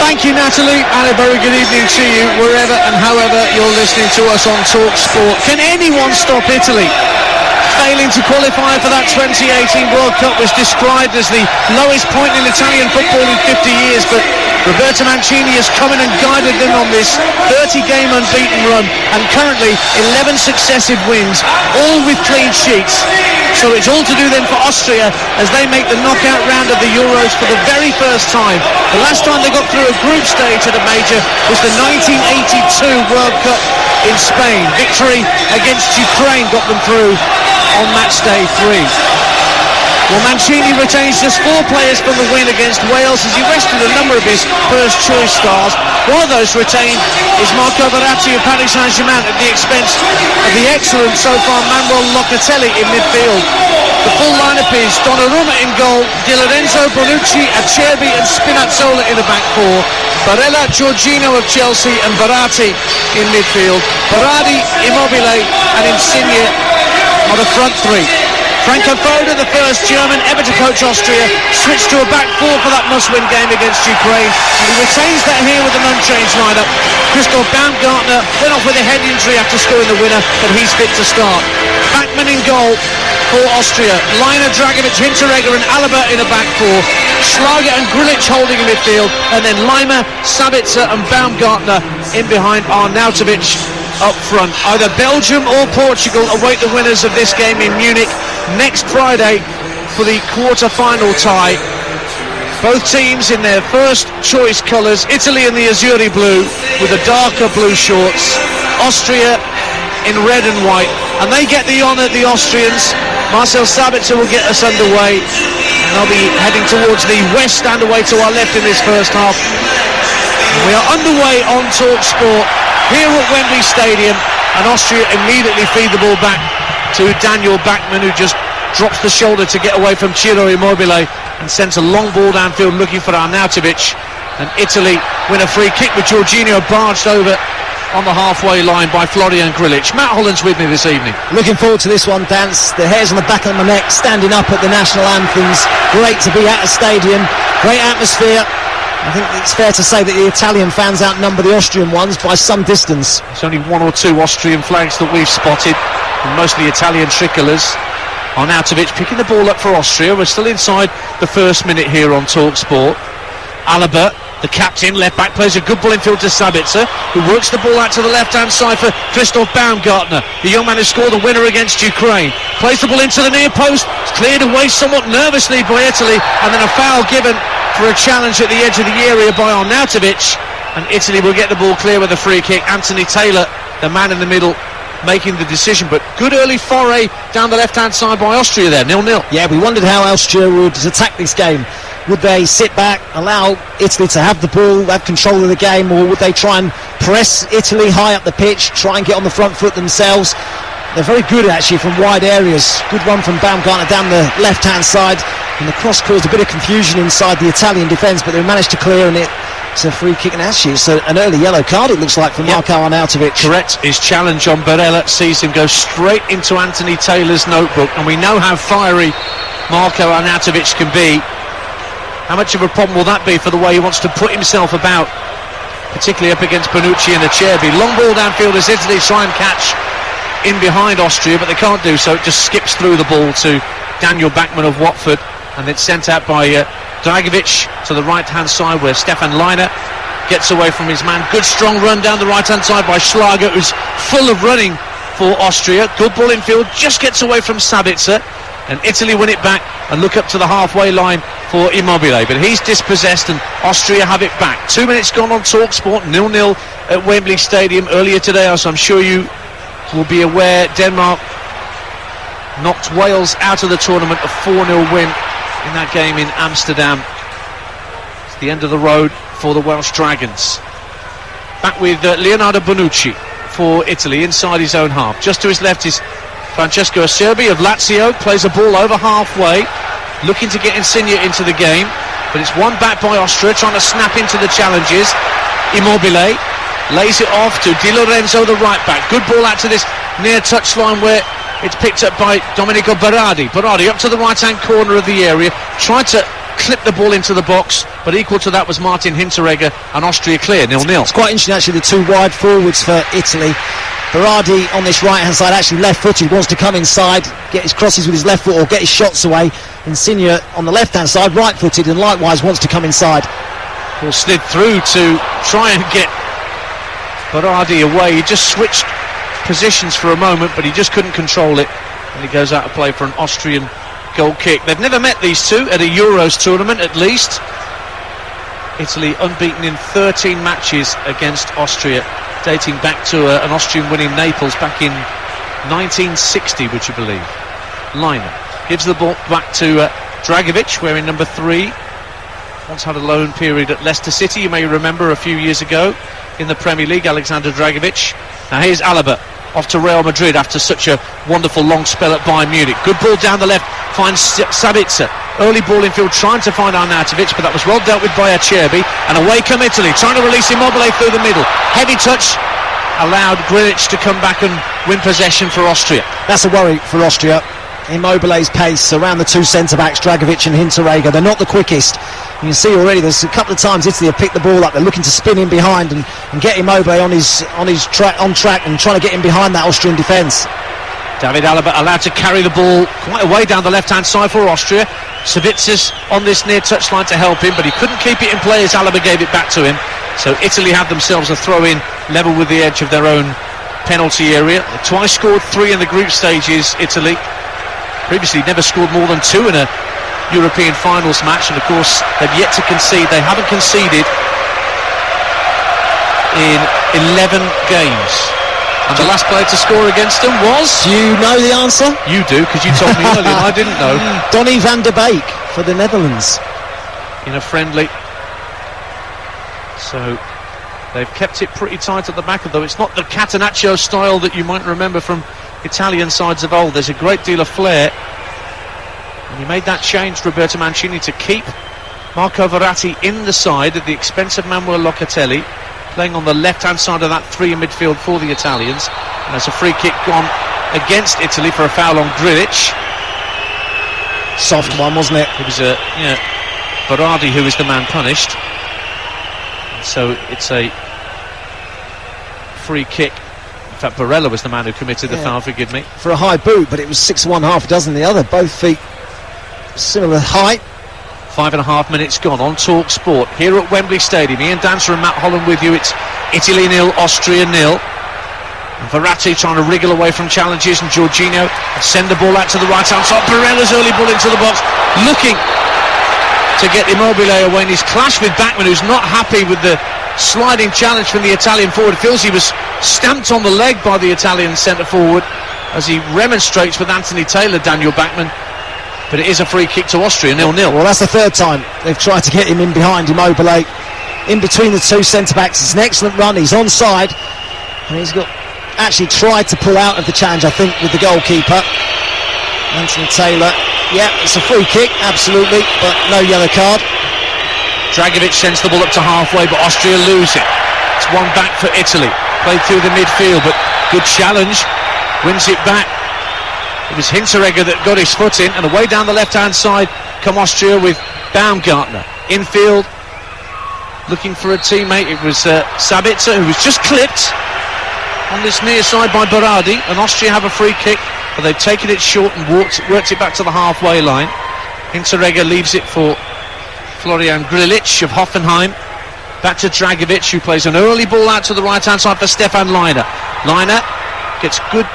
Thank you, Natalie, and a very good evening to you wherever and however you're listening to us on Talk Sport. Can anyone stop Italy? Failing to qualify for that 2018 World Cup was described as the lowest point in Italian football in 50 years, but Roberto Mancini has come in and guided them on this 30-game unbeaten run, and currently 11 successive wins, all with clean sheets. So it's all to do then for Austria as they make the knockout round of the Euros for the very first time. The last time they got through a group stage at a major was the 1982 World Cup in Spain. Victory against Ukraine got them through on match day 3. Well, Mancini retains just 4 players from the win against Wales as he rested a number of his first choice stars. One of those retained is Marco Verratti of Paris Saint-Germain at the expense of the excellent so far Manuel Locatelli in midfield. The full lineup is Donnarumma in goal, Di Lorenzo, Bonucci, Acerbi and Spinazzola in the back 4, Barella, Jorginho of Chelsea and Verratti in midfield, Berardi, Immobile and Insigne are the front 3. Franco Foda, the first German ever to coach Austria, switched to a back 4 for that must-win game against Ukraine, and he retains that here with an unchanged lineup. Christoph Baumgartner went off with a head injury after scoring the winner, but he's fit to start. Bachmann in goal for Austria, Leiner, Dragovic, Hinteregger and Alaba in a back 4, Schlager and Grilic holding in midfield, and then Lima, Sabitzer and Baumgartner in behind Arnautovic up front. Either Belgium or Portugal await the winners of this game in Munich next Friday for the quarter-final tie. Both teams in their first choice colours, Italy in the Azzurri blue with the darker blue shorts, Austria in red and white, and they get the honour, the Austrians. Marcel Sabitzer will get us underway, and they'll be heading towards the west stand away to our left in this first half. We are underway on Talk Sport here at Wembley Stadium, and Austria immediately feed the ball back to Daniel Bachmann, who just drops the shoulder to get away from Ciro Immobile and sends a long ball downfield looking for Arnautovic, and Italy win a free kick with Jorginho barged over on the halfway line by Florian Grilic. Matt Holland's with me this evening. Looking forward to this one, Dance. The hairs on the back of my neck standing up at the national anthems. Great to be at a stadium, great atmosphere. I think it's fair to say that the Italian fans outnumber the Austrian ones by some distance. There's only 1 or 2 Austrian flags that we've spotted, and mostly Italian tricolours. Arnautovic picking the ball up for Austria. We're still inside the first minute here on Talk Sport. Alaba, the captain, left back, plays a good ball infield to Sabitzer, who works the ball out to the left-hand side for Christoph Baumgartner, the young man who scored the winner against Ukraine. Plays the ball into the near post. It's cleared away somewhat nervously by Italy, and then a foul given for a challenge at the edge of the area by Arnautovic, and Italy will get the ball clear with a free kick. Anthony Taylor, the man in the middle, making the decision, but good early foray down the left-hand side by Austria there, 0-0. Yeah, we wondered how Austria would attack this game. Would they sit back, allow Italy to have the ball, have control of the game, or would they try and press Italy high up the pitch, try and get on the front foot themselves? They're very good actually from wide areas. Good run from Baumgartner down the left-hand side, and the cross caused a bit of confusion inside the Italian defence, but they managed to clear, and it's a free kick, and actually it's an early yellow card, it looks like, for Marco Arnautovic. Correct. His challenge on Barella sees him go straight into Anthony Taylor's notebook, and we know how fiery Marco Arnautovic can be. How much of a problem will that be for the way he wants to put himself about, particularly up against Bonucci and Acerbi? Long ball downfield as Italy try and catch in behind Austria, but they can't do so. It just skips through the ball to Daniel Bachmann of Watford, and it's sent out by Dragovic to the right-hand side, where Stefan Leiner gets away from his man. Good strong run down the right-hand side by Schlager, who's full of running for Austria. Good ball infield, just gets away from Sabitzer, and Italy win it back and look up to the halfway line for Immobile, but he's dispossessed and Austria have it back. 2 minutes gone on Talk Sport, 0-0 at Wembley Stadium earlier today, as I'm sure you will be aware. Denmark knocked Wales out of the tournament, a 4-0 win in that game in Amsterdam. It's the end of the road for the Welsh Dragons. Back with Leonardo Bonucci for Italy inside his own half. Just to his left is Francesco Acerbi of Lazio, plays a ball over halfway, looking to get Insigne into the game, but it's won back by Austria, trying to snap into the challenges. Immobile lays it off to Di Lorenzo, the right back. Good ball out to this near touchline where it's picked up by Domenico Berardi. Berardi up to the right hand corner of the area, tried to clip the ball into the box, but equal to that was Martin Hinteregger, and Austria clear, 0-0. It's quite interesting actually, the two wide forwards for Italy. Berardi on this right hand side, actually left footed, wants to come inside, get his crosses with his left foot or get his shots away. Insigne on the left hand side, right footed, and likewise wants to come inside. Ball slid through to try and get Berardi away. He just switched positions for a moment, but he just couldn't control it, and he goes out of play for an Austrian goal kick. They've never met, these two, at a Euros tournament at least. Italy unbeaten in 13 matches against Austria, dating back to an Austrian win in Naples back in 1960, would you believe. Liner gives the ball back to Dragovic, wearing number 3. Once had a loan period at Leicester City, you may remember, a few years ago in the Premier League, Alexander Dragovic. Now here's Alaba, off to Real Madrid after such a wonderful long spell at Bayern Munich. Good ball down the left, finds Sabitzer. Early ball in field, trying to find Arnautovic, but that was well dealt with by Acerbi. And away come Italy, trying to release Immobile through the middle. Heavy touch, allowed Grilic to come back and win possession for Austria. That's a worry for Austria. Immobile's pace around the two centre-backs, Dragovic and Hinteregger, they're not the quickest. You can see already there's a couple of times Italy have picked the ball up, they're looking to spin in behind and get Immobile on track and trying to get him behind that Austrian defence. David Alaba allowed to carry the ball quite a way down the left-hand side for Austria. Savitzer's on this near touchline to help him, but he couldn't keep it in play as Alaba gave it back to him. So Italy have themselves a throw-in level with the edge of their own penalty area. They twice scored 3 in the group stages, Italy. Previously never scored more than 2 in a European finals match, and of course they've yet to concede. They haven't conceded in 11 games. And the last player to score against them was... Do you know the answer? You do, because you told me earlier and I didn't know. Donny van der Beek for the Netherlands. In a friendly. So they've kept it pretty tight at the back, though it's not the Catenaccio style that you might remember from Italian sides of old. There's a great deal of flair. And he made that change, Roberto Mancini, to keep Marco Verratti in the side at the expense of Manuel Locatelli, playing on the left-hand side of that 3 in midfield for the Italians. And there's a free kick gone against Italy for a foul on Grilic. Soft one, wasn't it? It was Berardi who was the man punished. And so it's a free kick. In fact, Barella was the man who committed the foul, forgive me. For a high boot, but it was 6-1, half a dozen the other. Both feet similar height. 5.5 minutes gone on Talk Sport here at Wembley Stadium. Ian Dancer and Matt Holland with you. It's Italy 0, Austria 0. And Verratti trying to wriggle away from challenges, and Jorginho send the ball out to the right hand side. Barella's early ball into the box, looking to get Immobile away, and he's clashed with Bachmann, who's not happy with the sliding challenge from the Italian forward. Feels he was stamped on the leg by the Italian centre forward as he remonstrates with Anthony Taylor, Daniel Bachmann. But it is a free kick to Austria, 0-0. Well, that's the third time they've tried to get him in behind Immobile, in between the two centre-backs. It's an excellent run, he's onside, and he's actually tried to pull out of the challenge, I think, with the goalkeeper, Anthony Taylor. Yeah, it's a free kick, absolutely, but no yellow card. Dragovic sends the ball up to halfway, but Austria lose it. It's one back for Italy, played through the midfield, but good challenge, wins it back. It was Hinteregger that got his foot in, and away down the left-hand side come Austria with Baumgartner. Infield, looking for a teammate. It was Sabitzer, who was just clipped on this near side by Berardi, and Austria have a free kick, but they've taken it short and worked it back to the halfway line. Hinteregger leaves it for Florian Grilic of Hoffenheim. Back to Dragovic, who plays an early ball out to the right-hand side for Stefan Liner. Liner gets good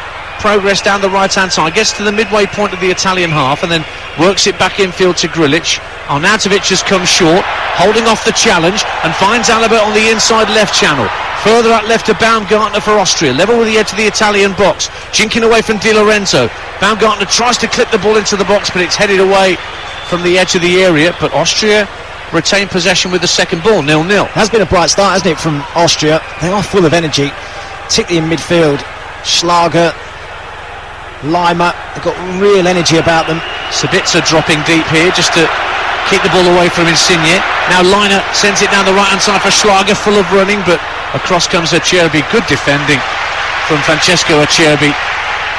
progress down the right-hand side, gets to the midway point of the Italian half, and then works it back infield to Grilic. Arnautovic has come short, holding off the challenge, and finds Alaba on the inside left channel. Further out left to Baumgartner for Austria, level with the edge of the Italian box, jinking away from Di Lorenzo. Baumgartner tries to clip the ball into the box, but it's headed away from the edge of the area. But Austria retain possession with the second ball, 0-0. Has been a bright start, hasn't it, from Austria? They are full of energy, particularly in midfield. Schlager, Lima, they've got real energy about them. Sabitzer dropping deep here just to keep the ball away from Insigne. Now Liner sends it down the right hand side for Schlager, full of running, but across comes Acerbi. Good defending from Francesco Acerbi,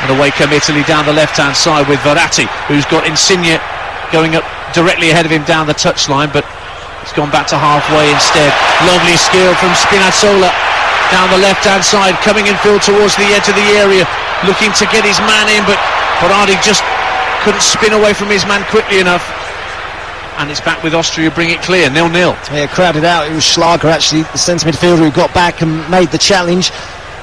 and away come Italy down the left hand side with Verratti, who's got Insigne going up directly ahead of him down the touchline, but it's It's gone back to halfway instead. Lovely skill from Spinazzola down the left-hand side, coming infield towards the edge of the area, looking to get his man in, but Berardi just couldn't spin away from his man quickly enough. And it's back with Austria, bring it clear, 0-0. Yeah, crowded out. It was Schlager, actually, the centre midfielder, who got back and made the challenge.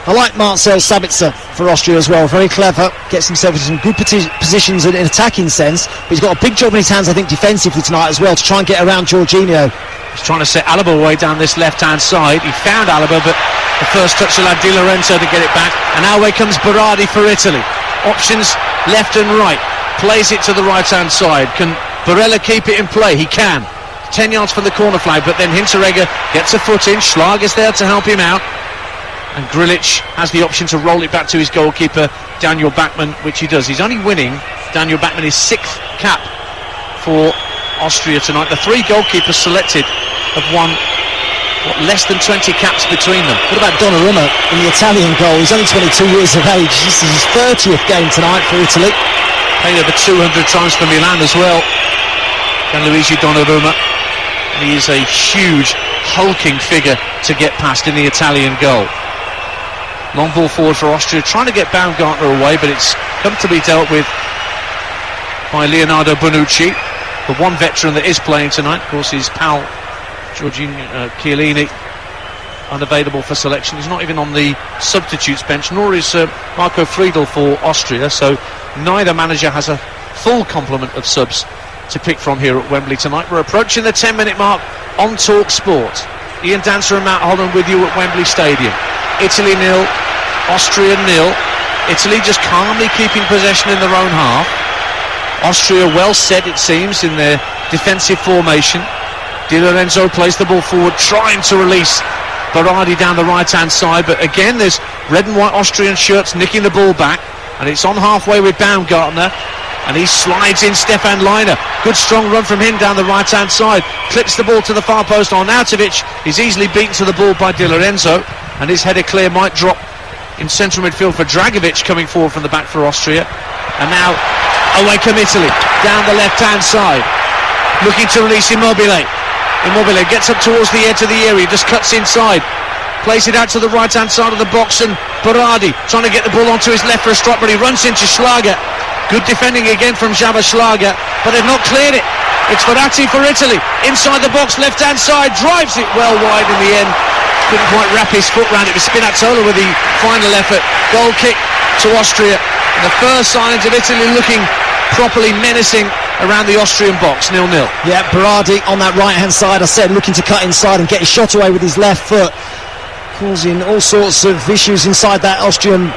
I like Marcel Sabitzer for Austria as well. Very clever, gets himself into some good positions in an attacking sense, but he's got a big job in his hands, I think, defensively tonight as well, to try and get around Jorginho. He's trying to set Alaba away down this left-hand side. He found Alaba, but the first touch allowed Di Lorenzo to get it back, and now away comes Berardi for Italy. Options left and right, plays it to the right-hand side. Can Barella keep it in play? He can. 10 yards from the corner flag, but then Hinteregger gets a foot in. Schlager's there to help him out, and Grilic has the option to roll it back to his goalkeeper, Daniel Bachmann, which he does. He's only winning, Daniel Bachmann, his 6th cap for Austria tonight. The 3 goalkeepers selected have won less than 20 caps between them. What about Donnarumma in the Italian goal? He's only 22 years of age. This is his 30th game tonight for Italy. Played over 200 times for Milan as well, Gianluigi Donnarumma. And he is a huge, hulking figure to get past in the Italian goal. Long ball forward for Austria, trying to get Baumgartner away, but it's come to be dealt with by Leonardo Bonucci. The one veteran that is playing tonight, of course, is pal Giorgino Chiellini, unavailable for selection. He's not even on the substitutes bench, nor is Marco Friedl for Austria, so neither manager has a full complement of subs to pick from here at Wembley tonight. We're approaching the 10-minute mark on Talk Sport. Ian Dancer and Matt Holland with you at Wembley Stadium. Italy 0, Austria 0. Italy just calmly keeping possession in their own half. Austria well set, it seems, in their defensive formation. Di Lorenzo plays the ball forward, trying to release Berardi down the right-hand side, but again there's red and white Austrian shirts nicking the ball back, and it's on halfway with Baumgartner, and he slides in Stefan Leiner. Good strong run from him down the right-hand side, clips the ball to the far post. Arnautovic is easily beaten to the ball by Di Lorenzo, and his header clear might drop in central midfield for Dragovic, coming forward from the back for Austria. And now away come Italy, down the left-hand side, looking to release Immobile. Immobile gets up towards the edge of the area, just cuts inside, plays it out to the right-hand side of the box, and Berardi trying to get the ball onto his left for a strike, but he runs into Schlager. Good defending again from Xaver Schlager, but they've not cleared it. It's Verratti for Italy, inside the box, left-hand side, drives it well wide in the end. Couldn't quite wrap his foot round it. It was Spinazzola with the final effort. Goal kick to Austria. And the first signs of Italy looking properly menacing around the Austrian box, 0-0. Yeah, Berardi on that right-hand side, I said, looking to cut inside and get his shot away with his left foot, causing all sorts of issues inside that Austrian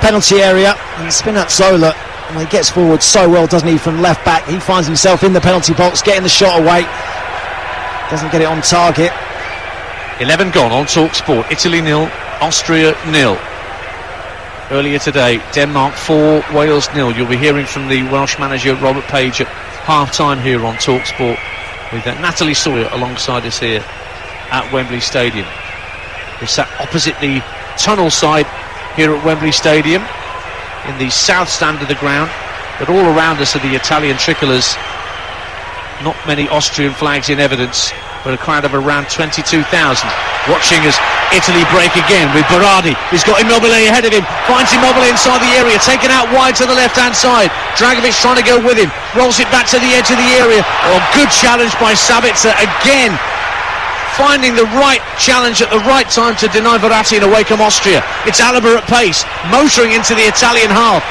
penalty area. And Spinazzola, he gets forward so well, doesn't he, from left back. He finds himself in the penalty box, getting the shot away. Doesn't get it on target. 11 gone on Talk Sport. Italy 0, Austria 0. Earlier today, Denmark 4, Wales 0. You'll be hearing from the Welsh manager Robert Page at half-time here on Talk Sport, with Natalie Sawyer alongside us here at Wembley Stadium. We're sat opposite the tunnel side here at Wembley Stadium, in the south stand of the ground, but all around us are the Italian tricolours. Not many Austrian flags in evidence, but a crowd of around 22,000 watching as Italy break again with Berardi. He's got Immobile ahead of him, finds Immobile inside the area, taken out wide to the left-hand side. Dragovic trying to go with him, rolls it back to the edge of the area. Oh, good challenge by Sabitzer again, finding the right challenge at the right time to deny Verratti and away come Austria. It's Alaba at pace, motoring into the Italian half.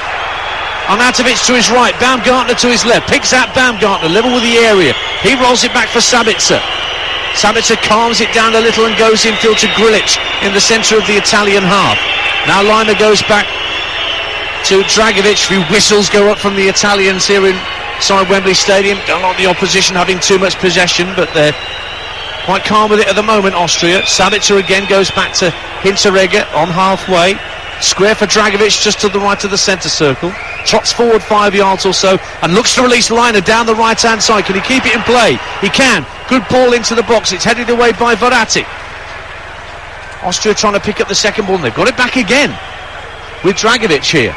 Arnautovic to his right, Baumgartner to his left, picks out Baumgartner, level with the area. He rolls it back for Sabitzer. Sabitzer calms it down a little and goes infield to Grilic in the centre of the Italian half. Now Leiner goes back to Dragovic. Few whistles go up from the Italians here inside Wembley Stadium. Don't like the opposition having too much possession, but they're quite calm with it at the moment, Austria. Sabitzer again goes back to Hinteregger on halfway. Square for Dragovic just to the right of the centre circle. Trots forward 5 yards or so and looks to release Leiner down the right-hand side. Can he keep it in play? He can. Good ball into the box. It's headed away by Verratti. Austria trying to pick up the second ball, and they've got it back again with Dragovic here.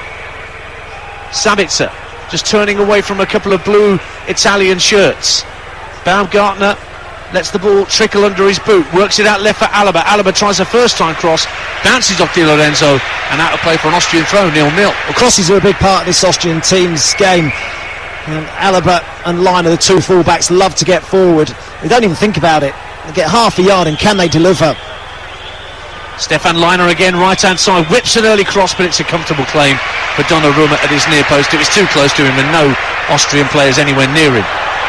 Sabitzer just turning away from a couple of blue Italian shirts. Baumgartner lets the ball trickle under his boot, works it out left for Alaba. Alaba tries a first-time cross, bounces off Di Lorenzo, and out of play for an Austrian throw, 0-0. Well, crosses are a big part of this Austrian team's game. And Alaba and Line are the two fullbacks, love to get forward. They don't even think about it. They get half a yard, and can they deliver? Stefan Leiner again, right-hand side, whips an early cross, but it's a comfortable claim for Donnarumma at his near post. It was too close to him, and no Austrian players anywhere near him.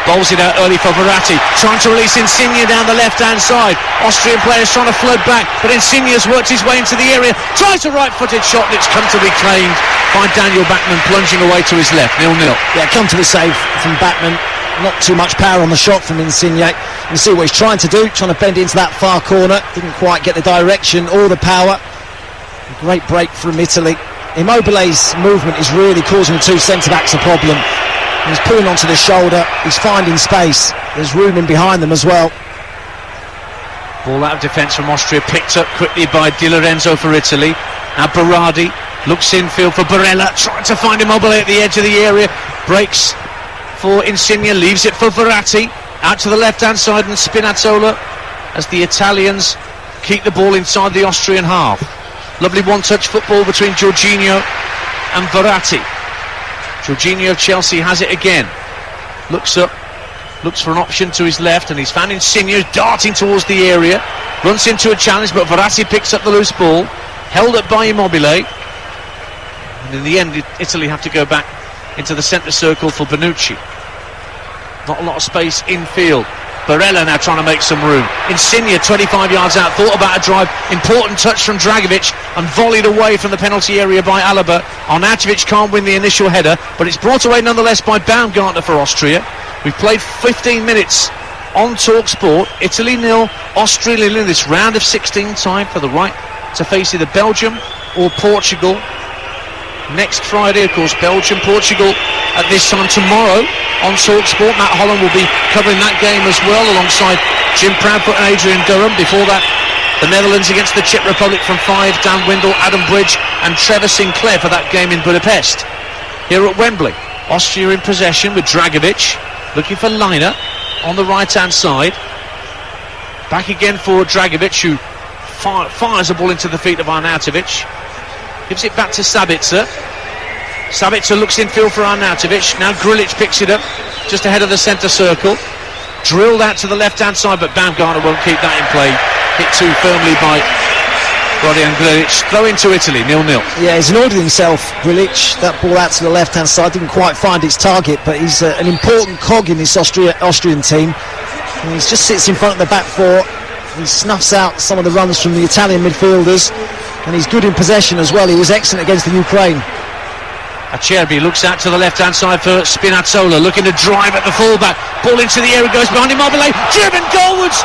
Bowls it out early for Verratti, trying to release Insigne down the left-hand side. Austrian players trying to float back, but Insigne's worked his way into the area, tries a right-footed shot, and it's comfortably claimed by Daniel Bachmann, plunging away to his left, 0-0. Yeah, comfortable save from Bachmann. Not too much power on the shot from Insigne. You see what he's trying to do, trying to bend into that far corner. Didn't quite get the direction or the power. A great break from Italy. Immobile's movement is really causing the two centre-backs a problem. He's pulling onto the shoulder, he's finding space. There's room in behind them as well. Ball out of defence from Austria, picked up quickly by Di Lorenzo for Italy. Now Berardi looks infield for Barella, trying to find Immobile at the edge of the area. Breaks for Insigne, leaves it for Verratti. Out to the left-hand side, and Spinazzola, as the Italians keep the ball inside the Austrian half. Lovely one-touch football between Jorginho and Verratti. Jorginho of Chelsea has it again. Looks up, looks for an option to his left, and he's found Insigne darting towards the area. Runs into a challenge, but Verratti picks up the loose ball. Held up by Immobile. And in the end, Italy have to go back into the centre circle for Bonucci. Not a lot of space infield. Barella now trying to make some room. Insigne 25 yards out, thought about a drive. Important touch from Dragovic, and volleyed away from the penalty area by Alaba. Arnautovic can't win the initial header, but it's brought away nonetheless by Baumgartner for Austria. We've played 15 minutes on TalkSport. Italy 0, Austria 0 in this round of 16. Time for the right to face either Belgium or Portugal. Next Friday, of course, Belgium, Portugal at this time tomorrow on TalkSport. Matt Holland will be covering that game as well, alongside Jim Proudfoot and Adrian Durham. Before that, the Netherlands against the Czech Republic from 5, Dan Windle, Adam Bridge and Trevor Sinclair for that game in Budapest. Here at Wembley, Austria in possession with Dragovic, looking for Leiner on the right-hand side. Back again for Dragovic, who fires a ball into the feet of Arnautovic. Gives it back to Sabitzer. Sabitzer looks infield for Arnautovic. Now Grilic picks it up just ahead of the centre circle. Drilled out to the left-hand side, but Baumgartner won't keep that in play. Hit too firmly by Rodion Grilic. Throw into Italy, 0-0. Yeah, he's annoyed himself, Grilic. That ball out to the left-hand side didn't quite find its target, but he's an important cog in this Austrian team. And he just sits in front of the back four. He snuffs out some of the runs from the Italian midfielders, and he's good in possession as well. He was excellent against the Ukraine. Acerbi looks out to the left-hand side for Spinazzola, looking to drive at the fullback. Ball into the air, it goes behind Immobile. Driven goalwards!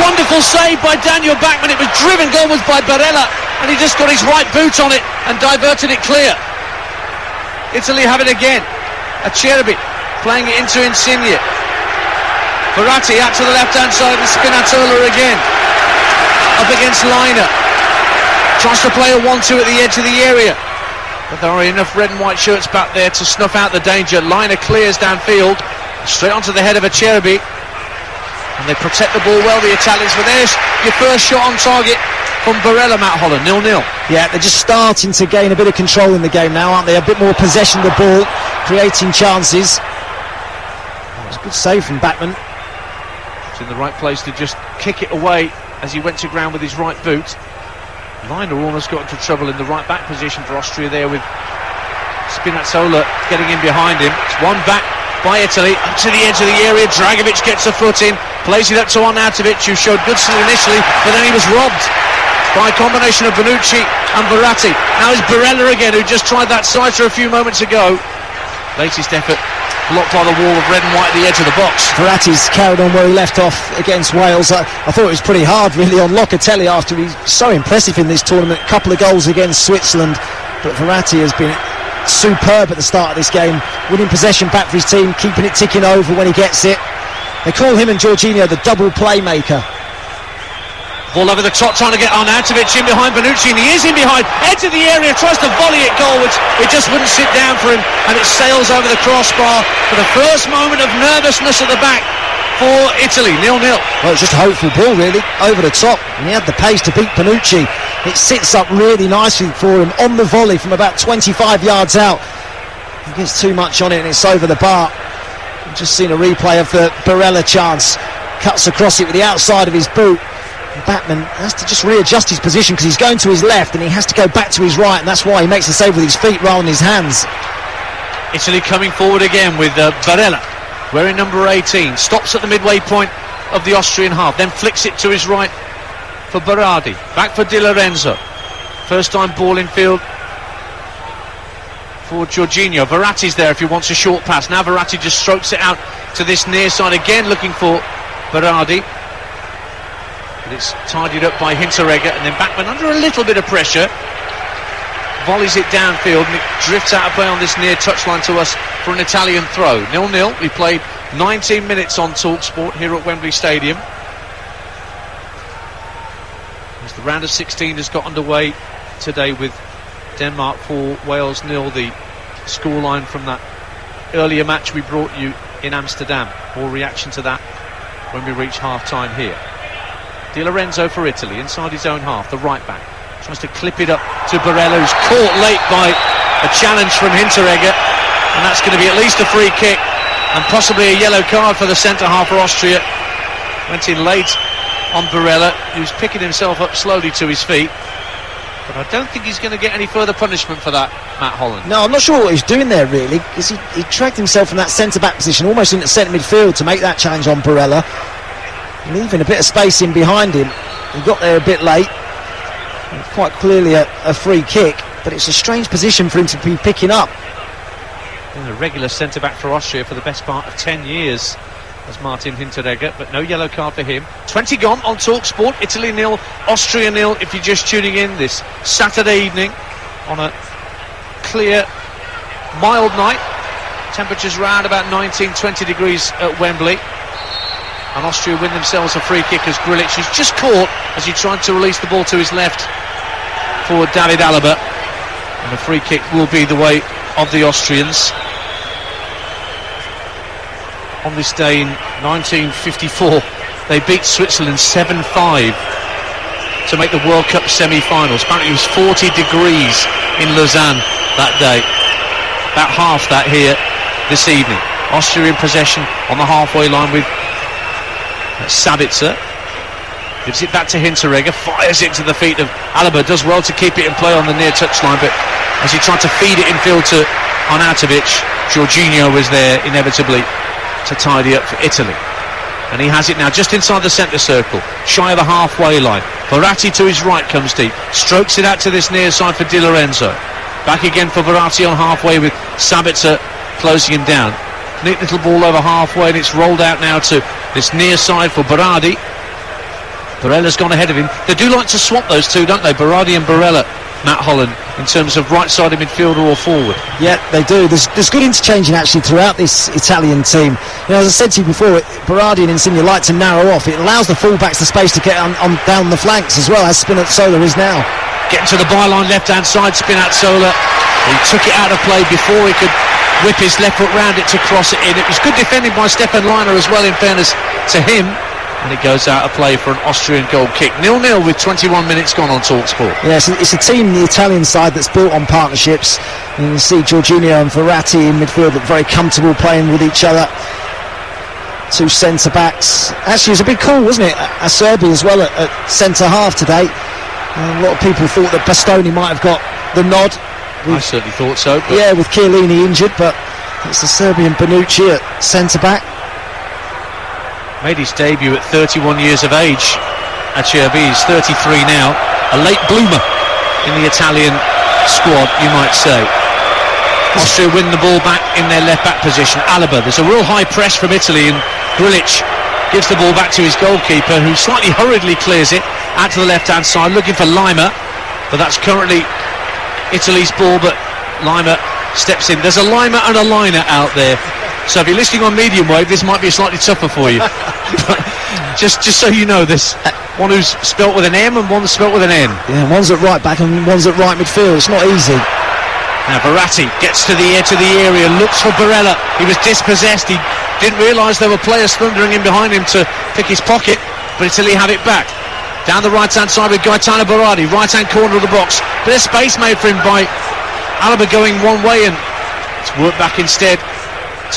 Wonderful save by Daniel Bachmann. It was driven goalwards by Barella, and he just got his right boot on it and diverted it clear. Italy have it again. Acerbi playing it into Insigne. Verratti out to the left-hand side, and Spinazzola again. Up against Leiner. Tries to play a 1-2 at the edge of the area, but there are enough red and white shirts back there to snuff out the danger. Leiner clears downfield, straight onto the head of Acerbi, and they protect the ball well, the Italians. But there's your first shot on target from Barella, Matt Holland, 0-0. Yeah, they're just starting to gain a bit of control in the game now, aren't they? A bit more possession of the ball, creating chances. It's a good save from Bachmann. It's in the right place to just kick it away as he went to ground with his right boot. Leiner almost got into trouble in the right back position for Austria there, with Spinazzola getting in behind him. It's one back by Italy, up to the edge of the area. Dragovic gets a foot in, plays it up to Arnautovic, who showed good skill initially, but then he was robbed by a combination of Bonucci and Verratti. Now it's Barella again, who just tried that sighter a few moments ago. Latest effort blocked by the wall of red and white at the edge of the box. Verratti's carried on where he left off against Wales. I thought it was pretty hard really on Locatelli after he's so impressive in this tournament. A couple of goals against Switzerland, but Verratti has been superb at the start of this game, winning possession back for his team, keeping it ticking over when he gets it. They call him and Jorginho the double playmaker. Ball over the top, trying to get Arnautovic in behind Bonucci, and he is in behind, edge of the area, tries to volley it goalwards. It just wouldn't sit down for him, and it sails over the crossbar. For the first moment of nervousness at the back for Italy, 0-0. Well, it's just a hopeful ball, really, over the top. And he had the pace to beat Panucci. It sits up really nicely for him on the volley from about 25 yards out. He gets too much on it and it's over the bar. I've just seen a replay of the Barella chance. Cuts across it with the outside of his boot. And Batman has to just readjust his position because he's going to his left and he has to go back to his right, and that's why he makes the save with his feet rather than his hands. Italy coming forward again with Barella, wearing number 18. Stops at the midway point of the Austrian half, then flicks it to his right for Berardi. Back for Di Lorenzo. First time ball in field for Jorginho. Verratti's there if he wants a short pass. Now Verratti just strokes it out to this near side again, looking for Berardi. But it's tidied up by Hinteregger, and then Bachmann under a little bit of pressure volleys it downfield, and it drifts out of play on this near touchline to us for an Italian throw. 0-0. We played 19 minutes on TalkSport here at Wembley Stadium as the round of 16 has got underway today with Denmark 4, Wales 0, the scoreline from that earlier match we brought you in Amsterdam. More reaction to that when we reach half-time here. Di Lorenzo for Italy, inside his own half, the right-back. Tries to clip it up to Barella, who's caught late by a challenge from Hinteregger. And that's going to be at least a free kick and possibly a yellow card for the centre-half for Austria. Went in late on Barella, who's picking himself up slowly to his feet. But I don't think he's going to get any further punishment for that, Matt Holland. No, I'm not sure what he's doing there, really, because he dragged himself from that centre-back position almost into centre midfield to make that challenge on Barella, leaving a bit of space in behind him. He got there a bit late. Quite clearly a free kick, but it's a strange position for him to be picking up. And a regular centre-back for Austria for the best part of 10 years as Martin Hinteregger, but no yellow card for him. 20 gone on TalkSport. Italy 0, Austria 0 if you're just tuning in this Saturday evening on a clear, mild night. Temperatures around about 19-20 degrees at Wembley. And Austria win themselves a free kick as Grilic, who's just caught as he tried to release the ball to his left for David Alaba. And the free kick will be the way of the Austrians. On this day in 1954, they beat Switzerland 7-5 to make the World Cup semi-finals. Apparently it was 40 degrees in Lausanne that day. About half that here this evening. Austria in possession on the halfway line with Sabitzer. Gives it back to Hinteregger, fires it to the feet of Alaba, does well to keep it in play on the near touchline, but as he tried to feed it infield to Arnautovic, Jorginho was there inevitably to tidy up for Italy. And he has it now just inside the centre circle, shy of the halfway line. Verratti to his right comes deep, strokes it out to this near side for Di Lorenzo. Back again for Verratti on halfway with Sabitzer closing him down. Neat little ball over halfway, and it's rolled out now to this near side for Berardi. Barella's gone ahead of him. They do like to swap those two, don't they? Berardi and Barella, Matt Holland, in terms of right-sided midfielder or forward. Yeah, they do. There's good interchanging actually throughout this Italian team. You know, as I said to you before, Berardi and Insigne like to narrow off. It allows the full-backs the space to get on down the flanks as well, as Spinazzola is now. Getting to the byline, left-hand side, Spinazzola. He took it out of play before he could whip his left foot round it to cross it in. It was good defending by Stefan Leiner as well, in fairness to him. And it goes out of play for an Austrian goal kick. 0-0 with 21 minutes gone on TalkSport. Yeah, it's a team, the Italian side, that's built on partnerships. And you can see Jorginho and Verratti in midfield look very comfortable playing with each other. Two centre-backs. Actually, it was a big call, wasn't it? Acerbi as well at centre-half today. A lot of people thought that Bastoni might have got the nod. I certainly thought so. Yeah, with Chiellini injured, but it's the Serbian Bonucci at centre-back. Made his debut at 31 years of age. Acerbi is 33 now. A late bloomer in the Italian squad, you might say. Austria win the ball back in their left-back position. Alaba, there's a real high press from Italy, and Grilic gives the ball back to his goalkeeper, who slightly hurriedly clears it out to the left-hand side, looking for Lima. But that's currently Italy's ball, but Lima steps in. There's a Lima and a Liner out there. So if you're listening on medium wave, this might be slightly tougher for you. But just so you know, there's one who's spelt with an M and one that's spelt with an N. Yeah, one's at right back and one's at right midfield. It's not easy. Now Verratti gets to the edge of the area, looks for Barella. He was dispossessed. He Didn't realise there were players thundering in behind him to pick his pocket, but Italy have it back. Down the right-hand side with Gaetano Berardi, right-hand corner of the box. Bit of space made for him by Alaba going one way, and it's worked back instead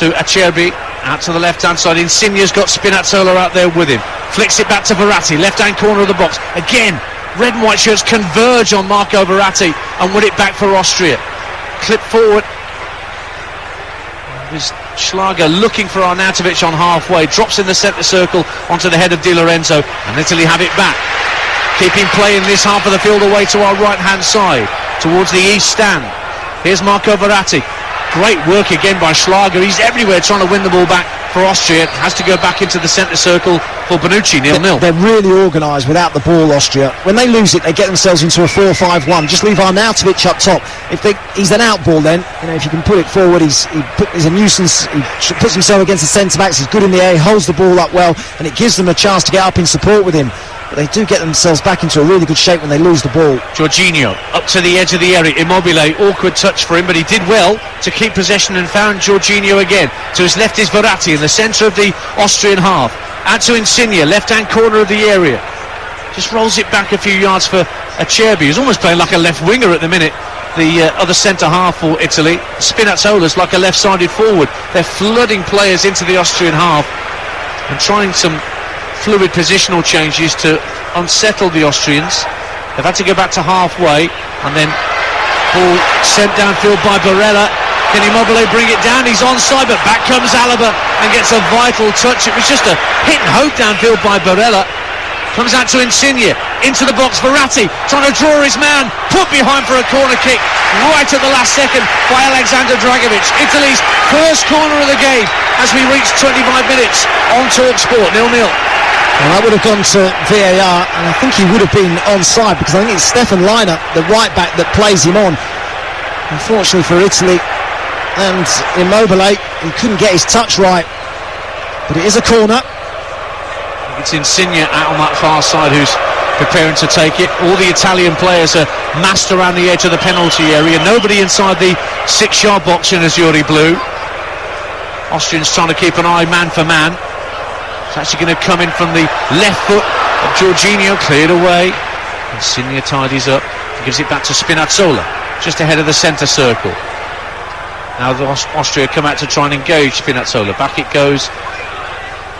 to Acerbi. Out to the left-hand side. Insigne's got Spinazzola out there with him. Flicks it back to Verratti, left-hand corner of the box. Again, red and white shirts converge on Marco Verratti and win it back for Austria. Clip forward. There's Schlager looking for Arnautovic on halfway. Drops in the centre circle onto the head of Di Lorenzo, and Italy have it back. Keeping play in this half of the field away to our right-hand side, towards the east stand. Here's Marco Verratti. Great work again by Schlager. He's everywhere trying to win the ball back for Austria. Has to go back into the centre circle for Bonucci, 0-0. They're really organised without the ball, Austria. When they lose it, they get themselves into a 4-5-1. Just leave Arnautovic up top. He's an out ball then, if you can put it forward, he's a nuisance. He puts himself against the centre-backs. He's good in the air, holds the ball up well, and it gives them a chance to get up in support with him. But they do get themselves back into a really good shape when they lose the ball. Jorginho up to the edge of the area. Immobile, awkward touch for him, but he did well to keep possession and found Jorginho again. To his left is Verratti in the centre of the Austrian half. Out to Insigne, left-hand corner of the area. Just rolls it back a few yards for Acerbi, who's almost playing like a left winger at the minute. The other centre half for Italy. Spinazzola's like a left-sided forward. They're flooding players into the Austrian half and trying some fluid positional changes to unsettle the Austrians. They've had to go back to halfway, and then ball sent downfield by Barella. Can Immobile bring it down? He's onside, but back comes Alaba and gets a vital touch. It was just a hit and hope downfield by Barella. Comes out to Insigne, into the box. Verratti trying to draw his man, put behind for a corner kick right at the last second by Alexander Dragovic. Italy's first corner of the game as we reach 25 minutes on TalkSport, 0-0. Well, that would have gone to VAR, and I think he would have been onside, because I think it's Stefan Leiner, the right back, that plays him on. Unfortunately for Italy, and Immobile, he couldn't get his touch right, but it is a corner. It's Insigne out on that far side who's preparing to take it. All the Italian players are massed around the edge of the penalty area. Nobody inside the 6-yard box in Azzurri blue. Austrians trying to keep an eye man for man. It's actually going to come in from the left foot of Jorginho, cleared away. Insigne tidies up and gives it back to Spinazzola, just ahead of the centre circle. Now the Austria come out to try and engage Spinazzola. Back it goes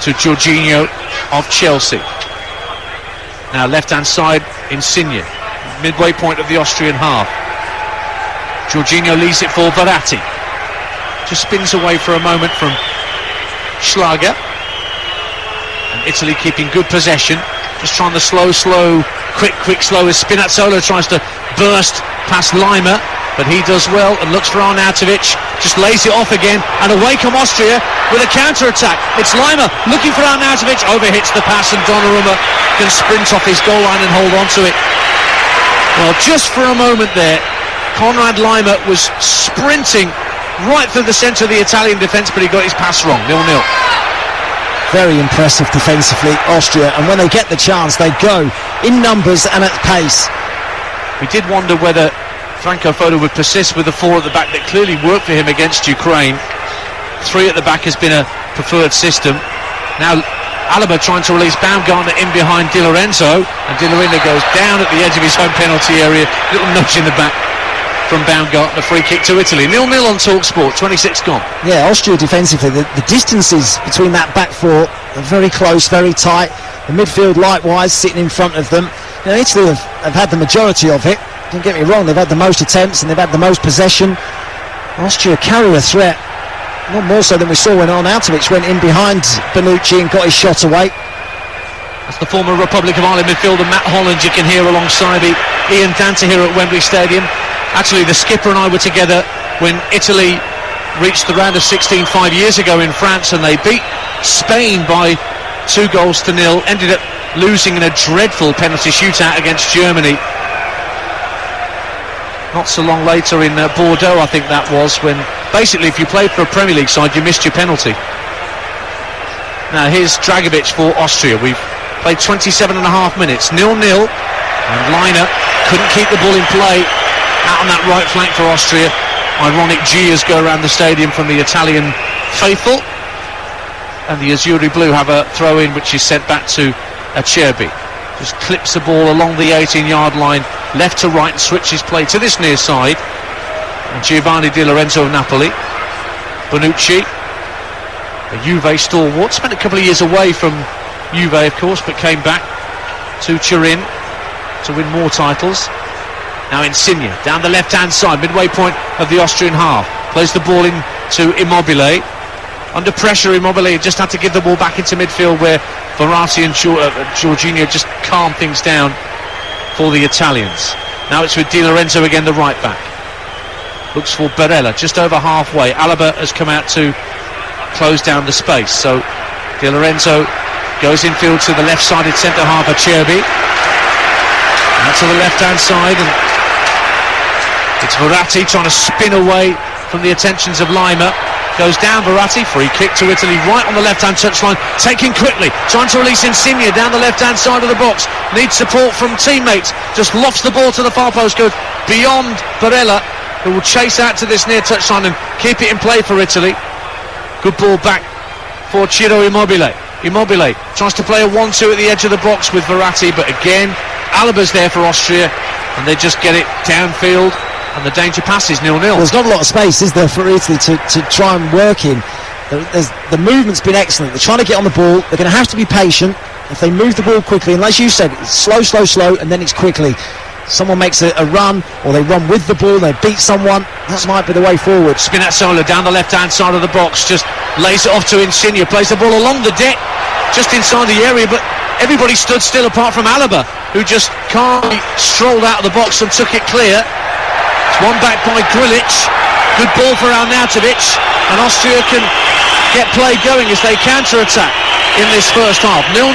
to Jorginho of Chelsea. Now left-hand side, Insigne, midway point of the Austrian half. Jorginho leaves it for Verratti. Just spins away for a moment from Schlager. And Italy keeping good possession. Just trying the slow, quick, slow as Spinazzola tries to burst past Lima, but he does well and looks for Arnautovic. Just lays it off again, and away come Austria with a counter-attack. It's Lima looking for Arnautovic, overhits the pass, and Donnarumma can sprint off his goal line and hold on to it. Well, just for a moment there, Konrad Lima was sprinting right through the centre of the Italian defence, but he got his pass wrong. 0-0. Very impressive defensively, Austria, and when they get the chance, they go in numbers and at pace. We did wonder whether Franco Foda would persist with the 4 at the back that clearly worked for him against Ukraine. 3 at the back has been a preferred system. Now Alaba trying to release Baumgartner in behind Di Lorenzo, and Di Lorenzo goes down at the edge of his own penalty area. Little nudge in the back from Baumgartner. Free kick to Italy. 0-0 on TalkSport. 26 gone. Yeah, Austria defensively, the distances between that back 4 are very close, very tight. The midfield likewise sitting in front of them. Italy have had the majority of it. Don't get me wrong, they've had the most attempts and they've had the most possession. Austria carry a threat, not more so than we saw when Arnautovic went in behind Bonucci and got his shot away. That's the former Republic of Ireland midfielder Matt Holland you can hear alongside Ian Danta here at Wembley Stadium. Actually, the skipper and I were together when Italy reached the round of 16 5 years ago in France, and they beat Spain by 2-0. Ended up losing in a dreadful penalty shootout against Germany. Not so long later in Bordeaux, I think that was, when basically if you played for a Premier League side, you missed your penalty. Now here's Dragovic for Austria. We've played 27.5 minutes, 0-0, and Leiner couldn't keep the ball in play out on that right flank for Austria. Ironic jeers go around the stadium from the Italian faithful. and the Azzurri Blue have a throw in which is sent back to Acerbi. Just clips the ball along the 18-yard line, left to right, and switches play to this near side. And Giovanni Di Lorenzo of Napoli. Bonucci, a Juve stalwart, spent a couple of years away from Juve, of course, but came back to Turin to win more titles. Now Insigne, down the left-hand side, midway point of the Austrian half. Plays the ball in to Immobile. Under pressure, Immobile just had to give the ball back into midfield, where Verratti and Jorginho just calmed things down for the Italians. Now it's with Di Lorenzo again, the right back. Looks for Barella, just over halfway. Alaba has come out to close down the space. So Di Lorenzo goes infield to the left-sided centre-half, Acerbi. Out to the left-hand side, and it's Verratti trying to spin away from the attentions of Lima. Goes down Verratti, free kick to Italy, right on the left-hand touchline, taken quickly, trying to release Insigne down the left-hand side of the box, needs support from teammates, just lofts the ball to the far post, goes beyond Barella, who will chase out to this near touchline and keep it in play for Italy. Good ball back for Ciro Immobile. Immobile tries to play a 1-2 at the edge of the box with Verratti, but again, Alaba's there for Austria, and they just get it downfield. And the danger passes 0-0. There's not a lot of space, is there, for Italy to try and work in. The movement's been excellent. They're trying to get on the ball. They're going to have to be patient. If they move the ball quickly, and as you said, it's slow, and then it's quickly. Someone makes a run, or they run with the ball, they beat someone. That might be the way forward. Spinazzola down the left-hand side of the box, just lays it off to Insigne, plays the ball along the deck, just inside the area, but everybody stood still apart from Alaba, who just calmly strolled out of the box and took it clear. One back by Grilic. Good ball for Arnautovic, and Austria can get play going as they counter-attack in this first half. 0-0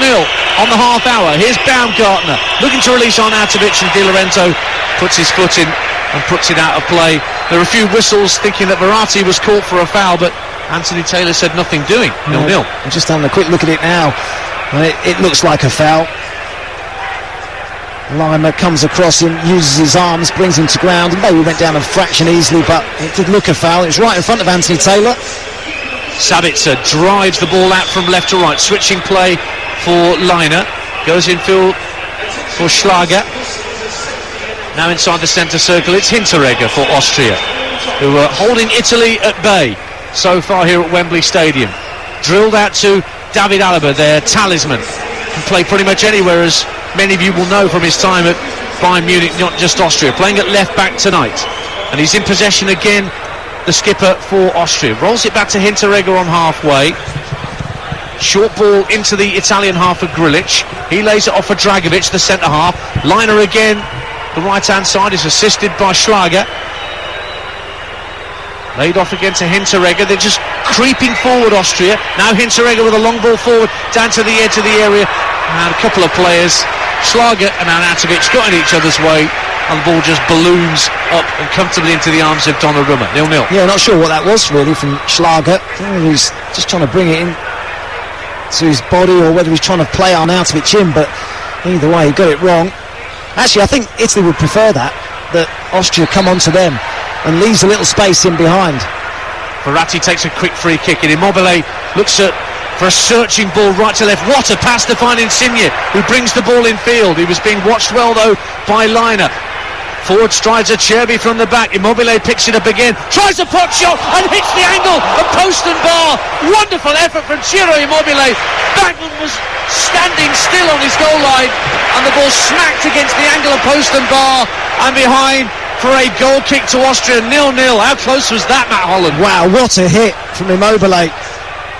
on the half hour. Here's Baumgartner looking to release Arnautovic, and Di Lorenzo puts his foot in and puts it out of play. There are a few whistles thinking that Verratti was caught for a foul, but Anthony Taylor said nothing doing. 0-0. I'm just having a quick look at it now. It looks like a foul. Lima comes across him, uses his arms, brings him to ground, and maybe went down a fraction easily, but it did look a foul. It's right in front of Anthony Taylor. Sabitzer drives the ball out from left to right, switching play for Lina. Goes infield for Schlager. Now inside the centre circle, it's Hinteregger for Austria, who are holding Italy at bay so far here at Wembley Stadium. Drilled out to David Alaba, their talisman. Can play pretty much anywhere, as many of you will know from his time at Bayern Munich, not just Austria. Playing at left back tonight, and he's in possession again, the skipper for Austria. Rolls it back to Hinteregger on halfway. Short ball into the Italian half of Grilic. He lays it off for Dragovic, the centre half. Liner again, the right hand side, is assisted by Schlager. Laid off again to Hinteregger. They're just creeping forward, Austria. Now Hinteregger with a long ball forward down to the edge of the area, and a couple of players, Schlager and Arnautovic, got in each other's way, and the ball just balloons up and comfortably into the arms of Donnarumma. 0-0. Yeah, not sure what that was really from Schlager. He was just trying to bring it in to his body, or whether he's trying to play Arnautovic in, but either way he got it wrong. Actually, I think Italy would prefer that Austria come onto them and leaves a little space in behind. Verratti takes a quick free kick, and Immobile looks for a searching ball right to left. What a pass to find Insigne, who brings the ball in field. He was being watched well though by Lina. Forward strides Acerbi from the back. Immobile picks it up again, tries a pot shot and hits the angle of post and bar. Wonderful effort from Ciro Immobile. Bagman was standing still on his goal line, and the ball smacked against the angle of post and bar, and behind for a goal kick to Austria. 0-0. How close was that, Matt Holland? Wow, what a hit from Immobile.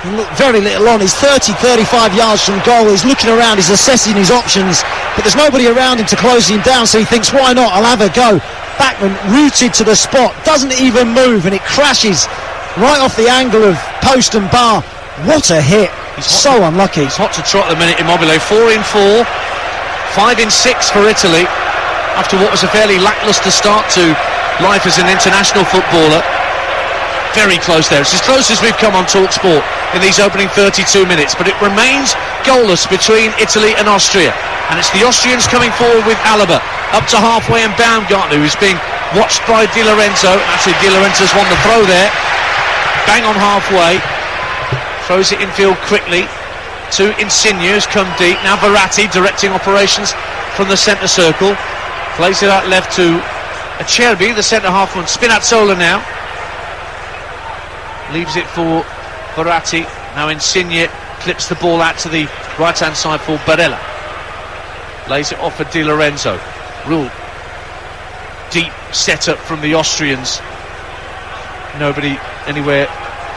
He looked very little on. He's 30-35 yards from goal. He's looking around, he's assessing his options, but there's nobody around him to close him down, so he thinks, why not, I'll have a go. Backman rooted to the spot, doesn't even move, and it crashes right off the angle of post and bar. What a hit. He's so unlucky. He's hot to trot at the minute, Immobile. 4 in 4, 5 in 6 for Italy, after what was a fairly lacklustre start to life as an international footballer. Very close there. It's as close as we've come on TalkSport in these opening 32 minutes, but it remains goalless between Italy and Austria, and it's the Austrians coming forward with Alaba up to halfway, and Baumgartner, who's being watched by Di Lorenzo. Actually, Di Lorenzo's won the throw there, bang on halfway. throws it infield quickly to Insigne, who's come deep. Now Verratti directing operations from the centre circle. Plays it out left to Acerbi, the centre half one. Spinazzola now. Leaves it for Verratti. Now Insigne clips the ball out to the right-hand side for Barella. Lays it off for Di Lorenzo. Real deep setup from the Austrians. Nobody anywhere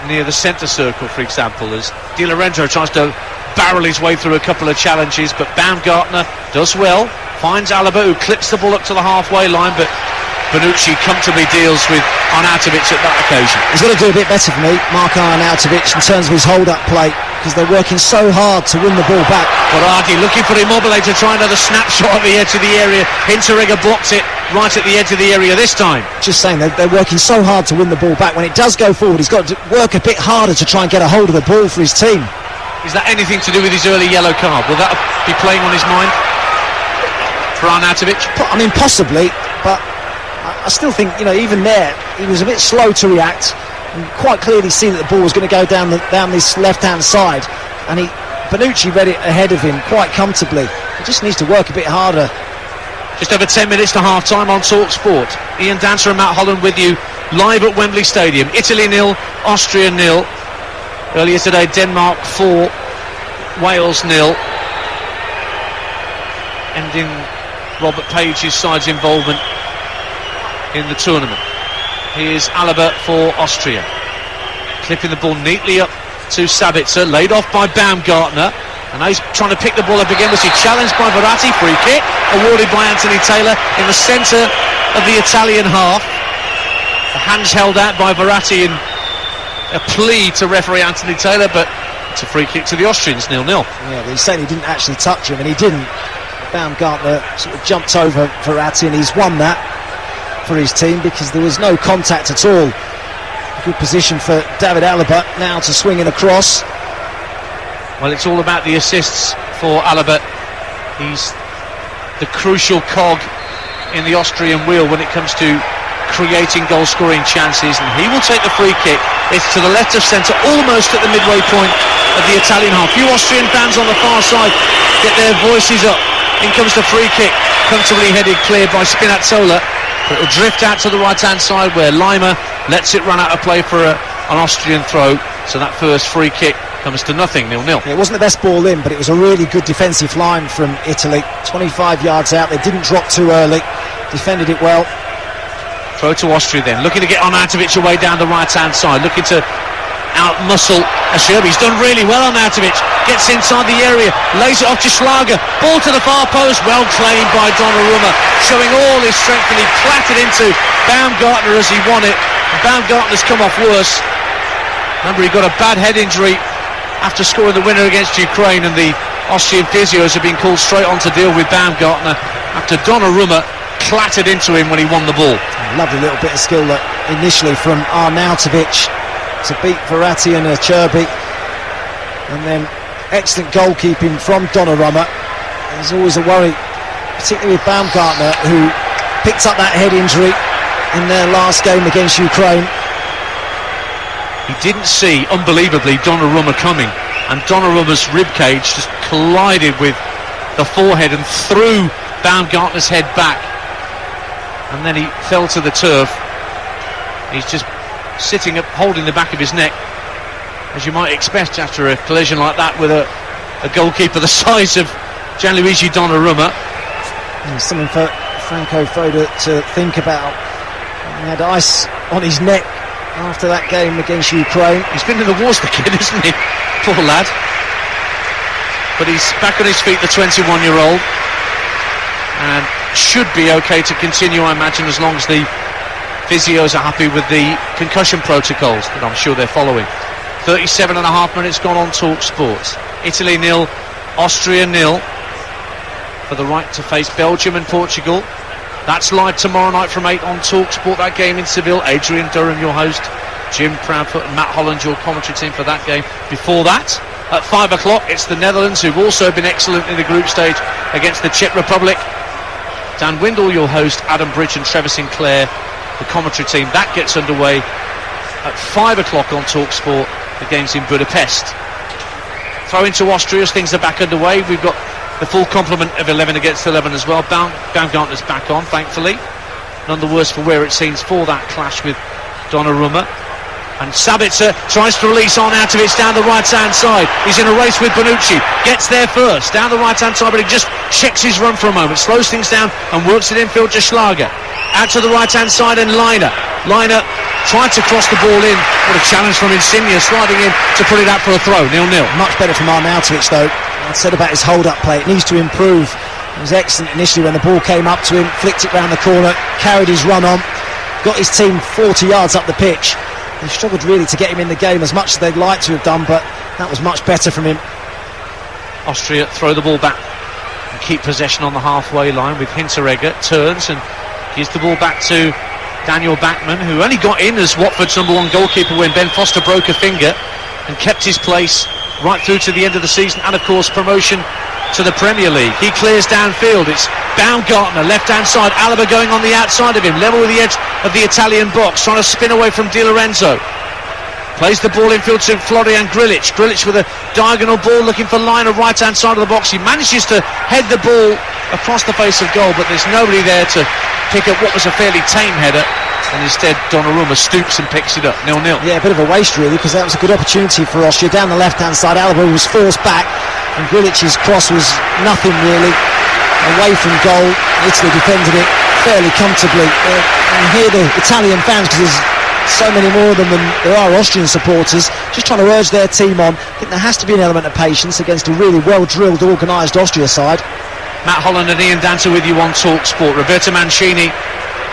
near the centre circle, for example, as Di Lorenzo tries to barrel his way through a couple of challenges, but Baumgartner does well, finds Alaba, who clips the ball up to the halfway line, but Bonucci comfortably deals with Arnautovic at that occasion. He's got to do a bit better for me, Marko Arnautovic, in terms of his hold-up play, because they're working so hard to win the ball back. Berardi looking for Immobile to try another snapshot at the edge of the area. Hinteregger blocks it right at the edge of the area this time. Just saying, they're working so hard to win the ball back. When it does go forward, he's got to work a bit harder to try and get a hold of the ball for his team. Is that anything to do with his early yellow card? Will that be playing on his mind for Arnautovic? I mean, possibly, but I still think, even there, he was a bit slow to react, and quite clearly see that the ball was going to go down this left-hand side, and Bonucci read it ahead of him quite comfortably. He just needs to work a bit harder. Just over 10 minutes to half-time on Talk Sport. Ian Dancer and Matt Holland with you live at Wembley Stadium. Italy 0, Austria 0. Earlier today, Denmark 4, Wales 0. Ending Robert Page's side's involvement in the tournament. Here's Alaba for Austria, clipping the ball neatly up to Sabitzer, laid off by Baumgartner, and now he's trying to pick the ball up again. Was he challenged by Verratti? Free kick awarded by Anthony Taylor in the centre of the Italian half. The hands held out by Verratti in a plea to referee Anthony Taylor, but it's a free kick to the Austrians, 0-0. Yeah, but he's saying he didn't actually touch him, and he didn't. Baumgartner sort of jumped over Verratti, and he's won that for his team because there was no contact at all. Good position for David Alaba now to swing it across. Well, it's all about the assists for Alaba. He's the crucial cog in the Austrian wheel when it comes to creating goal-scoring chances, and he will take the free kick. It's to the left of centre, almost at the midway point of the Italian half. Few Austrian fans on the far side get their voices up. In comes the free kick, comfortably headed clear by Spinazzola. But it'll drift out to the right-hand side where Lima lets it run out of play for an Austrian throw. So that first free kick comes to nothing, 0-0. It wasn't the best ball in, but it was a really good defensive line from Italy. 25 yards out, they didn't drop too early, defended it well. Throw to Austria then, looking to get Arnautovic away down the right-hand side, looking to out-muscle Acerbi. He's done really well, Arnautovic. Gets inside the area, lays it off to Schlager. Ball to the far post, well claimed by Donnarumma, showing all his strength, and he clattered into Baumgartner as he won it. Baumgartner's come off worse. Remember, he got a bad head injury after scoring the winner against Ukraine, and the Austrian physios have been called straight on to deal with Baumgartner after Donnarumma clattered into him when he won the ball. Lovely little bit of skill that initially from Arnautovic to beat Verratti and Acerbi, and then excellent goalkeeping from Donnarumma. There's always a worry, particularly with Baumgartner, who picked up that head injury in their last game against Ukraine. He didn't see, unbelievably, Donnarumma coming, and Donnarumma's ribcage just collided with the forehead and threw Baumgartner's head back, and then he fell to the turf. He's just sitting up, holding the back of his neck, as you might expect after a collision like that with a goalkeeper the size of Gianluigi Donnarumma. Something for Franco Foda to think about. He had ice on his neck after that game against Ukraine. He's been in the wars, the kid, isn't he? Poor lad. But he's back on his feet, the 21-year-old, and should be okay to continue, I imagine, as long as the physios are happy with the concussion protocols that I'm sure they're following. 37 and a half minutes gone on Talk Sports. Italy 0, Austria 0 for the right to face Belgium and Portugal. That's live tomorrow night from 8 on Talk Sport, that game in Seville. Adrian Durham, your host, Jim Proudfoot and Matt Holland, your commentary team for that game. Before that, at 5 o'clock, it's the Netherlands, who've also been excellent in the group stage against the Czech Republic. Dan Windle, your host, Adam Bridge and Trevor Sinclair, the commentary team. That gets underway at 5 o'clock on Talk Sport. the game's in Budapest. Throw into Austria as things are back underway. We've got the full complement of 11 against 11 as well. Baumgartner's back on, thankfully. None the worse for where it seems for that clash with Donnarumma. And Sabitzer tries to release on out of it down the right-hand side. He's in a race with Bonucci. Gets there first, down the right-hand side, but he just checks his run for a moment, slows things down and works it infield to Schlager. Out to the right-hand side and Liner. Liner tried to cross the ball in. What a challenge from Insigne, sliding in to put it out for a throw. 0-0. Much better from Arnautovic though. I said about his hold-up play, it needs to improve. It was excellent initially when the ball came up to him, flicked it round the corner, carried his run on, got his team 40 yards up the pitch. They've struggled really to get him in the game as much as they'd like to have done, but that was much better from him. Austria throw the ball back and keep possession on the halfway line with Hinteregger. Turns and gives the ball back to Daniel Bachmann, who only got in as Watford's number one goalkeeper when Ben Foster broke a finger and kept his place right through to the end of the season, and of course promotion to the Premier League. He clears downfield. It's Baumgartner, left-hand side. Alaba going on the outside of him, level with the edge of the Italian box, trying to spin away from Di Lorenzo. Plays the ball infield to Florian Grilic. Grilic with a diagonal ball looking for Liner, right-hand side of the box. He manages to head the ball across the face of goal, but there's nobody there to pick up what was a fairly tame header, and instead Donnarumma stoops and picks it up. 0-0. Yeah, a bit of a waste really, because that was a good opportunity for Austria. Down the left-hand side, Alaba was forced back, and Grilic's cross was nothing really. Away from goal, Italy defended it fairly comfortably. And here the Italian fans, because there's so many more of them than there are Austrian supporters, just trying to urge their team on. I think there has to be an element of patience against a really well-drilled, organised Austria side. Matt Holland and Ian Danter with you on Talk Sport. Roberto Mancini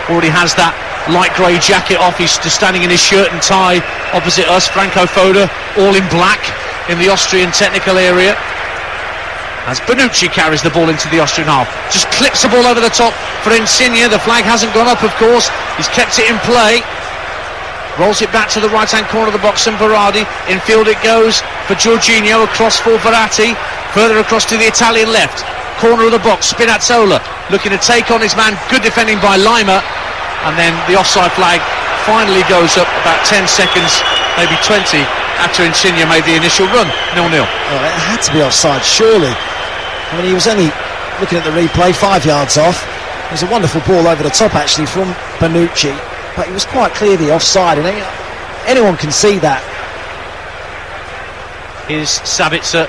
already has that light grey jacket off. He's just standing in his shirt and tie opposite us. Franco Foda all in black in the Austrian technical area, as Bonucci carries the ball into the Austrian half. Just clips the ball over the top for Insigne. The flag hasn't gone up, of course. He's kept it in play. Rolls it back to the right-hand corner of the box and Verratti. Infield it goes for Jorginho, across for Verratti. Further across to the Italian left. Corner of the box, Spinazzola looking to take on his man. Good defending by Lima. And then the offside flag finally goes up about 10 seconds, maybe 20, after Insigne made the initial run. 0-0. Oh, it had to be offside, surely. I mean, he was only looking at the replay 5 yards off. It was a wonderful ball over the top actually from Bonucci, but he was quite clearly offside, and anyone can see that. Here's Sabitzer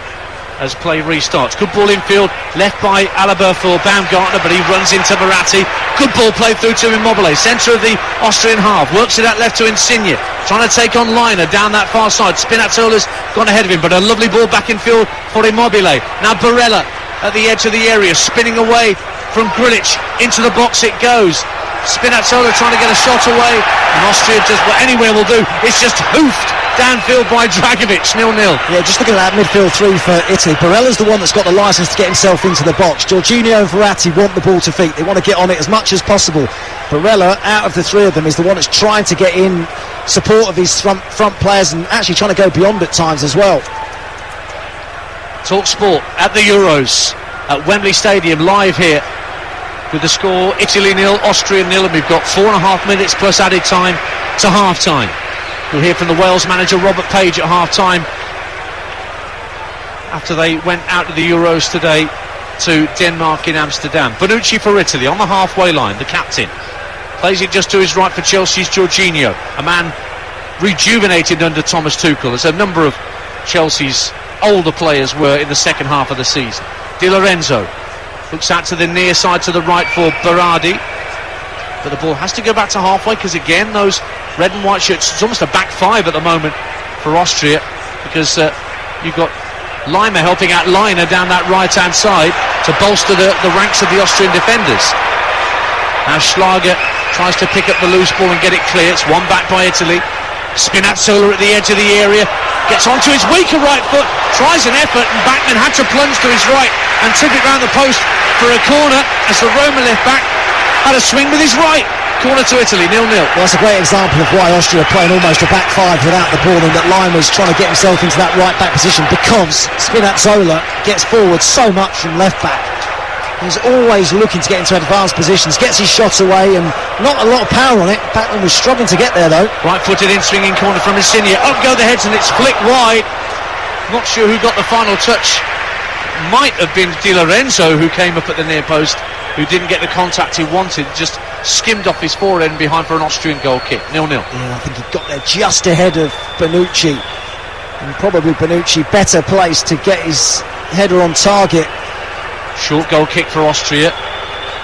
as play restarts. Good ball infield, left by Alaba for Baumgartner, but he runs into Verratti. Good ball played through to Immobile, centre of the Austrian half, works it out left to Insigne, trying to take on Liner down that far side. Spinazzola's gone ahead of him, but a lovely ball back in field for Immobile. Now Barella at the edge of the area, spinning away from Grilic. Into the box it goes. Spinazzola trying to get a shot away, and Austria just, well, anywhere will do. It's just hoofed downfield by Dragovic. 0-0. Yeah, just looking at that midfield three for Italy, Barella's the one that's got the licence to get himself into the box. Jorginho and Verratti want the ball to feet. They want to get on it as much as possible. Barella, out of the three of them, is the one that's trying to get in support of his front players and actually trying to go beyond at times as well. Talk Sport at the Euros at Wembley Stadium, live here with the score Italy 0, Austria 0, and we've got 4.5 minutes plus added time to half time. We'll hear from the Wales manager Robert Page at half time after they went out to the Euros today to Denmark in Amsterdam. Bonucci for Italy on the halfway line, the captain plays it just to his right for Chelsea's Jorginho, a man rejuvenated under Thomas Tuchel, as a number of Chelsea's older players were in the second half of the season. Di Lorenzo looks out to the near side to the right for Berardi, but the ball has to go back to halfway, because again those red and white shirts, it's almost a back five at the moment for Austria, because you've got Lima helping out Liner down that right hand side to bolster the ranks of the Austrian defenders. Now Schlager tries to pick up the loose ball and get it clear. It's one back by Italy. Spinazzola at the edge of the area, gets onto his weaker right foot, tries an effort, and Bachmann had to plunge to his right and took it round the post for a corner, as the Roma left back had a swing with his right. Corner to Italy, 0-0. Well, that's a great example of why Austria are playing almost a back five without the ball, and that Lima's trying to get himself into that right back position, because Spinazzola gets forward so much from left back. He's always looking to get into advanced positions, gets his shots away, and not a lot of power on it. Backman was struggling to get there, though. Right-footed in, swinging corner from Insigne. Up go the heads, and it's flicked wide. Not sure who got the final touch. Might have been Di Lorenzo, who came up at the near post, who didn't get the contact he wanted, just skimmed off his forehead and behind for an Austrian goal kick. 0-0. Yeah, I think he got there just ahead of Bonucci, and probably Bonucci better placed to get his header on target. Short goal kick for Austria,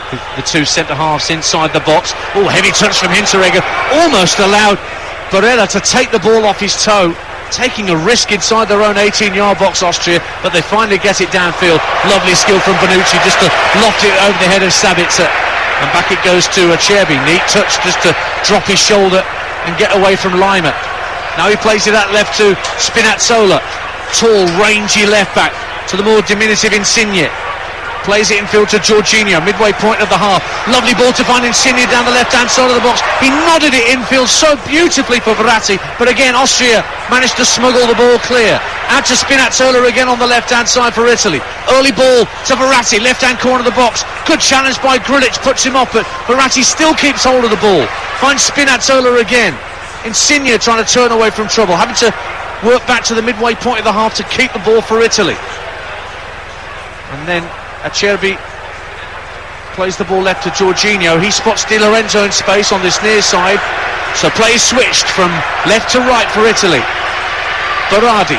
with the two centre-halves inside the box. Oh, heavy touch from Hinteregger, almost allowed Barella to take the ball off his toe, taking a risk inside their own 18-yard box, Austria, but they finally get it downfield. Lovely skill from Bonucci just to loft it over the head of Sabitzer, and back it goes to Acerbi. Neat touch just to drop his shoulder and get away from Lima. Now he plays it out left to Spinazzola, tall, rangy left back, to the more diminutive Insigne. Plays it infield to Jorginho, midway point of the half. Lovely ball to find Insigne down the left-hand side of the box. He nodded it infield so beautifully for Verratti, but again Austria managed to smuggle the ball clear. Out to Spinazzola again on the left-hand side for Italy. Early ball to Verratti, left-hand corner of the box. Good challenge by Grilic, puts him off, but Verratti still keeps hold of the ball. Finds Spinazzola again. Insigne trying to turn away from trouble, having to work back to the midway point of the half to keep the ball for Italy. And then Acerbi plays the ball left to Jorginho. He spots Di Lorenzo in space on this near side, so play switched from left to right for Italy. Berardi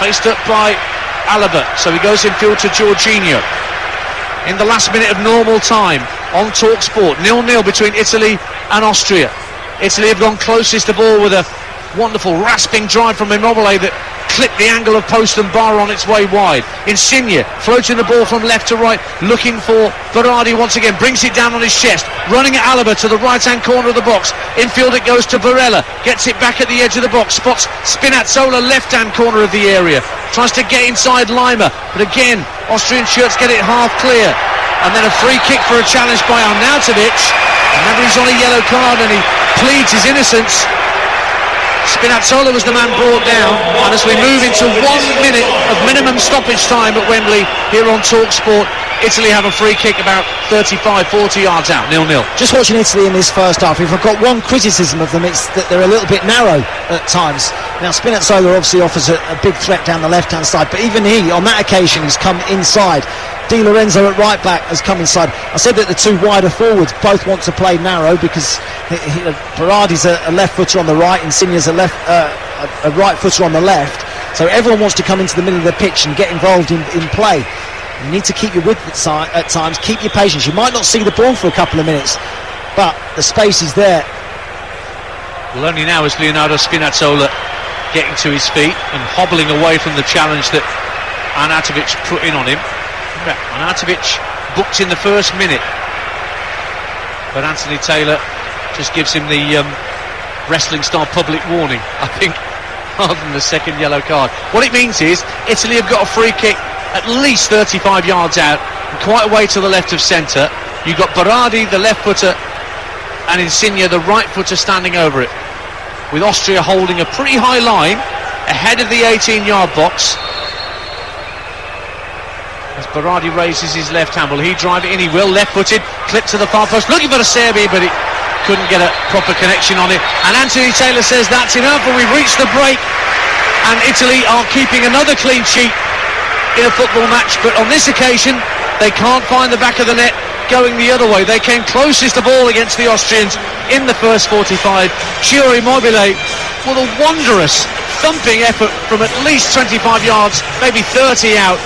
faced up by Alaba, so he goes infield to Jorginho. In the last minute of normal time on TalkSport, 0-0 between Italy and Austria. Italy have gone closest to ball with a wonderful rasping drive from Immobile that clipped the angle of post and bar on its way wide. Insigne floating the ball from left to right, looking for Berardi once again, brings it down on his chest, running at Alaba to the right hand corner of the box. Infield it goes to Barella, gets it back at the edge of the box, spots Spinazzola left hand corner of the area, tries to get inside Lima, but again Austrian shirts get it half clear, and then a free kick for a challenge by Arnautovic. Remember, he's on a yellow card and he pleads his innocence. Spinazzola was the man brought down, and as we move into 1 minute of minimum stoppage time at Wembley here on TalkSport, Italy have a free kick about 35-40 yards out, 0-0. Just watching Italy in this first half, if I've got one criticism of them, it's that they're a little bit narrow at times. Now Spinazzola obviously offers a big threat down the left hand side, but even he on that occasion has come inside. Di Lorenzo at right back has come inside. I said that the two wider forwards both want to play narrow because Berardi's a left footer on the right, Insigne's a right footer on the left, so everyone wants to come into the middle of the pitch and get involved in play. You need to keep your width at times, keep your patience. You might not see the ball for a couple of minutes, but the space is there. Well, only now is Leonardo Spinazzola getting to his feet and hobbling away from the challenge that Arnautovic put in on him. Arnautovic booked in the first minute, but Anthony Taylor just gives him the wrestling style public warning, I think, rather than the second yellow card. What it means is Italy have got a free kick at least 35 yards out and quite away to the left of centre. You've got Berardi, the left footer, and Insigne, the right footer, standing over it, with Austria holding a pretty high line ahead of the 18-yard box. As Berardi raises his left hand, will he drive it in? He will, left-footed, clip to the far post, looking for Acerbi, but he couldn't get a proper connection on it. And Anthony Taylor says that's enough, and we've reached the break, and Italy are keeping another clean sheet in a football match, but on this occasion they can't find the back of the net going the other way. They came closest of all against the Austrians in the first 45. Ciro Immobile with a wondrous thumping effort from at least 25 yards, maybe 30 out.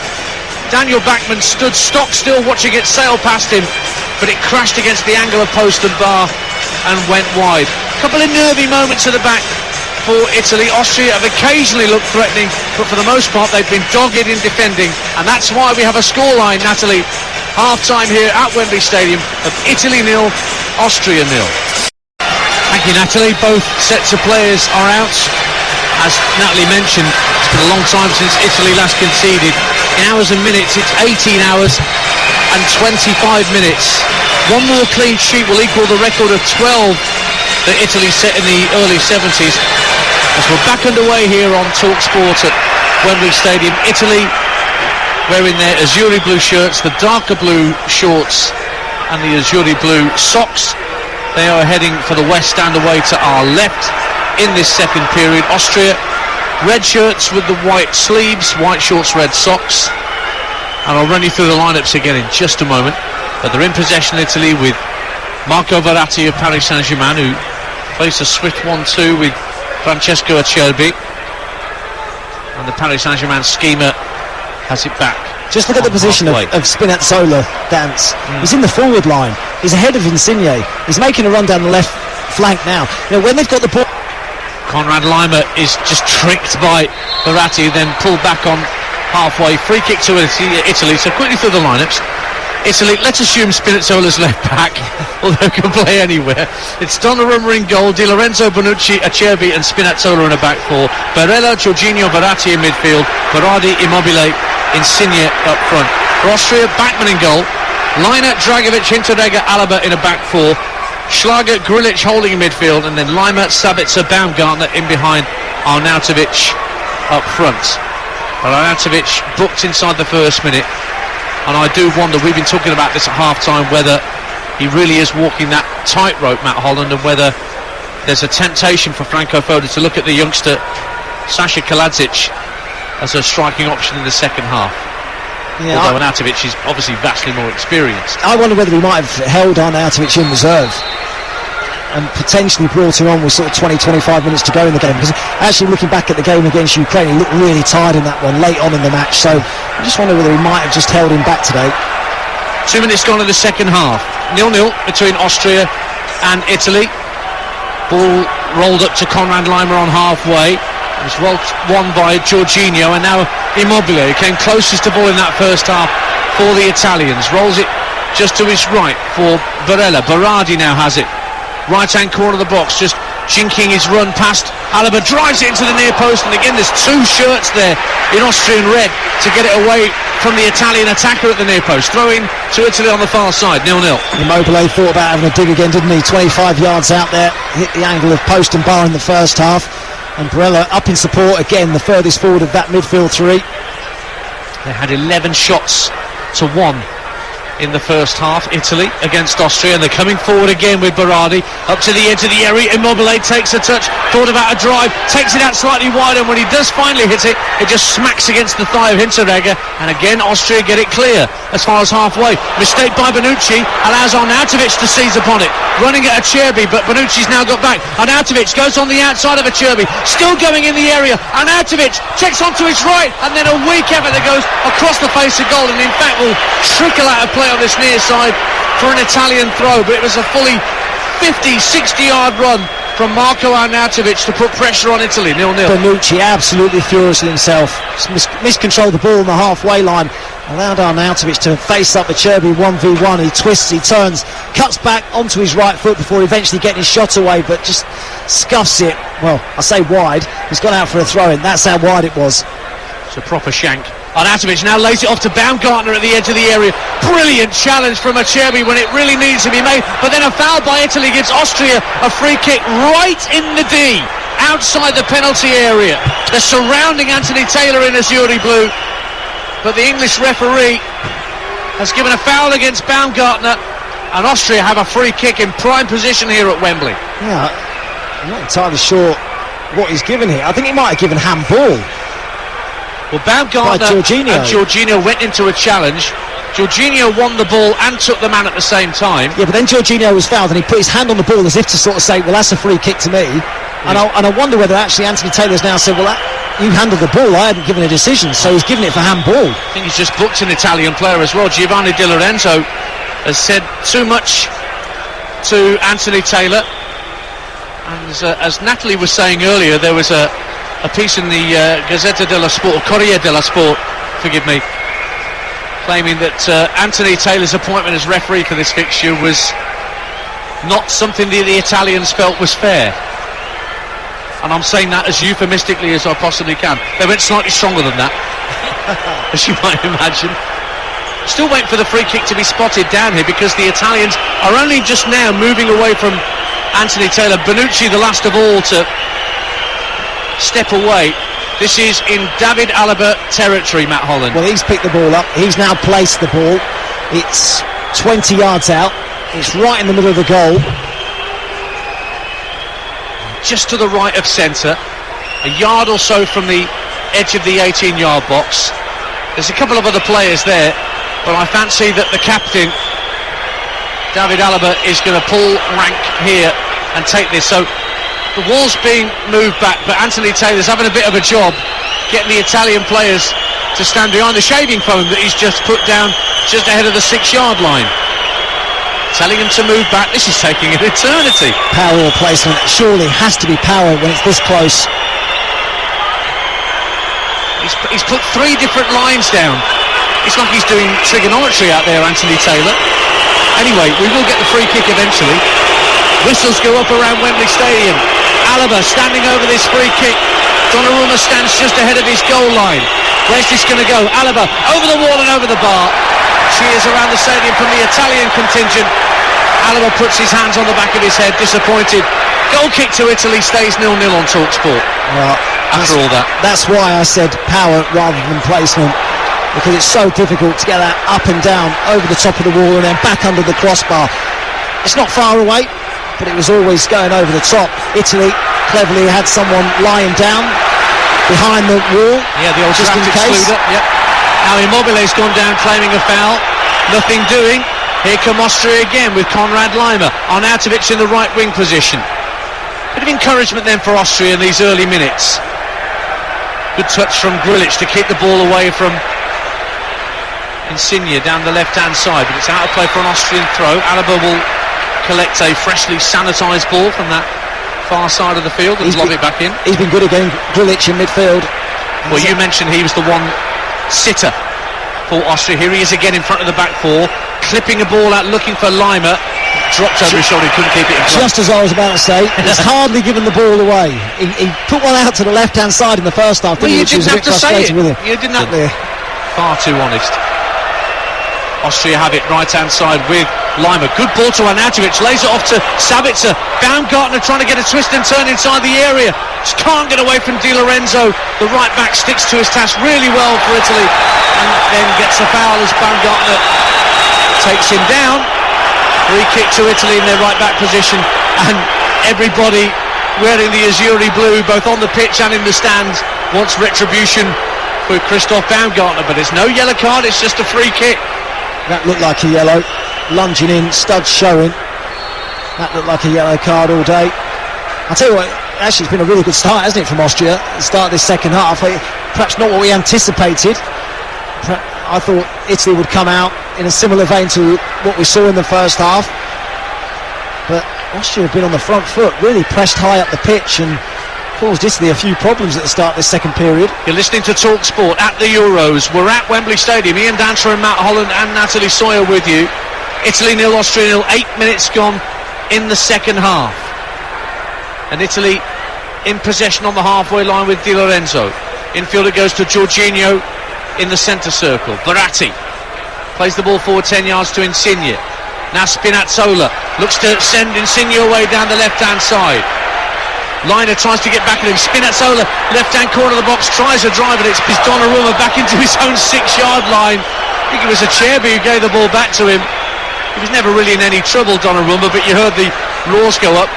Daniel Bachmann stood stock still watching it sail past him, but it crashed against the angle of post and bar and went wide. A couple of nervy moments at the back for Italy. Austria have occasionally looked threatening, but for the most part they've been dogged in defending, and that's why we have a scoreline, Natalie, half-time here at Wembley Stadium of Italy 0, Austria 0. Thank you, Natalie. Both sets of players are out. As Natalie mentioned, it's been a long time since Italy last conceded. In hours and minutes, it's 18 hours and 25 minutes. One more clean sheet will equal the record of 12 that Italy set in the early 70s. As we're back underway here on TalkSport at Wembley Stadium, Italy wearing their Azzurri blue shirts, the darker blue shorts and the Azzurri blue socks. They are heading for the West Stand away to our left in this second period. Austria, red shirts with the white sleeves, white shorts, red socks. And I'll run you through the lineups again in just a moment. But they're in possession, Italy, with Marco Verratti of Paris Saint-Germain, who plays a swift 1-2 with Francesco Acerbi. And the Paris Saint-Germain schemer has it back. Just look at the position of Spinazzola, Dance. He's in the forward line. He's ahead of Insigne. He's making a run down the left flank now. You know, when they've got the ball... Konrad Laimer is just tricked by Verratti, then pulled back on halfway. Free kick to Italy. So quickly through the lineups. Italy, let's assume Spinazzola's left back, although he can play anywhere. It's Donnarumma in goal, Di Lorenzo, Bonucci, Acerbi and Spinazzola in a back four. Barella, Jorginho, Verratti in midfield. Berardi, Immobile, Insigne up front. For Austria, Bachmann in goal. Liner, Dragovic, Hinteregger, Alaba in a back four. Schlager, Grilic holding in midfield, and then Laimer, Sabitzer, Baumgartner in behind Arnautovic up front. But Arnautovic booked inside the first minute. And I do wonder, we've been talking about this at half-time, whether he really is walking that tightrope, Matt Holland, and whether there's a temptation for Franco Foda to look at the youngster Sasha Kaladzic as a striking option in the second half. Yeah, although Arnautovic is obviously vastly more experienced. I wonder whether he might have held Arnautovic in reserve and potentially brought him on with sort of 20-25 minutes to go in the game, because actually looking back at the game against Ukraine, he looked really tired in that one late on in the match, so I just wonder whether he might have just held him back today. 2 minutes gone in the second half. 0-0 between Austria and Italy. Ball rolled up to Konrad Laimer on halfway. It was well won by Jorginho, and now Immobile came closest to ball in that first half for the Italians. Rolls it just to his right for Barella. Berardi now has it. Right-hand corner of the box, just jinking his run past Alaba, drives it into the near post, and again there's two shirts there in Austrian red to get it away from the Italian attacker at the near post. Throw in to Italy on the far side, 0-0. Immobile thought about having a dig again, didn't he? 25 yards out there, hit the angle of post and bar in the first half, and Barella up in support again, the furthest forward of that midfield three. They had 11 shots to 1 in the first half, Italy against Austria, and they're coming forward again with Berardi up to the edge of the area. Immobile takes a touch, thought about a drive, takes it out slightly wide, and when he does finally hit it, it just smacks against the thigh of Hinteregger, and again Austria get it clear as far as halfway. Mistake by Bonucci allows Arnautovic to seize upon it, running at Acerbi, but Bonucci's now got back. Arnautovic goes on the outside of Acerbi, still going in the area. Arnautovic checks onto his right, and then a weak effort that goes across the face of goal, and in fact will trickle out of play on this near side for an Italian throw. But it was a fully 50-60 yard run from Marco Arnautovic to put pressure on Italy. 0-0. Bonucci absolutely furious with himself, miscontrolled the ball on the halfway line, allowed Arnautovic to face up Acerbi 1v1. He twists, he turns, cuts back onto his right foot before eventually getting his shot away, but just scuffs it, well, I say wide, he's gone out for a throw-in. That's how wide it was. It's a proper shank. Arnautovic now lays it off to Baumgartner at the edge of the area. Brilliant challenge from Acerbi when it really needs to be made, but then a foul by Italy gives Austria a free kick right in the D, outside the penalty area. They're surrounding Anthony Taylor in Azzurri blue, but the English referee has given a foul against Baumgartner, and Austria have a free kick in prime position here at Wembley. Yeah, I'm not entirely sure what he's given here. I think he might have given handball. Well, Baumgartner and Jorginho went into a challenge. Jorginho won the ball and took the man at the same time. Yeah, but then Jorginho was fouled and he put his hand on the ball as if to sort of say, well, that's a free kick to me. And I wonder whether actually Anthony Taylor's now said, well, you handled the ball, I hadn't given a decision, so he's given it for handball. I think he's just booked an Italian player as well. Giovanni Di Lorenzo has said too much to Anthony Taylor. And as Natalie was saying earlier, there was a piece in the Gazzetta dello Sport, Corriere dello Sport, forgive me, claiming that Anthony Taylor's appointment as referee for this fixture was not something that the Italians felt was fair. And I'm saying that as euphemistically as I possibly can. They went slightly stronger than that, as you might imagine. Still waiting for the free kick to be spotted down here, because the Italians are only just now moving away from Anthony Taylor. Bonucci the last of all to step away. This is in David Alaba territory, Matt Holland. Well, he's picked the ball up. He's now placed the ball. It's 20 yards out. It's right in the middle of the goal. Just to the right of centre, a yard or so from the edge of the 18-yard box. There's a couple of other players there, but I fancy that the captain, David Alaba, is going to pull rank here and take this. So the wall's being moved back, but Anthony Taylor's having a bit of a job getting the Italian players to stand behind the shaving foam that he's just put down just ahead of the 6-yard line. Telling him to move back. This is taking an eternity. Power or placement. Surely has to be power when it's this close. He's put 3 different lines down. It's like he's doing trigonometry out there, Anthony Taylor. Anyway, we will get the free kick eventually. Whistles go up around Wembley Stadium. Alaba standing over this free kick. Donnarumma stands just ahead of his goal line. Where's this going to go? Alaba over the wall and over the bar. Cheers around the stadium from the Italian contingent. Alaba puts his hands on the back of his head, disappointed. Goal kick to Italy stays 0-0 on TalkSport. Well, after all that. That's why I said power rather than placement, because it's so difficult to get that up and down over the top of the wall and then back under the crossbar. It's not far away, but it was always going over the top. Italy cleverly had someone lying down behind the wall. Yeah, the old just in drafted case. Sluder. Yep. Now Immobile's gone down claiming a foul. Nothing doing. Here come Austria again with Konrad Laimer. Arnautovic in the right wing position. Bit of encouragement then for Austria in these early minutes. Good touch from Grilic to keep the ball away from Insigne down the left-hand side, but it's out of play for an Austrian throw. Alaba will collect a freshly sanitised ball from that far side of the field and lob it back in. He's been good again, Grilic in midfield. Well, you mentioned he was the one sitter for Austria. Here he is again in front of the back four, clipping a ball out, looking for Laimer. Dropped over his shoulder, he couldn't keep it in front. Just as I was about to say, he's hardly given the ball away. He put one out to the left-hand side in the first half. Well, you didn't have to say it. With him. You didn't have to. Far too honest. Austria have it right-hand side with Laimer. Good ball to Arnautovic, lays it off to Sabitzer. Baumgartner trying to get a twist and turn inside the area. Just can't get away from Di Lorenzo. The right back sticks to his task really well for Italy and then gets a foul as Baumgartner takes him down. Free kick to Italy in their right back position, and everybody wearing the Azzurri blue both on the pitch and in the stands wants retribution for Christoph Baumgartner, but there's no yellow card, it's just a free kick. That looked like a yellow. Lunging in, studs showing. That looked like a yellow card all day. I'll tell you what, actually it's been a really good start, hasn't it, from Austria? The start of this second half, perhaps not what we anticipated. I thought Italy would come out in a similar vein to what we saw in the first half, but Austria have been on the front foot, really pressed high up the pitch and caused Italy a few problems at the start of this second period. You're listening to TalkSport at the Euros. We're at Wembley Stadium. Ian Dancer and Matt Holland and Natalie Sawyer with you. Italy 0, Austria 0, 8 minutes gone in the second half, and Italy in possession on the halfway line with Di Lorenzo. Infield it goes to Jorginho in the centre circle. Verratti plays the ball forward 10 yards to Insigne. Now Spinazzola looks to send Insigne away down the left-hand side. Liner tries to get back at him. Spinazzola, left-hand corner of the box, tries a drive, and it's Donnarumma back into his own 6-yard line. I think it was Acerbi who gave the ball back to him. He was never really in any trouble, Donnarumma, but you heard the roars go up.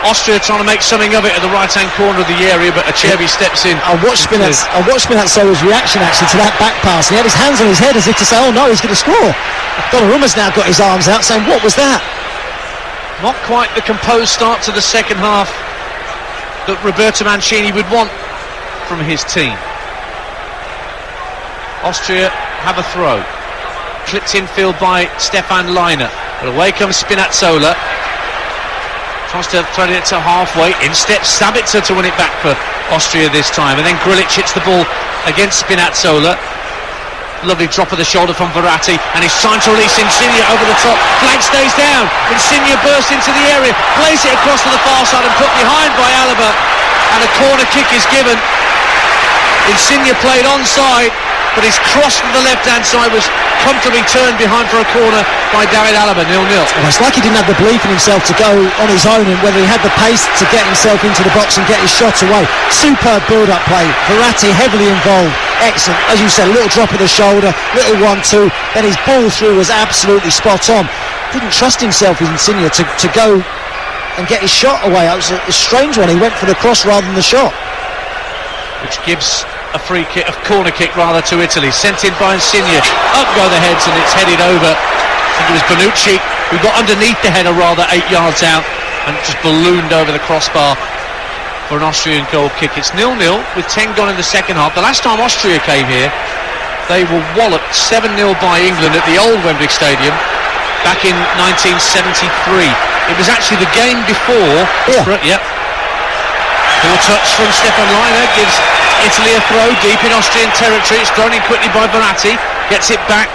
Austria trying to make something of it at the right-hand corner of the area, but Acerbi steps in. I watched Spinazzola's reaction actually to that back pass. He had his hands on his head as if to say, oh no, he's going to score. Donnarumma's now got his arms out saying, what was that? Not quite the composed start to the second half that Roberto Mancini would want from his team. Austria have a throw. Clipped infield by Stefan Liner. But away comes Spinazzola. Tries to thread it to halfway. In steps Sabitzer to win it back for Austria this time. And then Grilic hits the ball against Spinazzola. Lovely drop of the shoulder from Verratti. And he's trying to release Insigne over the top. Flag stays down. Insigne bursts into the area. Plays it across to the far side and put behind by Alaba. And a corner kick is given. Insigne played onside. but his cross from the left-hand side was comfortably turned behind for a corner by David Alaba. 0-0. Well, it's like he didn't have the belief in himself to go on his own, and whether he had the pace to get himself into the box and get his shots away. Superb build-up play. Verratti heavily involved. Excellent. As you said, a little drop of the shoulder, little 1-2. Then his ball through was absolutely spot on. Didn't trust himself, Insigne, to go and get his shot away. It was a strange one. He went for the cross rather than the shot, which gives a free kick, a corner kick rather, to Italy. Sent in by Insigne. Up go the heads, and it's headed over. I think it was Bonucci who got underneath the header rather, 8 yards out, and just ballooned over the crossbar for an Austrian goal kick. It's 0-0 with 10 gone in the second half. The last time Austria came here, they were walloped 7-0 by England at the old Wembley Stadium back in 1973. It was actually the game before. Poor touch from Stefan Leiner gives Italy a throw deep in Austrian territory. It's thrown in quickly by Verratti. Gets it back.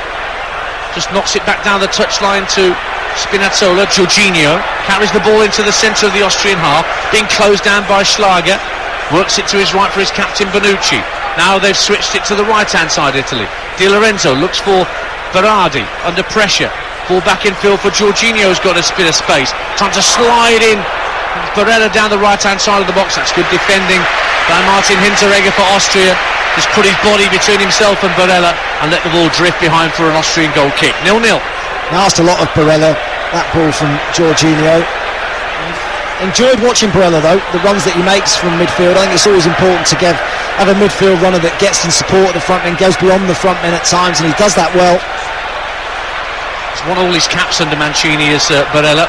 Just knocks it back down the touchline to Spinazzola. Jorginho carries the ball into the centre of the Austrian half, being closed down by Schlager. Works it to his right for his captain Bonucci. Now they've switched it to the right-hand side, Italy. Di Lorenzo looks for Berardi under pressure. Ball back in field for Jorginho, who's got a bit of space. Trying to slide in Barella down the right-hand side of the box. That's good defending by Martin Hinteregger for Austria. Just put his body between himself and Barella and let the ball drift behind for an Austrian goal kick. 0-0. Asked a lot of Barella, that ball from Jorginho. Enjoyed watching Barella though, the runs that he makes from midfield. I think it's always important to have a midfield runner that gets in support of the front men, goes beyond the front men at times, and he does that well. He's won all his caps under Mancini as Barella.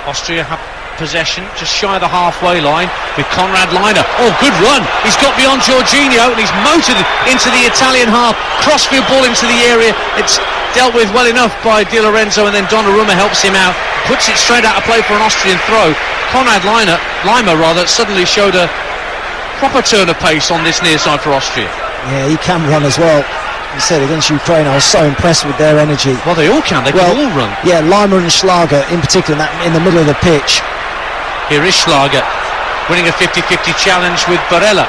Austria have possession just shy of the halfway line with Konrad Leiner. Oh, good run. He's got beyond Jorginho and he's motored into the Italian half. Crossfield ball into the area. It's dealt with well enough by Di Lorenzo, and then Donnarumma helps him out. Puts it straight out of play for an Austrian throw. Konrad Leiner suddenly showed a proper turn of pace on this near side for Austria. Yeah, he can run as well. He said against Ukraine, I was so impressed with their energy. Well, they all can. They can all run. Yeah, Lima and Schlager in particular, in the middle of the pitch. Here is Schlager winning a 50-50 challenge with Barella.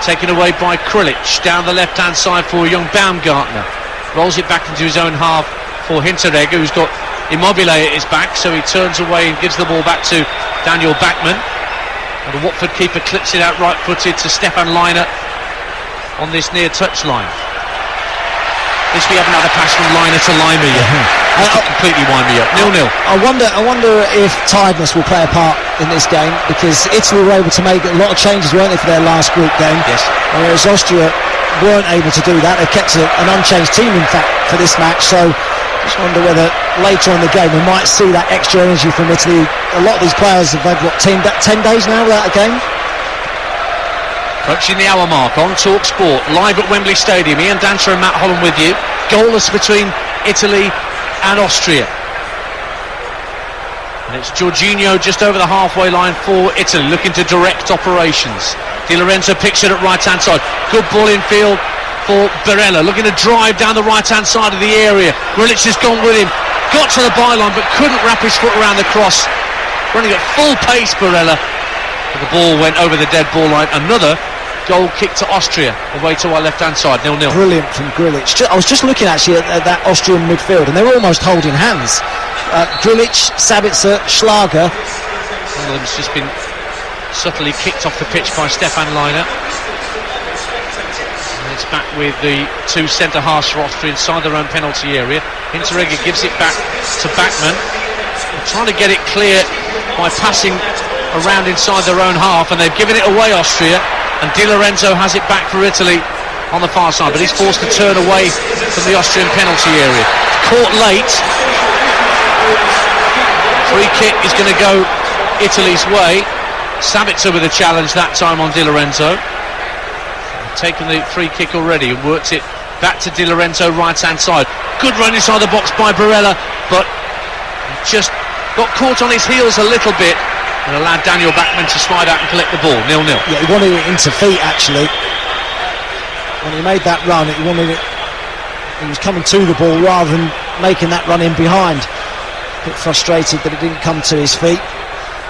Taken away by Krilic down the left-hand side for young Baumgartner. Rolls it back into his own half for Hinteregger, who's got Immobile at his back, so he turns away and gives the ball back to Daniel Bachmann. And the Watford keeper clips it out right-footed to Stefan Leiner on this near touchline. At least we haven't had a pass from Leiner to Lima yet. Completely wind me up. 0-0. I wonder if tiredness will play a part in this game, because Italy were able to make a lot of changes, weren't they, for their last group game? Yes. Whereas Austria weren't able to do that. They kept an unchanged team, in fact, for this match. So just wonder whether later on in the game we might see that extra energy from Italy. A lot of these players have had 10 days now without a game. Approaching the hour mark on Talk Sport, live at Wembley Stadium. Ian Dancer and Matt Holland with you. Goalless between Italy and Austria. And it's Jorginho just over the halfway line for Italy, looking to direct operations. Di Lorenzo picks it at right-hand side. Good ball in field for Barella, looking to drive down the right-hand side of the area. Grilic has gone with him. Got to the byline, but couldn't wrap his foot around the cross. Running at full pace, Barella. But the ball went over the dead ball line. Another goal kick to Austria, away to our left-hand side, 0-0. Brilliant from Grilic. I was just looking actually at that Austrian midfield, and they were almost holding hands. Grilic, Sabitzer, Schlager. One of them's just been subtly kicked off the pitch by Stefan Leiner. And it's back with the two centre-halves for Austria inside their own penalty area. Hinteregger gives it back to Bachmann. They're trying to get it clear by passing around inside their own half, and they've given it away, Austria. And Di Lorenzo has it back for Italy on the far side, but he's forced to turn away from the Austrian penalty area. Caught late. Free kick is going to go Italy's way. Sabitzer with a challenge that time on Di Lorenzo. Taken the free kick already and worked it back to Di Lorenzo, right-hand side. Good run inside the box by Barella, but just got caught on his heels a little bit and allowed Daniel Bachmann to slide out and collect the ball. 0-0. Yeah, he wanted it into feet actually. When he made that run, he was coming to the ball rather than making that run in behind. A bit frustrated that it didn't come to his feet.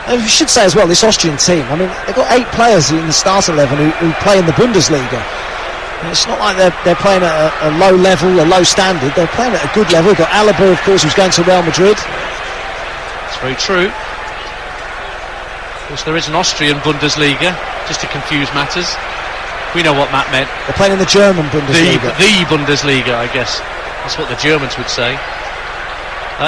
And we should say as well, this Austrian team, I mean, they've got 8 players in the start 11 who play in the Bundesliga. And it's not like they're playing at a low level, a low standard. They're playing at a good level. We've got Alaba, of course, who's going to Real Madrid. That's very true. Of course, there is an Austrian Bundesliga, just to confuse matters. We know what Matt meant. They're playing in the German Bundesliga. The Bundesliga, I guess. That's what the Germans would say.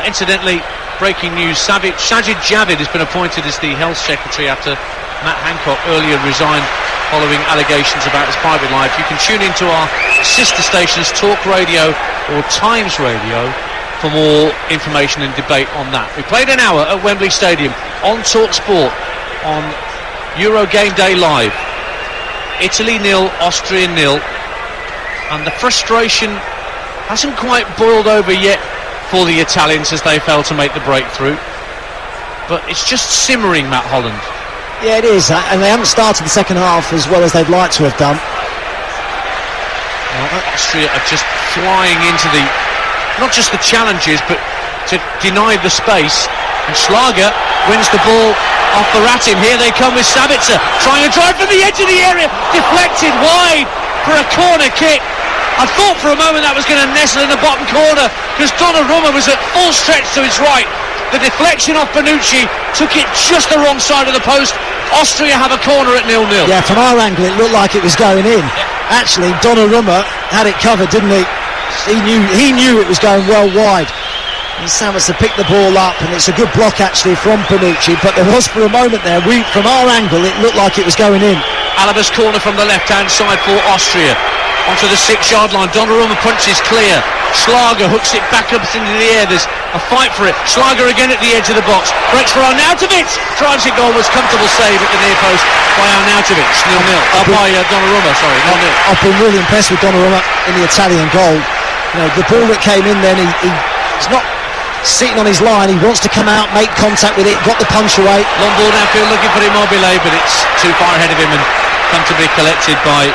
Incidentally, breaking news, Sajid Javid has been appointed as the Health Secretary after Matt Hancock earlier resigned following allegations about his private life. You can tune into our sister stations, Talk Radio or Times Radio, for more information and debate on that. We played an hour at Wembley Stadium on Talk Sport on Euro Game Day Live. Italy 0, Austria 0, and the frustration hasn't quite boiled over yet for the Italians as they fail to make the breakthrough, but it's just simmering, Matt Holland. Yeah, it is, and they haven't started the second half as well as they'd like to have done. Well, Austria are just flying into not just the challenges, but to deny the space, and Schlager wins the ball off Baratin. Here they come with Sabitzer, trying to drive from the edge of the area, deflected wide for a corner kick. I thought for a moment that was going to nestle in the bottom corner because Donnarumma was at full stretch to his right. The deflection off Bonucci took it just the wrong side of the post. Austria have a corner at 0-0. Yeah, from our angle it looked like it was going in. Actually, Donnarumma had it covered, didn't he? He knew it was going well wide. And Sabitzer picked the ball up, and it's a good block actually from Bonucci, but there was for a moment there, from our angle it looked like it was going in. Alaba's corner from the left-hand side for Austria. Onto the 6-yard line, Donnarumma punches clear. Schlager hooks it back up into the air. There's a fight for it. Schlager again at the edge of the box. Breaks for Arnautovic. Drives it goal. Was comfortable save at the near post by Arnautovic. 0-0. By Donnarumma, sorry, 0-0. I've been really impressed with Donnarumma in the Italian goal. You know, the ball that came in then, he's not sitting on his line. He wants to come out, make contact with it, got the punch away. Long ball downfield looking for Immobile, but it's too far ahead of him and come to be collected by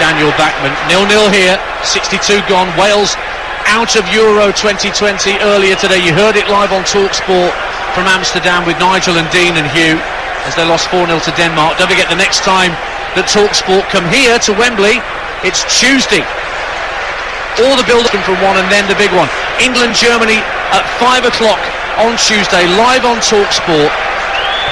Daniel Backman. 0-0 here, 62 gone. Wales out of Euro 2020 earlier today. You heard it live on Talk Sport from Amsterdam with Nigel and Dean and Hugh as they lost 4-0 to Denmark. Don't forget, the next time that Talk Sport come here to Wembley, it's Tuesday. All the build-up from one and then the big one. England-Germany at 5 o'clock on Tuesday, live on Talk Sport.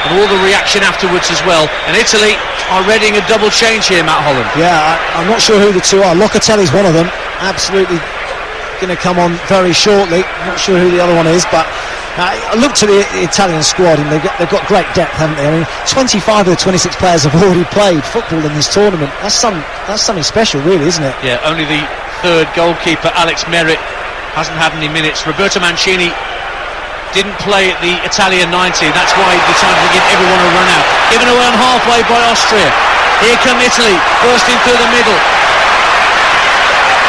And all the reaction afterwards as well. And Italy are readying a double change here, Matt Holland. Yeah, I'm not sure who the two are. Locatelli's one of them. Absolutely going to come on very shortly. Not sure who the other one is, but I looked at the Italian squad and they've got great depth, haven't they? I mean, 25 of the 26 players have already played football in this tournament. That's something special, really, isn't it? Yeah, only the third goalkeeper, Alex Merritt, hasn't had any minutes. Roberto Mancini didn't play at the Italian 90. That's why he decided to give everyone a run out. Given away on halfway by Austria. Here come Italy, bursting through the middle.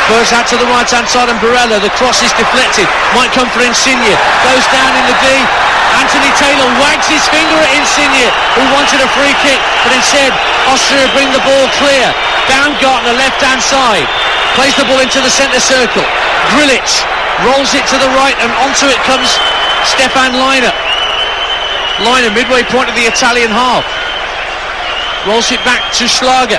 Burst out to the right hand side and Barella. The cross is deflected. Might come for Insigne. Goes down in the D. Anthony Taylor wags his finger at Insigne, who wanted a free kick, but instead Austria bring the ball clear. Baumgartner left hand side. Plays the ball into the centre circle. Grilic rolls it to the right and onto it comes Stefan Leiner. Leiner midway point of the Italian half. Rolls it back to Schlager.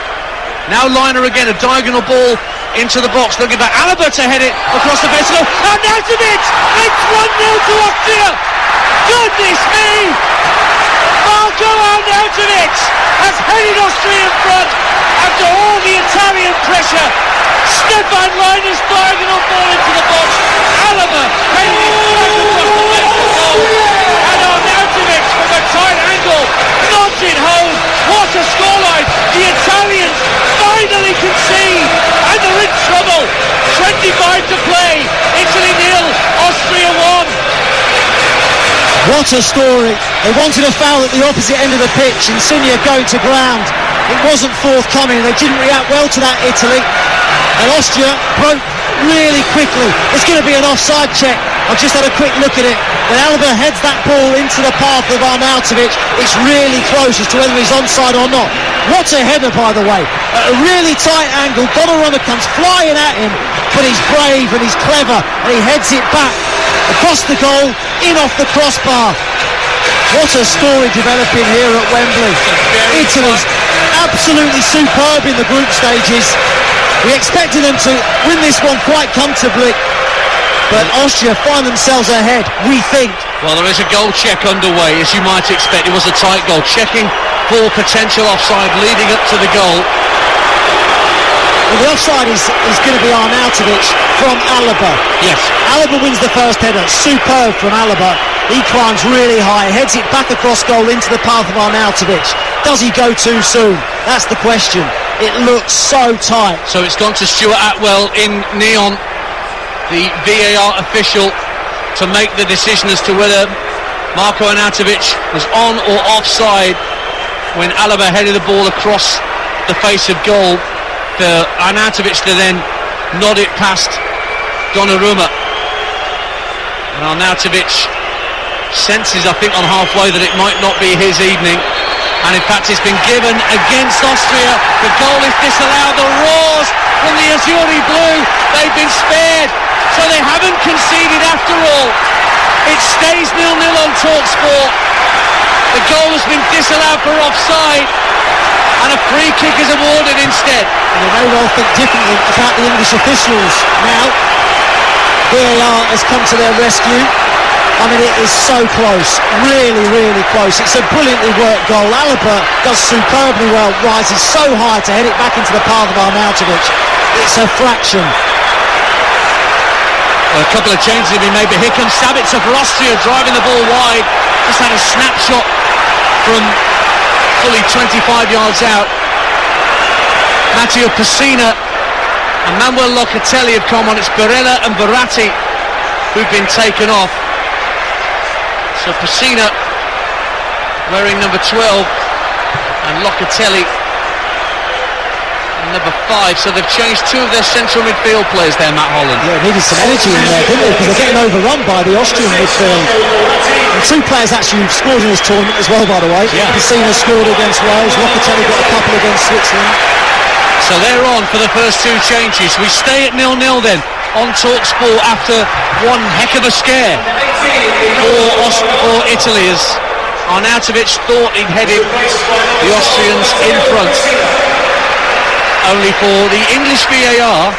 Now Leiner again, a diagonal ball into the box, looking back. Alaba to head it across the base. Arnautovic! It's 1-0 to Austria! Goodness me! Marco Arnautovic has headed Austria in front after all the Italian pressure. Stefan Leiner's diagonal ball into the box. Alaba heading it back across the base of goal. And Arnautovic from a tight angle nods it home. What a scoreline! The Italians finally concede, and they're in trouble. 25 to play. Italy 0, Austria 1. What a story. They wanted a foul at the opposite end of the pitch. Insigne going to ground. It wasn't forthcoming. They didn't react well to that, Italy. And Austria broke really quickly. It's going to be an offside check. I've just had a quick look at it. When Alaba heads that ball into the path of Arnautovic, it's really close as to whether he's onside or not. What a header, by the way. At a really tight angle, Donnarumma comes flying at him, but he's brave and he's clever, and he heads it back across the goal, in off the crossbar. What a story developing here at Wembley. Italy's absolutely superb in the group stages. We expected them to win this one quite comfortably, but Austria find themselves ahead, we think. Well, there is a goal check underway, as you might expect. It was a tight goal, checking for potential offside leading up to the goal. Well, the offside is going to be Arnautovic from Alaba. Yes. Alaba wins the first header, superb from Alaba. He climbs really high, heads it back across goal into the path of Arnautovic. Does he go too soon? That's the question. It looks so tight. So it's gone to Stuart Atwell in Neon, the VAR official, to make the decision as to whether Marko Arnautovic was on or offside when Alaba headed the ball across the face of goal. For Arnautovic to then nod it past Donnarumma. And Arnautovic senses, I think, on halfway that it might not be his evening. And in fact it's been given against Austria. The goal is disallowed. The roars from the Azzurri blue, they've been spared, so they haven't conceded after all. It stays 0-0 on TalkSport. The goal has been disallowed for offside, and a free kick is awarded instead. And they may well think differently about the English officials now. VAR has come to their rescue. I mean, it is so close, really, really close. It's a brilliantly worked goal. Alaba does superbly well, rises so high to head it back into the path of Arnautovic. It's a fraction. Well, a couple of changes have been made, but here comes Sabitzer for Austria, driving the ball wide. Just had a snapshot from fully 25 yards out. Matteo Pessina and Manuel Locatelli have come on. It's Barella and Verratti who've been taken off. So Pessina wearing number 12 and Locatelli number 5. So they've changed two of their central midfield players there, Matt Holland. Yeah, needed some energy in there, didn't they? Because they're getting overrun by the Austrian midfield. And two players actually scored in this tournament as well, by the way. Yeah. Pessina scored against Wales. Locatelli got a couple against Switzerland. So they're on for the first two changes. We stay at 0-0 then on TalkSport after one heck of a scare for Italy, as Arnautovic thought he'd headed the Austrians in front, only for the English VAR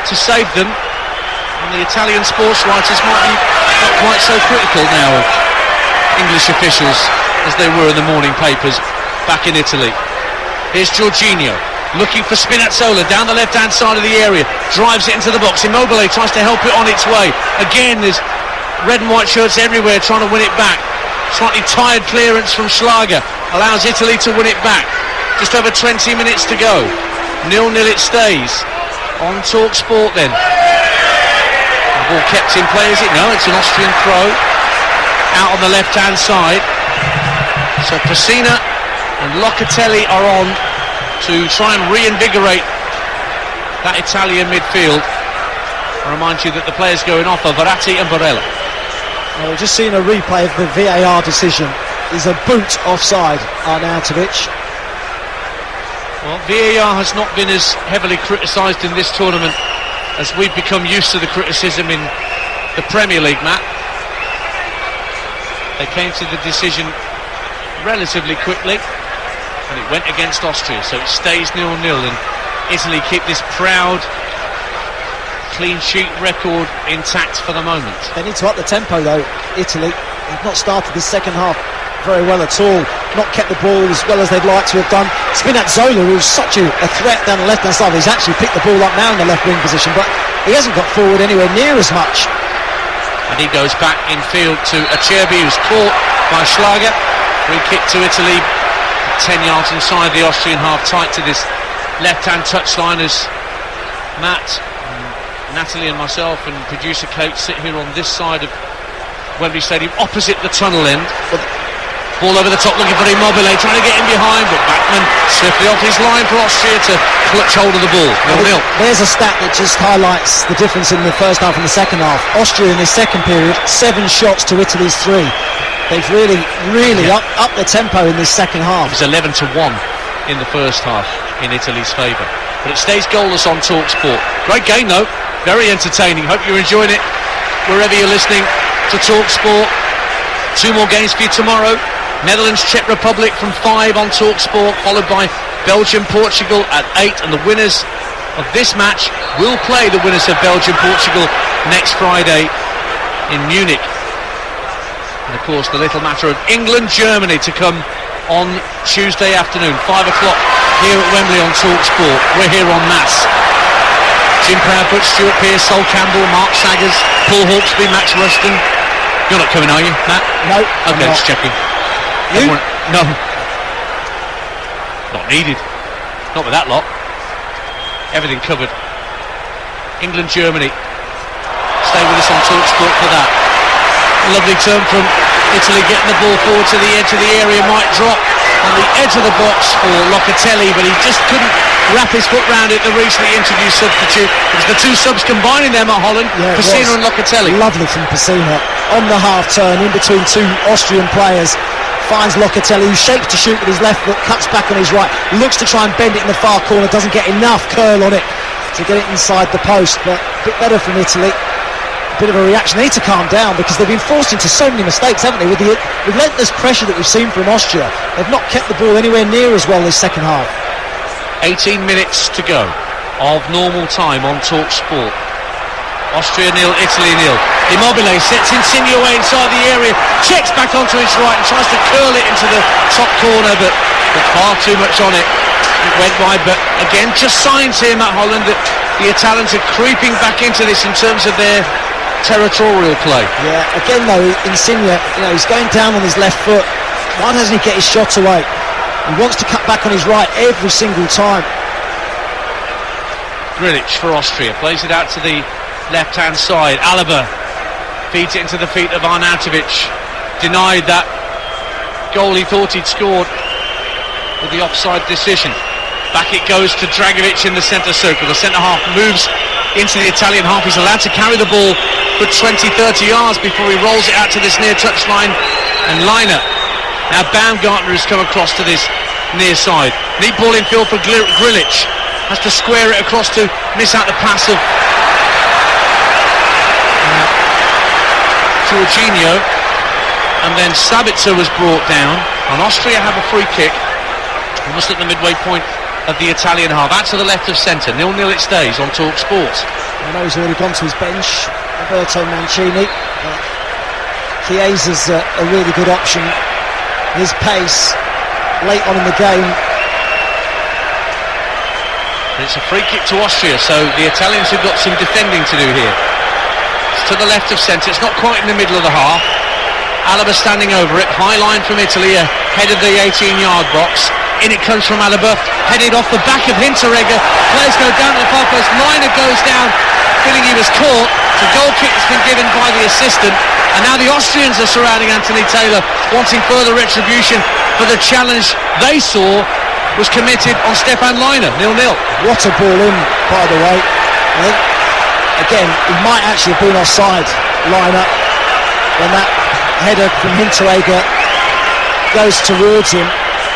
to save them. And the Italian sports writers might be not quite so critical now of English officials as they were in the morning papers back in Italy. Here's Jorginho looking for Spinazzola down the left-hand side of the area, drives it into the box. Immobile tries to help it on its way. Again, there's red and white shirts everywhere trying to win it back. Slightly tired clearance from Schlager allows Italy to win it back. Just over 20 minutes to go. 0-0 it stays on TalkSport then. The ball kept in play, is it? No, it's an Austrian throw out on the left-hand side. So Pessina and Locatelli are on to try and reinvigorate that Italian midfield. I remind you that the players going off are Verratti and Barella. Well, we've just seen a replay of the VAR decision. Is a boot offside, Arnautovic. Well, VAR has not been as heavily criticised in this tournament as we've become used to the criticism in the Premier League, Matt. They came to the decision relatively quickly, and it went against Austria, so it stays 0-0, and Italy keep this proud clean sheet record intact for the moment. They need to up the tempo though, Italy. They've not started the second half very well at all, not kept the ball as well as they'd like to have done. Spinazzola, who's such a threat down the left hand side, he's actually picked the ball up now in the left wing position, but he hasn't got forward anywhere near as much. And he goes back in field to Acerbi, who's caught by Schlager. Free kick to Italy, 10 yards inside the Austrian half, tight to this left-hand touchline as Matt, Natalie and myself and producer Kate sit here on this side of Wembley Stadium, opposite the tunnel end. Ball over the top looking for Immobile, trying to get in behind, but Backman swiftly off his line for Austria to clutch hold of the ball. 0-0. There's a stat that just highlights the difference in the first half and the second half. Austria in this second period, 7 shots to Italy's 3. They've really upped the tempo in this second half. It was 11-1 in the first half in Italy's favour, but it stays goalless on TalkSport. Great game though, very entertaining. Hope you're enjoying it wherever you're listening to TalkSport. 2 more games for you tomorrow. Netherlands, Czech Republic from 5 on TalkSport, followed by Belgium, Portugal at 8, and the winners of this match will play the winners of Belgium, Portugal next Friday in Munich. And of course the little matter of England, Germany to come on Tuesday afternoon, 5 o'clock here at Wembley on TalkSport. We're here en masse. Jim Proudfoot, Stuart Pearce, Sol Campbell, Mark Saggers, Paul Hawksby, Max Ruston. You're not coming, are you, Matt? No. Okay, just checking. You? No. Not needed. Not with that lot. Everything covered. England, Germany. Stay with us on TalkSport for that. Lovely turn from Italy, getting the ball forward to the edge of the area. Might drop on the edge of the box for Locatelli, but he just couldn't wrap his foot round it. The recently introduced substitute. It was the 2 subs combining them at Holland, yeah, Pessina and Locatelli. Lovely from Pessina on the half turn in between 2 Austrian players. Finds Locatelli, who shapes to shoot with his left foot, cuts back on his right, looks to try and bend it in the far corner, doesn't get enough curl on it to get it inside the post, but a bit better from Italy. A bit of a reaction. They need to calm down because they've been forced into so many mistakes, haven't they, with the relentless pressure that we've seen from Austria. They've not kept the ball anywhere near as well this second half. 18 minutes to go of normal time on TalkSport. Austria 0, Italy 0. Immobile sets Insigne away inside the area, checks back onto his right and tries to curl it into the top corner, but far too much on it. It went wide, but again, just signs here, Matt Holland, that the Italians are creeping back into this in terms of their territorial play. Yeah, again though, Insigne, he's going down on his left foot. Why doesn't he get his shot away? He wants to cut back on his right every single time. Grilic for Austria plays it out to the left-hand side. Alaba feeds it into the feet of Arnautovic. Denied that goal he thought he'd scored with the offside decision. Back it goes to Dragovic in the centre circle. The centre half moves into the Italian half. He's allowed to carry the ball for 20-30 yards before he rolls it out to this near touchline. And Liner. Now Baumgartner has come across to this near side. Neat ball in field for Grilic. Has to square it across to miss out the pass of Jorginho. And then Sabitzer was brought down. And Austria have a free kick almost at the midway point of the Italian half. Out to the left of centre. 0-0 it stays on TalkSport. I know he's already gone to his bench, Roberto Mancini. Chiesa's a really good option. His pace late on in the game. It's a free kick to Austria, so the Italians have got some defending to do here. It's to the left of centre. It's not quite in the middle of the half. Alaba standing over it. High line from Italy ahead of the 18-yard box. In it comes from Alaba, headed off the back of Hinteregger. Players go down to the far post. Liner goes down, feeling he was caught. The goal kick has been given by the assistant, and now the Austrians are surrounding Anthony Taylor, wanting further retribution for the challenge they saw was committed on Stefan Liner. 0-0. What a ball in, by the way. Again, he might actually have been offside, Liner, when that header from Hinteregger goes towards him.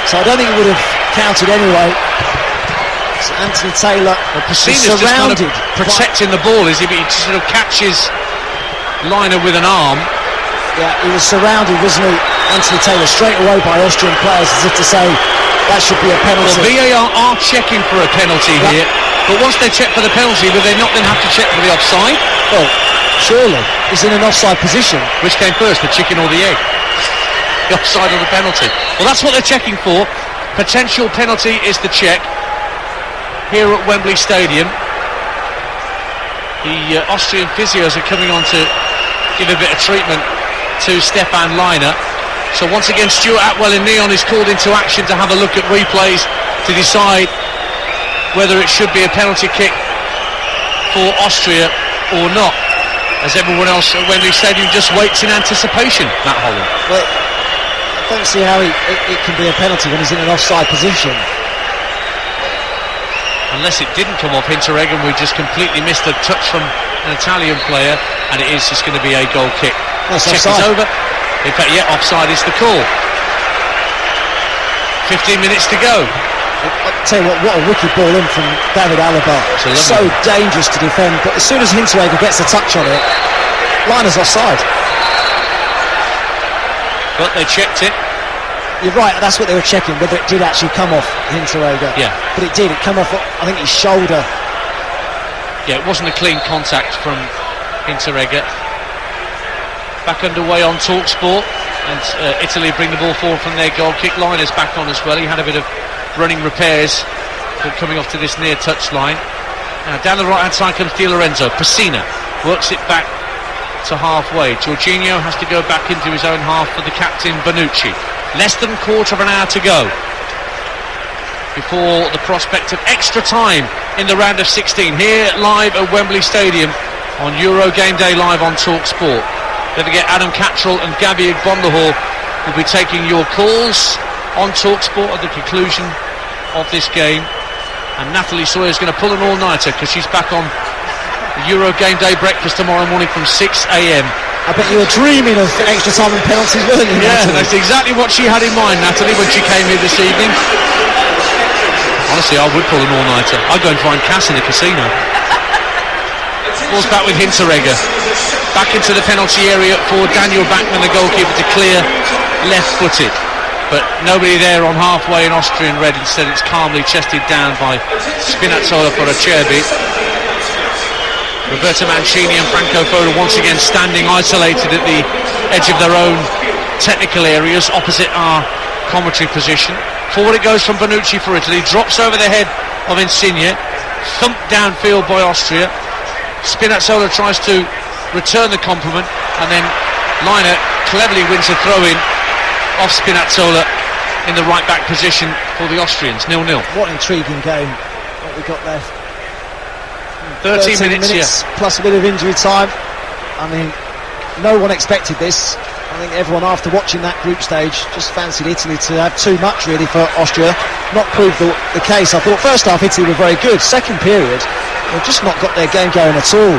So I don't think it would have counted anyway. So Anthony Taylor is surrounded, just kind of protecting the ball, is he? But he sort of catches Liner with an arm. Yeah, he was surrounded, wasn't he, Anthony Taylor, straight away by Austrian players, as if to say that should be a penalty. Well, VAR are checking for a penalty here, but once they check for the penalty, will they not then have to check for the offside? Well, surely he's in an offside position. Which came first, the chicken or the egg? The offside or the penalty? Well, that's what they're checking for. Potential penalty is the check here at Wembley Stadium. The Austrian physios are coming on to give a bit of treatment to Stefan Liner. So once again, Stuart Atwell in neon is called into action to have a look at replays to decide whether it should be a penalty kick for Austria or not, as everyone else at Wembley Stadium just waits in anticipation. Matt Holland. Well, I don't see how it can be a penalty when he's in an offside position. Unless it didn't come off Hinteregger and we just completely missed a touch from an Italian player, and it is just going to be a goal kick. Check is over. In fact, yeah, offside is the call. 15 minutes to go. I'll tell you what a wicked ball in from David Alaba. So dangerous to defend, but as soon as Hinteregger gets a touch on it, Liner's offside. but they checked it. You're right, that's what they were checking, whether it did actually come off Hinteregger. Yeah. But it did, it came off, I think, his shoulder. Yeah, it wasn't a clean contact from Hinteregger. Back underway on TalkSport, and Italy bring the ball forward from their goal kick line. Is back on as well. He had a bit of running repairs coming off to this near touchline. Now down the right hand side comes Di Lorenzo. Pessina works it back to halfway. Jorginho has to go back into his own half for the captain Bonucci. Less than a quarter of an hour to go before the prospect of extra time in the round of 16 here live at Wembley Stadium on Euro Game Day Live on TalkSport. Don't forget, Adam Cattrall and Gabby Igbondahor will be taking your calls on TalkSport at the conclusion of this game, and Natalie Sawyer is going to pull an all-nighter because she's back on the Euro Game Day breakfast tomorrow morning from 6 a.m. I bet you were dreaming of extra time and penalties, weren't you, Yeah, Natalie? that's exactly what she had in mind, Natalie, when she came here this evening. Honestly, I would pull an all-nighter. I'd go and find Cass in the casino. Ball's back with Hinteregger. Back into the penalty area for Daniel Bachmann, the goalkeeper, to clear left-footed. But nobody there on halfway in Austrian red. Instead, it's calmly chested down by Spinazzola for a chair beat. Roberto Mancini and Franco Foda once again standing isolated at the edge of their own technical areas opposite our commentary position. Forward it goes from Bonucci for Italy, drops over the head of Insigne, thumped downfield by Austria. Spinazzola tries to return the compliment, and then Liner cleverly wins a throw-in off Spinazzola in the right-back position for the Austrians. 0-0. What an intriguing game, what we got left. 13 minutes, yeah. Plus a bit of injury time. I mean, no one expected this. I think everyone, after watching that group stage, just fancied Italy to have too much really for Austria. Not proved the case. I thought first half Italy were very good. Second period, they've just not got their game going at all.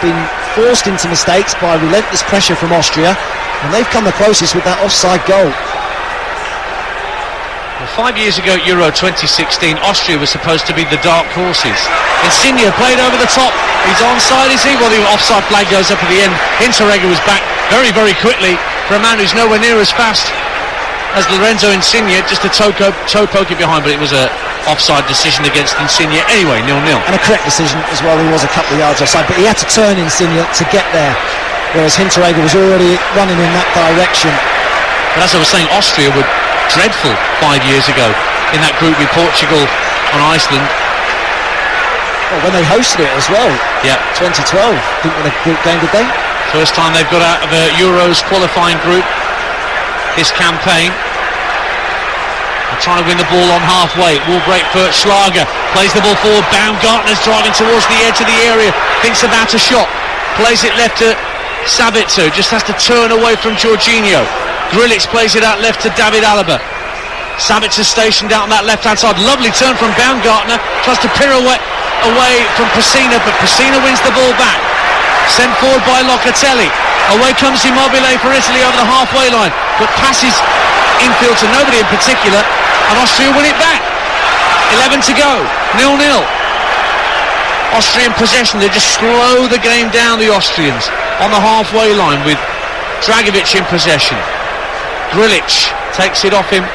Been forced into mistakes by relentless pressure from Austria, and they've come the closest with that offside goal. Well, 5 years ago at Euro 2016, Austria was supposed to be the dark horses. Insigne played over the top. He's onside, is he? Well, the offside flag goes up at the end. Hinteregger was back very, very quickly for a man who's nowhere near as fast as Lorenzo Insigne. Just a toe poke it behind, but it was a offside decision against Insigne. Anyway, 0-0. And a correct decision as well. He was a couple of yards offside, but he had to turn Insigne to get there, whereas Hinteregger was already running in that direction. But as I was saying, Austria were dreadful 5 years ago in that group with Portugal and Iceland. Well, when they hosted it as well. Yeah. 2012. Didn't win a group game, did they? First time they've got out of a Euros qualifying group this campaign. They're trying to win the ball on halfway. Wall break for Schlager. Plays the ball forward. Baumgartner's driving towards the edge of the area. Thinks about a shot. Plays it left to Sabitzer. Just has to turn away from Jorginho. Grilic plays it out left to David Alaba. Sabitzer stationed out on that left-hand side. Lovely turn from Baumgartner. Tries to pirouette away from Pessina, but Pessina wins the ball back. Sent forward by Locatelli. Away comes Immobile for Italy over the halfway line, but passes infield to nobody in particular, and Austria win it back. 11 to go. 0-0. Austrian possession. They just slow the game down, the Austrians, on the halfway line with Dragovic in possession. Grilic takes it off him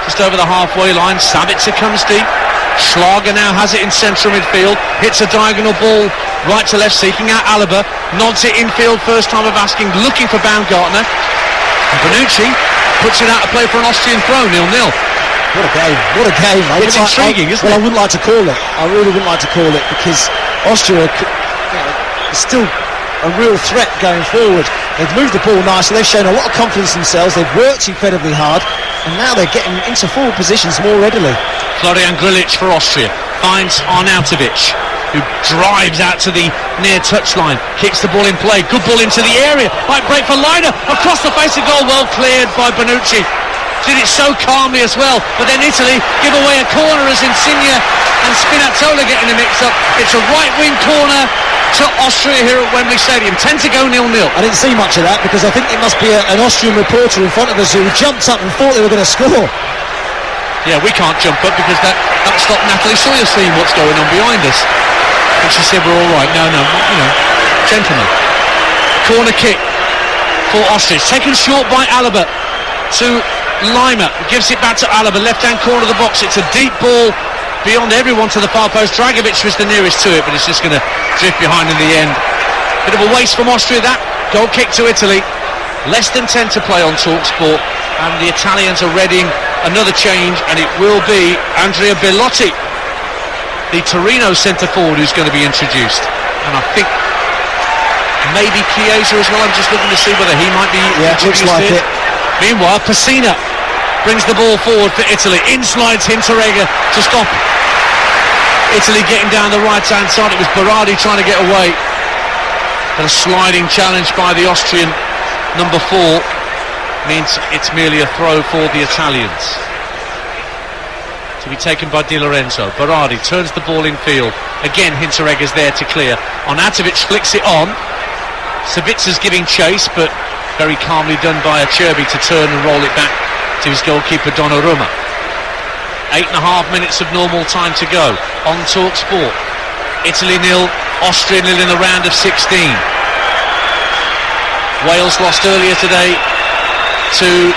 just over the halfway line. Sabitzer comes deep. Schlager now has it in central midfield. Hits a diagonal ball right to left, seeking out Alaba. Nods it infield, first time of asking, looking for Baumgartner. And Bonucci puts it out to play for an Austrian throw. 0-0. What a game, what a game. It's intriguing, isn't it? Well, I wouldn't like to call it. I really wouldn't like to call it, because Austria is still a real threat going forward. They've moved the ball nicely, they've shown a lot of confidence in themselves, they've worked incredibly hard, and now they're getting into forward positions more readily. Florian Grilic for Austria finds Arnautovic, who drives out to the near touchline, kicks the ball in play, good ball into the area, might break for Liner, across the face of goal, well cleared by Bonucci. Did it so calmly as well, but then Italy give away a corner as Insigne and Spinazzola get in the mix up. It's a right wing corner to Austria here at Wembley Stadium. 10 to go, 0-0. I didn't see much of that, because I think it must be an Austrian reporter in front of us who jumped up and thought they were going to score. Yeah, we can't jump up because that stopped Natalie Sawyer seeing what's going on behind us. And she said we're all right. No, gentlemen. Corner kick for Austria. It's taken short by Alaba. to Lima, gives it back to Alaba, left-hand corner of the box. It's a deep ball beyond everyone to the far post. Dragovic was the nearest to it, but it's just going to drift behind in the end. Bit of a waste from Austria, that goal kick to Italy. Less than 10 to play on TalkSport, and the Italians are readying another change, and it will be Andrea Bellotti, the Torino centre forward, who's going to be introduced. And I think maybe Chiesa as well. I'm just looking to see whether he might be introduced looks like here. it. Meanwhile, Pessina brings the ball forward for Italy. Inslides Hinteregger to stop Italy getting down the right-hand side. It was Berardi trying to get away. But a sliding challenge by the Austrian number 4 means it's merely a throw for the Italians. To be taken by Di Lorenzo. Berardi turns the ball in field. Again, Hinteregger's there to clear. Onatovic flicks it on. Savitsa's giving chase, but very calmly done by Acerbi to turn and roll it back to his goalkeeper Donnarumma. 8.5 minutes of normal time to go on TalkSport. Italy 0, Austria 0 in the round of 16. Wales lost earlier today to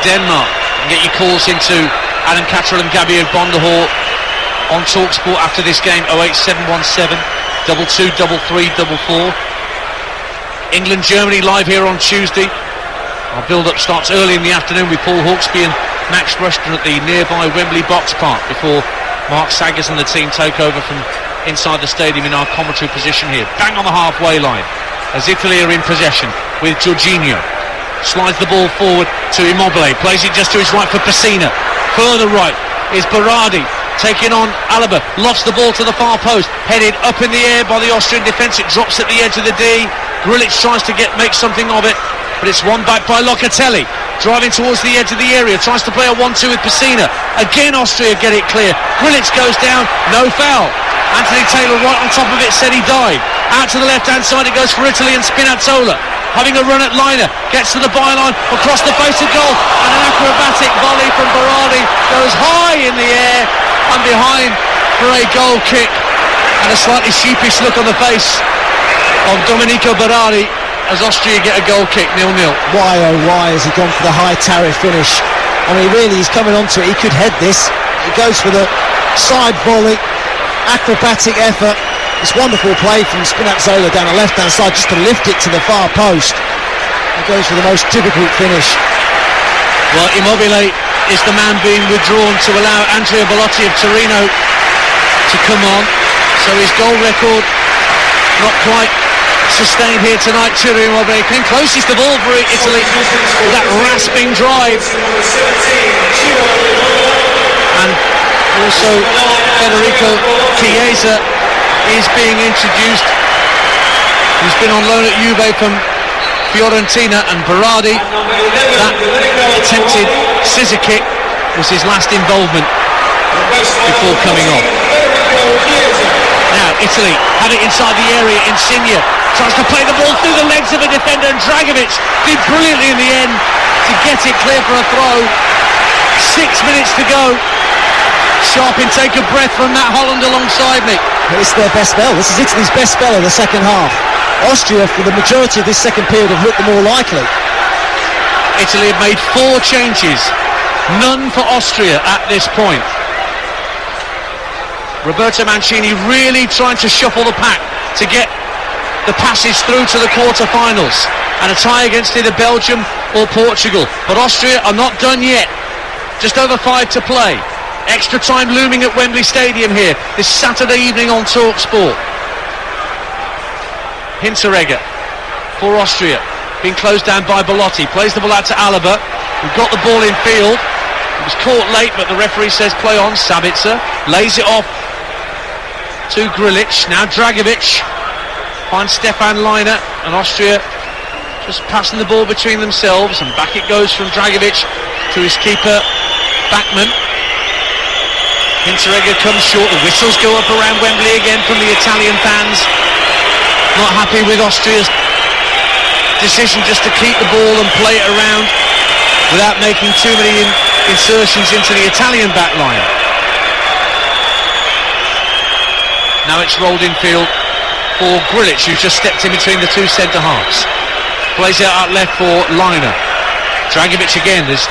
Denmark. And get your calls into Alan Catterall and Gabriel Bondahor on TalkSport after this game. 08717 22 33 44. England-Germany live here on Tuesday. Our build-up starts early in the afternoon with Paul Hawksby and Max Rushton at the nearby Wembley Box Park before Mark Saggers and the team take over from inside the stadium in our commentary position here. Bang on the halfway line as Italy are in possession with Jorginho. Slides the ball forward to Immobile, plays it just to his right for Pessina. Further right is Berardi taking on Alaba, lofts the ball to the far post, headed up in the air by the Austrian defence. It drops at the edge of the D. Grilic tries to make something of it, but it's won back by Locatelli, driving towards the edge of the area, tries to play a 1-2 with Pessina. Again Austria get it clear. Grilic goes down, no foul. Anthony Taylor right on top of it, said he died. Out to the left-hand side it goes for Italy, and Spinazzola having a run at Liner, gets to the byline, across the face of goal, and an acrobatic volley from Berardi goes high in the air and behind for a goal kick, and a slightly sheepish look on the face of Domenico Berardi as Austria get a goal kick, 0-0. Why oh why has he gone for the high tariff finish? I mean, really, he's coming onto it. He could head this. He goes for the side volley, acrobatic effort. It's wonderful play from Spinazzola down the left-hand side just to lift it to the far post. He goes for the most difficult finish. Well, Immobile is the man being withdrawn to allow Andrea Bellotti of Torino to come on. So his goal record not quite sustained here tonight. Ciro Immobile came closest of all for Italy with that rasping drive. And also Federico Chiesa is being introduced. He's been on loan at Juve from Fiorentina, and Berardi, that attempted scissor kick was his last involvement before coming on. Now Italy had it inside the area. Insigne tries to play the ball through the legs of a defender, and Dragovic did brilliantly in the end to get it clear for a throw. 6 minutes to go. Sharp intake of breath from Matt Holland alongside me. It's their best spell. This is Italy's best spell of the second half. Austria, for the majority of this second period, have looked the more likely. Italy have made 4 changes, none for Austria at this point. Roberto Mancini really trying to shuffle the pack to get the passage through to the quarter-finals and a tie against either Belgium or Portugal. But Austria are not done yet. Just over 5 to play. Extra time looming at Wembley Stadium here this Saturday evening on TalkSport. Hinteregger for Austria, being closed down by Bellotti, plays the ball out to Alaba, who got the ball in field. It was caught late, but the referee says play on. Sabitzer lays it off to Grilic. Now Dragovic finds Stefan Liner, and Austria just passing the ball between themselves, and back it goes from Dragovic to his keeper Bachmann. Hinteregger comes short. The whistles go up around Wembley again from the Italian fans. Not happy with Austria's decision just to keep the ball and play it around without making too many insertions into the Italian back line. Now it's rolled in field for Grilic, who's just stepped in between the two centre halves. Plays it out left for Liner. Dragovic again. There's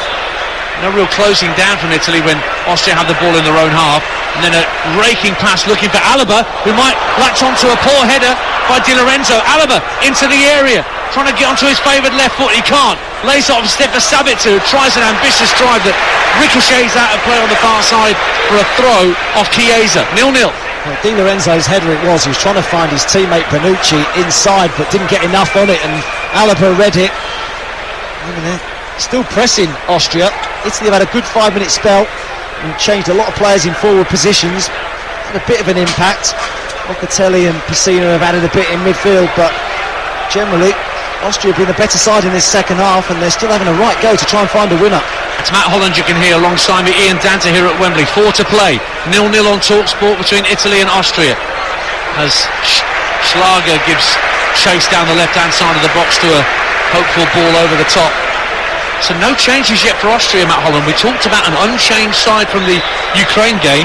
no real closing down from Italy when Austria have the ball in their own half. And then a raking pass looking for Alaba, who might latch onto a poor header by Di Lorenzo. Alaba into the area, trying to get onto his favoured left foot. He can't. Lays it off step for Sabitzer, who tries an ambitious drive that ricochets out of play on the far side for a throw off Chiesa. 0-0. Well, Di Lorenzo's header it was. He was trying to find his teammate Bonucci inside, but didn't get enough on it, and Alaba read it. Still pressing Austria. Italy have had a good 5-minute spell and changed a lot of players in forward positions. Had a bit of an impact. Locatelli and Pessina have added a bit in midfield, but generally Austria have been the better side in this second half, and they're still having a right go to try and find a winner. It's Matt Holland you can hear alongside me, Ian Danta here at Wembley. 4 to play, 0-0 on TalkSport between Italy and Austria, as Schlager gives chase down the left hand side of the box to a hopeful ball over the top. So no changes yet for Austria, Matt Holland. We talked about an unchanged side from the Ukraine game,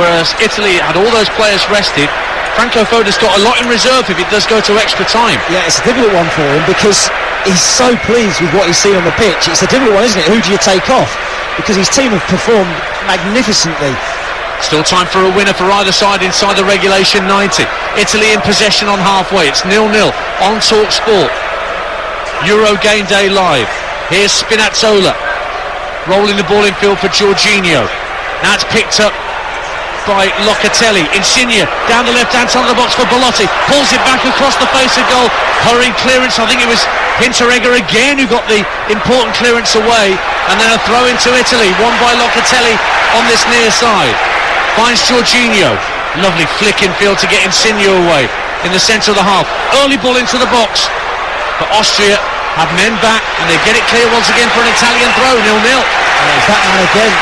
whereas Italy had all those players rested. Franco Foda's got a lot in reserve if it does go to extra time. Yeah, it's a difficult one for him because he's so pleased with what he's seen on the pitch. It's a difficult one, isn't it? Who do you take off? Because his team have performed magnificently. Still time for a winner for either side inside the regulation 90. Italy in possession on halfway. It's 0-0 on TalkSport. Euro Game Day Live. Here's Spinazzola rolling the ball in field for Jorginho. Now it's picked up by Locatelli. Insigne down the left hand side of the box for Belotti, pulls it back across the face of goal. Hurrying clearance, I think it was Hinteregger again who got the important clearance away, and then a throw into Italy, won by Locatelli on this near side. Finds Jorginho, lovely flick in field to get Insigne away in the centre of the half. Early ball into the box, but Austria have men back, and they get it clear once again for an Italian throw. 0-0. It's that man again,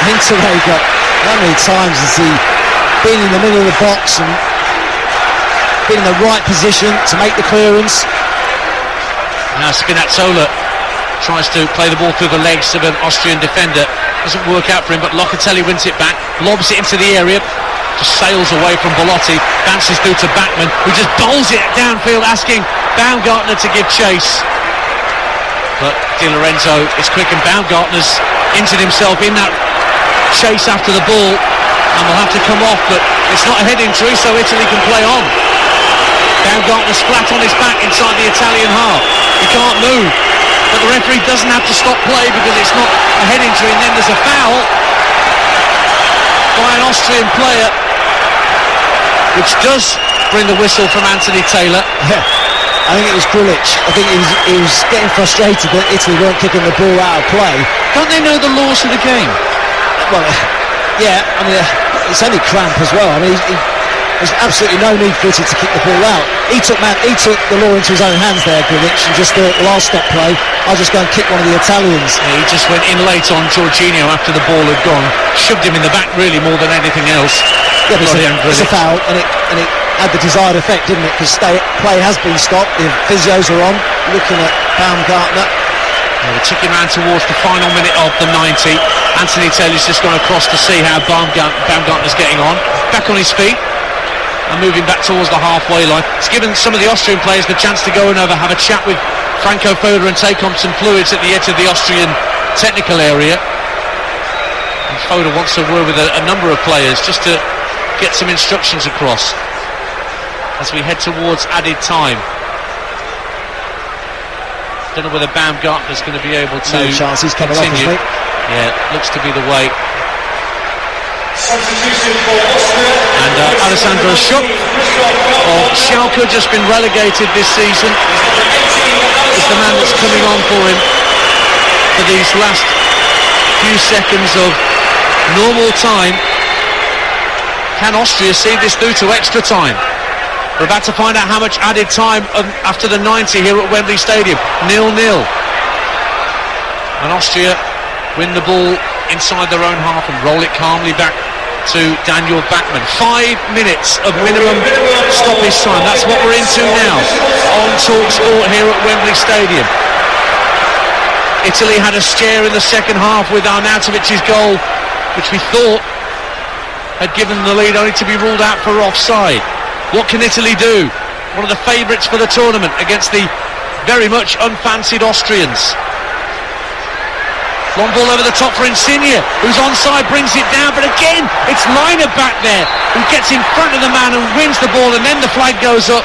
Hinteregger. How many times has he been in the middle of the box and been in the right position to make the clearance? Now Spinazzola tries to play the ball through the legs of an Austrian defender. Doesn't work out for him, but Locatelli wins it back, lobs it into the area, just sails away from Belotti, bounces through to Bachmann, who just bowls it downfield, asking Baumgartner to give chase. But Di Lorenzo is quick, and Baumgartner's injured himself in that chase after the ball, and will have to come off, but it's not a head injury, so Italy can play on. Baumgartner's flat on his back inside the Italian half. He can't move, but the referee doesn't have to stop play because it's not a head injury, and then there's a foul by an Austrian player, which does bring the whistle from Anthony Taylor. Yeah, I think it was Grulic. I think he was getting frustrated that Italy weren't kicking the ball out of play. Don't they know the laws of the game? Well, yeah, I mean, it's only cramp as well. I mean, there's absolutely no need for Italy to kick the ball out. He took the law into his own hands there, Grulic, and just thought, well, I'll stop play. I'll just go and kick one of the Italians. Yeah, he just went in late on Jorginho after the ball had gone, shoved him in the back really more than anything else. Yeah, it's a foul, and it had the desired effect, didn't it? Because play has been stopped. The physios are on, looking at Baumgartner. Well, we're ticking round towards the final minute of the 90. Anthony Taylor's just gone across to see how Baumgartner's getting on. Back on his feet and moving back towards the halfway line. It's given some of the Austrian players the chance to go and have a chat with Franco Foda and take on some fluids at the edge of the Austrian technical area. And Foda wants to work with a number of players just to get some instructions across as we head towards added time. Don't know whether Baumgartner's going to be able to. No chance, he's coming continue. off, isn't he? Yeah, looks to be the way. And Alessandro Schupp of Schalke, just been relegated this season, is the man that's coming on for him for these last few seconds of normal time. Can Austria see this through to extra time? We're about to find out how much added time after the 90 here at Wembley Stadium. 0-0. And Austria win the ball inside their own half and roll it calmly back to Daniel Bachmann. 5 minutes of minimum stoppage time. That's what we're into now on TalkSport here at Wembley Stadium. Italy had a scare in the second half with Arnautovic's goal, which we thought had given the lead, only to be ruled out for offside. What can Italy do? One of the favourites for the tournament against the very much unfancied Austrians. Long ball over the top for Insigne, who's onside, brings it down, but again, it's Liner back there, who gets in front of the man and wins the ball, and then the flag goes up,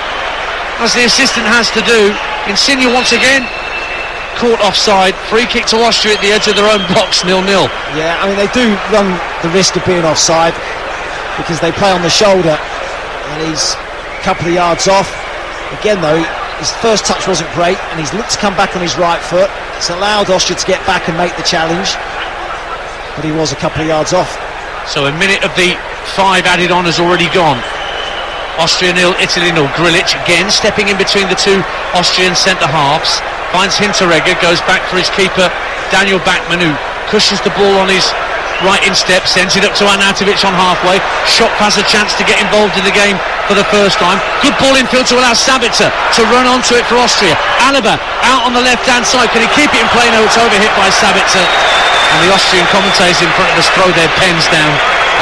as the assistant has to do. Insigne once again caught offside. Free kick to Austria at the edge of their own box, 0-0. Yeah, I mean, they do run the risk of being offside because they play on the shoulder, and he's a couple of yards off. Again, though, his first touch wasn't great, and he's looked to come back on his right foot. It's allowed Austria to get back and make the challenge, but he was a couple of yards off. So a minute of the 5 added on has already gone. Austria 0, Italy 0. Grilic again stepping in between the two Austrian centre-halves. Finds Hinteregger, goes back for his keeper, Daniel Bachmann, who cushions the ball on his right instep, sends it up to Arnautovic on halfway. Shop has a chance to get involved in the game for the first time. Good ball infield to allow Sabitzer to run onto it for Austria. Alaba out on the left-hand side. Can he keep it in play? No, it's overhit by Sabitzer. And the Austrian commentators in front of us throw their pens down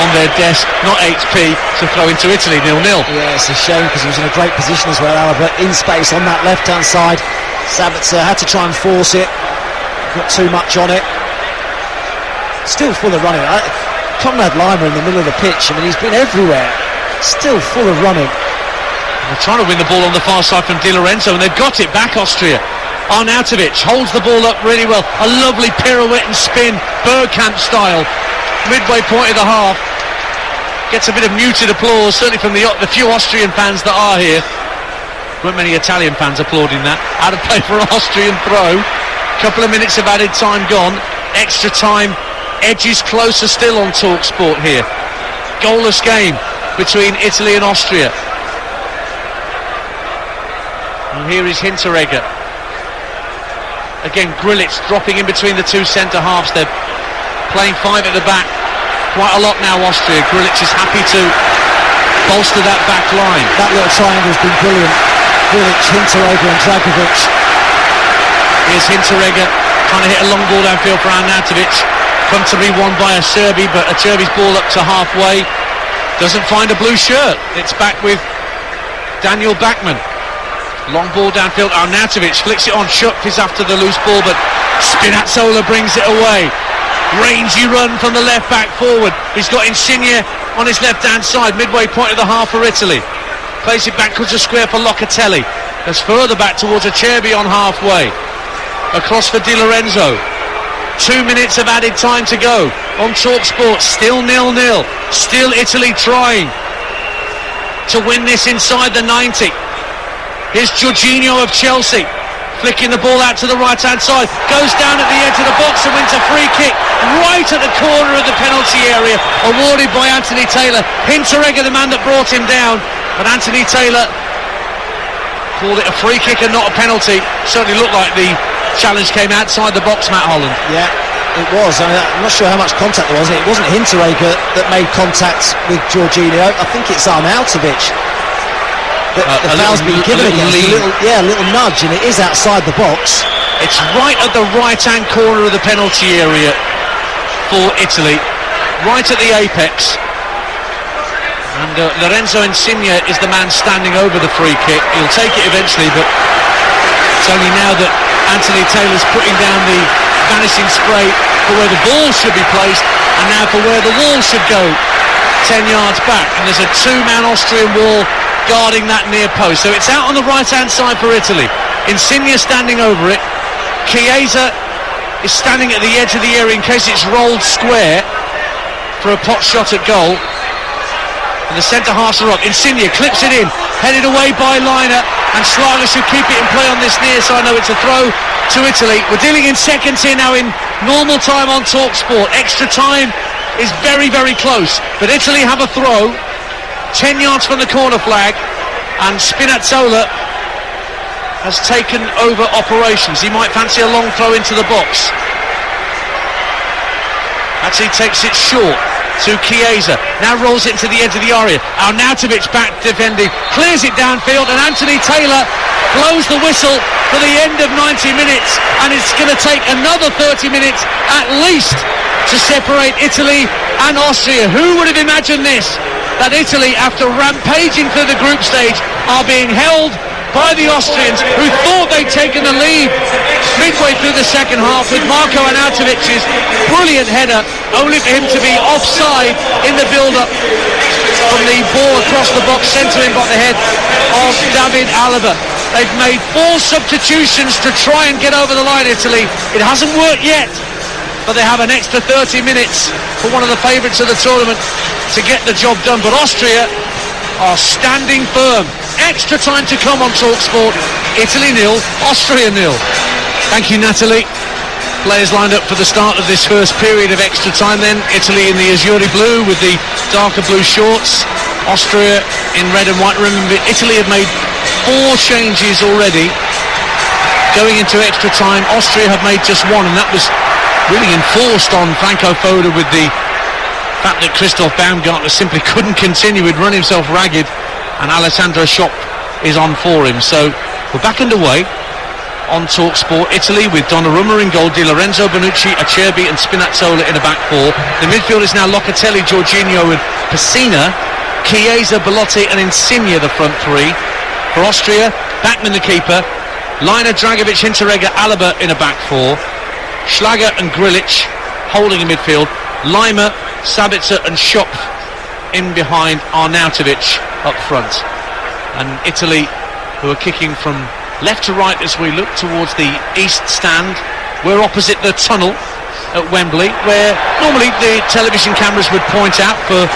on their desk. Not HP to throw into Italy, 0-0. Yeah, it's a shame because he was in a great position as well, Alaba, in space on that left-hand side. Sabitzer had to try and force it. Got too much on it. Still full of running. Conrad Lima in the middle of the pitch, I mean, he's been everywhere. Still full of running. They're trying to win the ball on the far side from Di Lorenzo, and they've got it back, Austria. Arnautovic holds the ball up really well. A lovely pirouette and spin, Bergkamp style. Midway point of the half. Gets a bit of muted applause, certainly from the few Austrian fans that are here. Weren't many Italian fans applauding that. Out of play for an Austrian throw. Couple of minutes of added time gone. Extra time edges closer still on TalkSport here. Goalless game between Italy and Austria. And here is Hinteregger. Again, Grilic dropping in between the two centre-halves. They're playing 5 at the back. Quite a lot now, Austria. Grilic is happy to bolster that back line. That little triangle's been brilliant. Grilic, Hinteregger and Dragovic. Here's Hinteregger trying to hit a long ball downfield for Arnautovic. Come to be won by Acerbi, but Acerbi's ball up to halfway doesn't find a blue shirt. It's back with Daniel Bachmann. Long ball downfield. Arnautovic flicks it on. Schuck is after the loose ball, but Spinazzola brings it away. Rangy run from the left back forward. He's got Insigne on his left hand side. Midway point of the half for Italy. Plays it backwards a square for Locatelli. That's further back towards Acerbi on halfway. Across for Di Lorenzo. 2 minutes of added time to go on TalkSport. Still 0-0. Still Italy trying to win this inside the 90. Here's Jorginho of Chelsea flicking the ball out to the right hand side. Goes down at the edge of the box and wins a free kick right at the corner of the penalty area, awarded by Anthony Taylor. Hinteregger, the man that brought him down, but Anthony Taylor called it a free kick and not a penalty. Certainly looked like the challenge came outside the box, Matt Holland. Yeah, it was. I'm not sure how much contact there was. It wasn't Hinteregger that made contact with Jorginho. I think it's Arnautovic. The foul's been given against. A little nudge, and it is outside the box. It's right at the right-hand corner of the penalty area for Italy, right at the apex. And Lorenzo Insigne is the man standing over the free kick. He'll take it eventually, but it's only now that Anthony Taylor's putting down the vanishing spray for where the ball should be placed, and now for where the wall should go 10 yards back. And there's a 2-man Austrian wall guarding that near post. So it's out on the right-hand side for Italy. Insigne standing over it. Chiesa is standing at the edge of the area in case it's rolled square for a pot shot at goal. And the centre-halves are up. Insigne clips it in, headed away by Liner, and Schlager should keep it in play on this near side. No, it's a throw to Italy. We're dealing in seconds here now in normal time on TalkSport. Extra time is very, very close, but Italy have a throw 10 yards from the corner flag, and Spinazzola has taken over operations. He might fancy a long throw into the box. Actually takes it short to Chiesa, now rolls it into the edge of the area. Arnautovic back defending, clears it downfield, and Anthony Taylor blows the whistle for the end of 90 minutes, and it's going to take another 30 minutes at least to separate Italy and Austria. Who would have imagined this? That Italy, after rampaging through the group stage, are being held by the Austrians, who thought they'd taken the lead midway through the second half with Marko Arnautovic's brilliant header, only for him to be offside in the build-up from the ball across the box, centering by the head of David Alaba. They've made 4 substitutions to try and get over the line, Italy. It hasn't worked yet, but they have an extra 30 minutes for one of the favourites of the tournament to get the job done. But Austria are standing firm. Extra time to come on TalkSport. Italy 0, Austria 0. Thank you, Natalie. Players lined up for the start of this first period of extra time then. Italy in the Azzurri blue with the darker blue shorts. Austria in red and white. Remember, Italy have made 4 changes already going into extra time. Austria have made just 1, and that was really enforced on Franco Foda with the fact that Christoph Baumgartner simply couldn't continue. He'd run himself ragged, and Alessandro Schopp is on for him. So we're back underway on TalkSport. Italy with Donnarumma in goal, Di Lorenzo, Bonucci, Acerbi and Spinazzola in a back 4. The midfield is now Locatelli, Jorginho and Pessina, Chiesa, Belotti and Insigne the front 3. For Austria, Bachmann the keeper, Liner, Dragovic, Hinteregger, Alaba in a back 4, Schlager and Grilic holding in midfield, Lima, Sabitzer and Schopp in behind Arnautovic up front. And Italy, who are kicking from left to right as we look towards the east stand. We're opposite the tunnel at Wembley, where normally the television cameras would point out for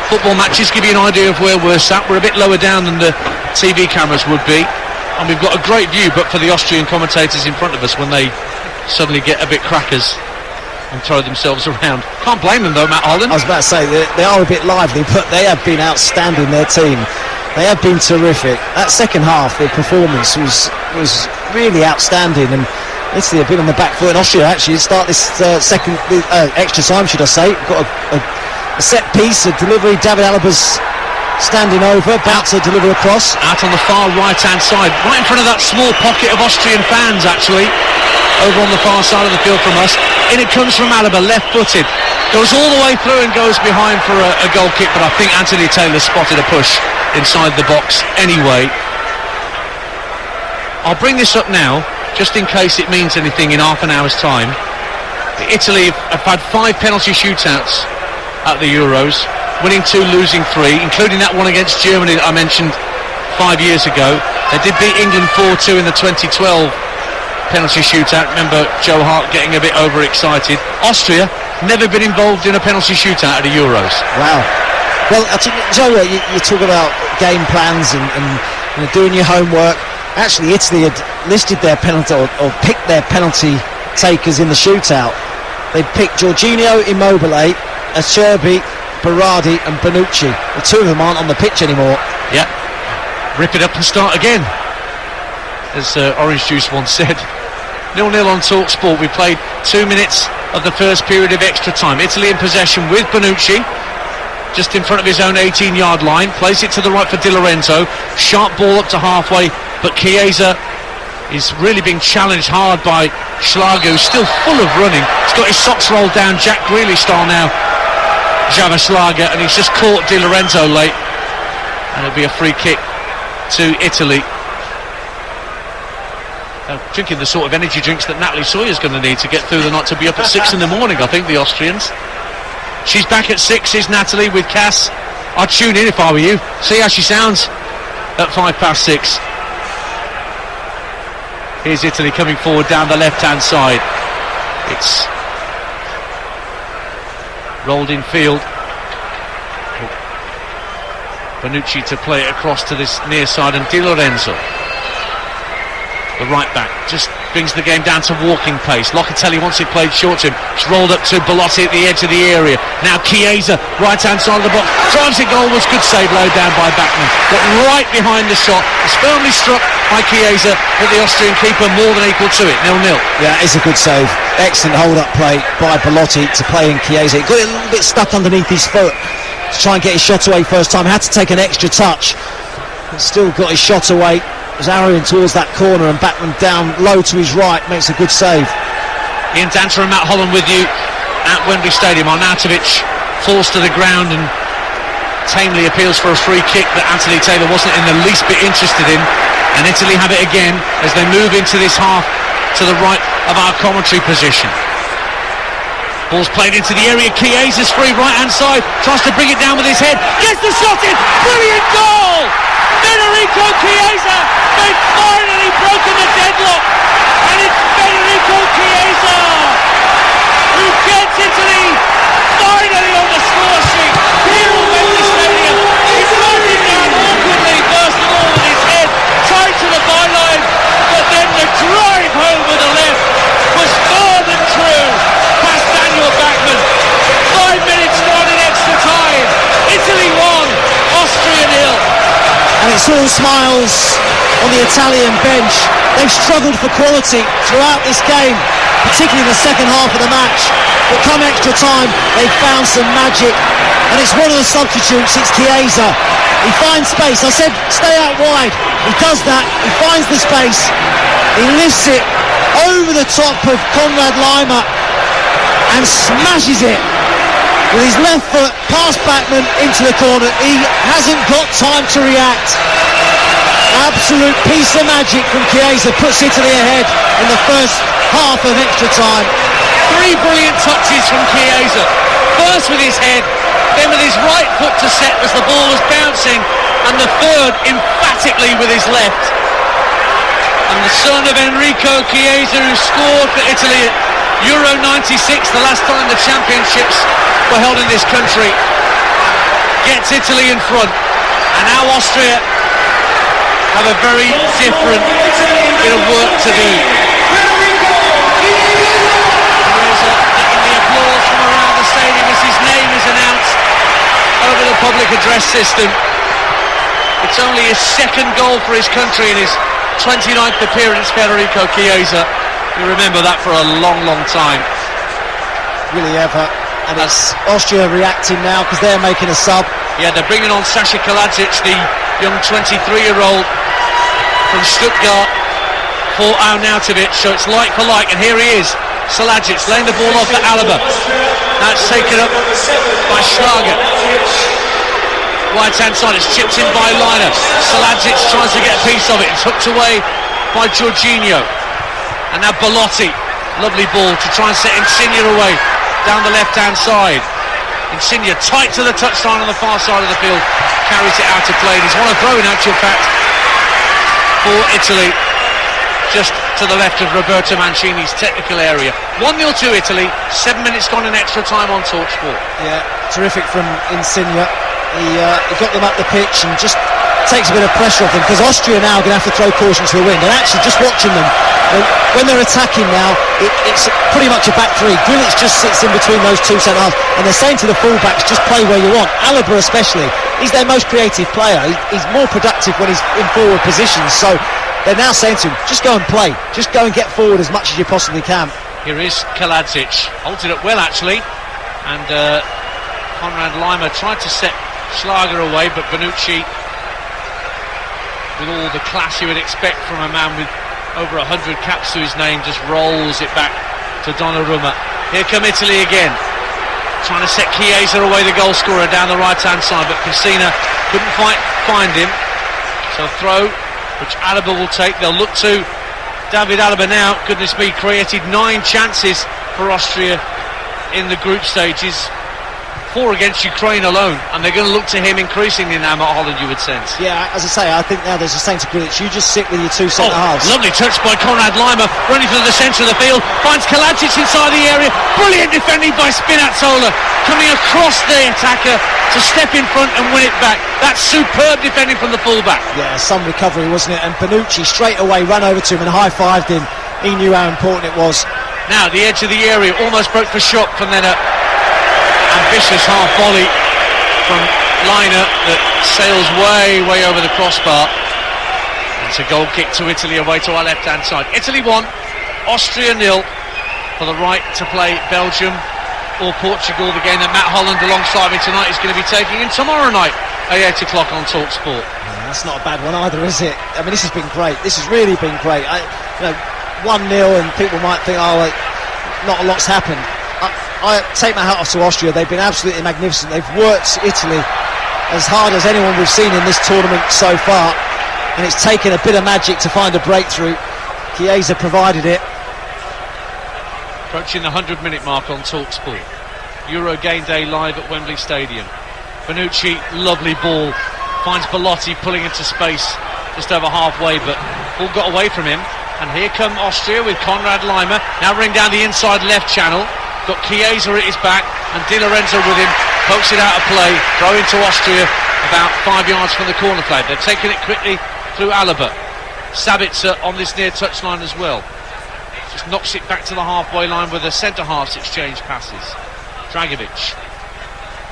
football matches, give you an idea of where we're sat. We're a bit lower down than the TV cameras would be, and we've got a great view but for the Austrian commentators in front of us when they suddenly get a bit crackers and throw themselves around. Can't blame them though, Matt Holland. I was about to say, they are a bit lively, but they have been outstanding, their team. They have been terrific. That second half, their performance was really outstanding, and Italy have been on the back foot. And Austria actually start this second extra time, should I say, got a set piece, a delivery. David Alaba's standing over, about to deliver a cross. Out on the far right-hand side, right in front of that small pocket of Austrian fans, actually, over on the far side of the field from us. In it comes from Alaba, left-footed. Goes all the way through and goes behind for a goal kick, but I think Anthony Taylor spotted a push inside the box anyway. I'll bring this up now, just in case it means anything in half an hour's time. Italy have had 5 penalty shootouts at the Euros, winning 2, losing 3, including that one against Germany that I mentioned 5 years ago. They did beat England 4-2 in the 2012 penalty shootout. Remember Joe Hart getting a bit overexcited. Austria never been involved in a penalty shootout at the Euros. Wow. Well, Joe, you talk about game plans and doing your homework. Actually, Italy had listed their penalty or picked their penalty takers in the shootout. They picked Jorginho, Immobile, Acerbi, Berardi and Bonucci. The 2 of them aren't on the pitch anymore. Yeah. Rip it up and start again, as Orange Juice once said. 0-0 on TalkSport. We played 2 minutes of the first period of extra time. Italy in possession with Bonucci, just in front of his own 18-yard line. Plays it to the right for Di Lorenzo. Sharp ball up to halfway, but Chiesa is really being challenged hard by Schlager, who's still full of running. He's got his socks rolled down, Jack Grealish style now, Java Schlager, and he's just caught Di Lorenzo late, and it'll be a free kick to Italy. Drinking the sort of energy drinks that Natalie Sawyer's going to need to get through the night, to be up at 6 in the morning, I think, the Austrians. She's back at 6, is Natalie, with Cass. I'd tune in if I were you, see how she sounds at 6:05. Here's Italy coming forward down the left-hand side. It's rolled in field. Bonucci to play it across to this near side, and Di Lorenzo, the right back, just brings the game down to walking pace. Locatelli wants it played short to him. It's rolled up to Belotti at the edge of the area. Now Chiesa, right hand side of the box, drives it goal. Was good save, low down by Bachmann, but right behind the shot. It's firmly struck by Chiesa, but the Austrian keeper more than equal to it. 0-0. Yeah, it's a good save. Excellent hold-up play by Belotti to play in Chiesa. It got it a little bit stuck underneath his foot to try and get his shot away first time. Had to take an extra touch, but still got his shot away. Was arrowing towards that corner, and Bachmann down low to his right makes a good save. Ian Danter and Matt Holland with you at Wembley Stadium. Arnautovic falls to the ground and tamely appeals for a free kick that Anthony Taylor wasn't in the least bit interested in, and Italy have it again as they move into this half to the right of our commentary position. Ball's played into the area. Chiesa's free, right-hand side. Tries to bring it down with his head. Gets the shot in. Brilliant goal! Federico Chiesa! They've finally broken the deadlock. And it's Federico Chiesa who gets Italy finally on the score sheet here at Wembley Stadium. He's knocked it down awkwardly, first of all with his head tied to the byline, but then the drive home with the left was more than true. Past Daniel Backman. 5 minutes gone in extra time. Italy 1, Austria 0. And it's all smiles on the Italian bench. They've struggled for quality throughout this game, particularly in the second half of the match. But come extra time, they've found some magic. And it's one of the substitutes, it's Chiesa. He finds space. I said, stay out wide. He does that. He finds the space. He lifts it over the top of Konrad Laimer and smashes it with his left foot past Backman into the corner. He hasn't got time to react. Absolute piece of magic from Chiesa puts Italy ahead in the first half of extra time. 3 brilliant touches from Chiesa. First with his head, then with his right foot to set as the ball was bouncing, and the third emphatically with his left. And the son of Enrico Chiesa, who scored for Italy at Euro 96, the last time the championships were held in this country, gets Italy in front. And now Austria have a very different bit of work to do. Chiesa getting the applause from around the stadium as his name is announced over the public address system. It's only his second goal for his country in his 29th appearance, Federico Chiesa. You remember that for a long, long time. Really ever. And it's Austria reacting now because they're making a sub. Yeah, they're bringing on Sasha Kaladzic, the young 23-year-old from Stuttgart, for Arnautovic, so it's like for like, and here he is, Saladzic laying the ball off for Alaba. Now it's taken up by Schlager. Right-hand side, it's chipped in by Liner. Saladzic tries to get a piece of it, it's hooked away by Jorginho. And now Belotti, lovely ball to try and set Insigne away down the left-hand side. Insigne tight to the touchline on the far side of the field, carries it out to play. He's won a throw in actual fact for Italy, just to the left of Roberto Mancini's technical area. 1-0 to Italy, 7 minutes gone in extra time on TalkSport. Yeah, terrific from Insigne. He got them up the pitch and just takes a bit of pressure off them, because Austria now are going to have to throw caution to the wind. And actually, just watching them, when they're attacking now, it's pretty much a back three. Grilic just sits in between those two centre-halves, and they're saying to the full-backs, just play where you want. Alaba especially, he's their most creative player. He's more productive when he's in forward positions, so they're now saying to him, just go and play, just go and get forward as much as you possibly can. Here is Kaladzic, holds it up well actually, and Konrad Laimer tried to set Schlager away, but Bonucci, with all the class you would expect from a man with over 100 caps to his name, just rolls it back to Donnarumma. Here come Italy again, trying to set Chiesa away, the goal scorer, down the right-hand side, but Pessina couldn't find him. So throw, which Alaba will take. They'll look to David Alaba now. Goodness me, created 9 chances for Austria in the group stages, 4 against Ukraine alone, and they're going to look to him increasingly now, Matt Holland, you would sense. Yeah, as I say, I think now there's a saying to Grilic, you just sit with your two centre-halves. Lovely touch by Konrad Laimer, running through the centre of the field, finds Kaladzic inside the area, brilliant defending by Spinazzola, coming across the attacker to step in front and win it back. That's superb defending from the full-back. Yeah, some recovery, wasn't it? And Bonucci straight away ran over to him and high-fived him. He knew how important it was. Now, the edge of the area, almost broke for shot, and then a ambitious half volley from Liner that sails way over the crossbar. It's a goal kick to Italy away to our left-hand side. Italy 1, Austria 0, for the right to play Belgium or Portugal, the game that Matt Holland alongside me tonight is going to be taking in tomorrow night at 8 o'clock on TalkSport. Yeah, that's not a bad one either, is it? I mean, this has been great. This has really been great. 1-0, and people might think, not a lot's happened. I take my hat off to Austria. They've been absolutely magnificent. They've worked Italy as hard as anyone we've seen in this tournament so far, and it's taken a bit of magic to find a breakthrough. Chiesa provided it, Approaching the 100-minute mark on TalkSport. Euro Game Day live at Wembley Stadium. Bonucci, lovely ball, finds Belotti pulling into space just over halfway, but ball got away from him. And here come Austria with Konrad Laimer, now running down the inside left channel. Got Chiesa at his back and Di Lorenzo with him, pokes it out of play, throw into Austria about 5 yards from the corner flag. They're taking it quickly through Alaba. Sabitzer on this near touchline as well. Just knocks it back to the halfway line where the centre-halves exchange passes. Dragovic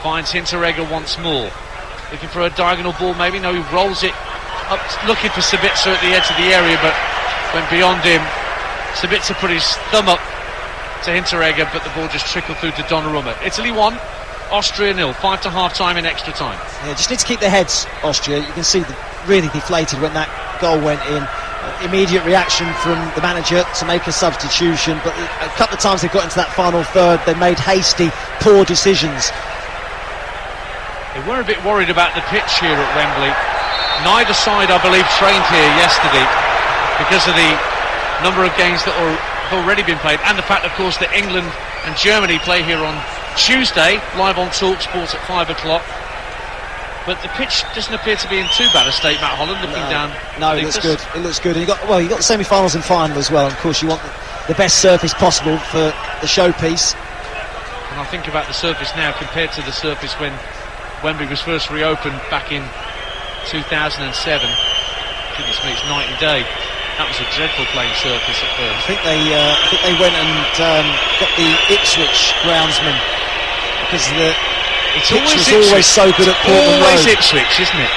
finds Hinteregger once more, looking for a diagonal ball maybe. No, he rolls it up, looking for Sabitzer at the edge of the area, but went beyond him. Sabitzer put his thumb up to Hinteregger, but the ball just trickled through to Donnarumma. Italy 1, Austria 0, 5 to half time in extra time. Yeah, just need to keep their heads, Austria. You can see them really deflated when that goal went in. Immediate reaction from the manager to make a substitution, but a couple of times they got into that final third, they made hasty, poor decisions. They were a bit worried about the pitch here at Wembley. Neither side, I believe, trained here yesterday because of the number of games that have already been played, and the fact, of course, that England and Germany play here on Tuesday, live on TalkSport at 5 o'clock. But the pitch doesn't appear to be in too bad a state, Matt Holland, looking down. No, it looks good. It looks good. And you got the semi-finals and final as well. And of course, you want the best surface possible for the showpiece. And I think about the surface now compared to the surface when Wembley was first reopened back in 2007. Goodness me, it's night and day. That was a dreadful playing surface at first. I think they went and got the Ipswich groundsman because the pitch was always so good at Portland Road. Always Ipswich, isn't it?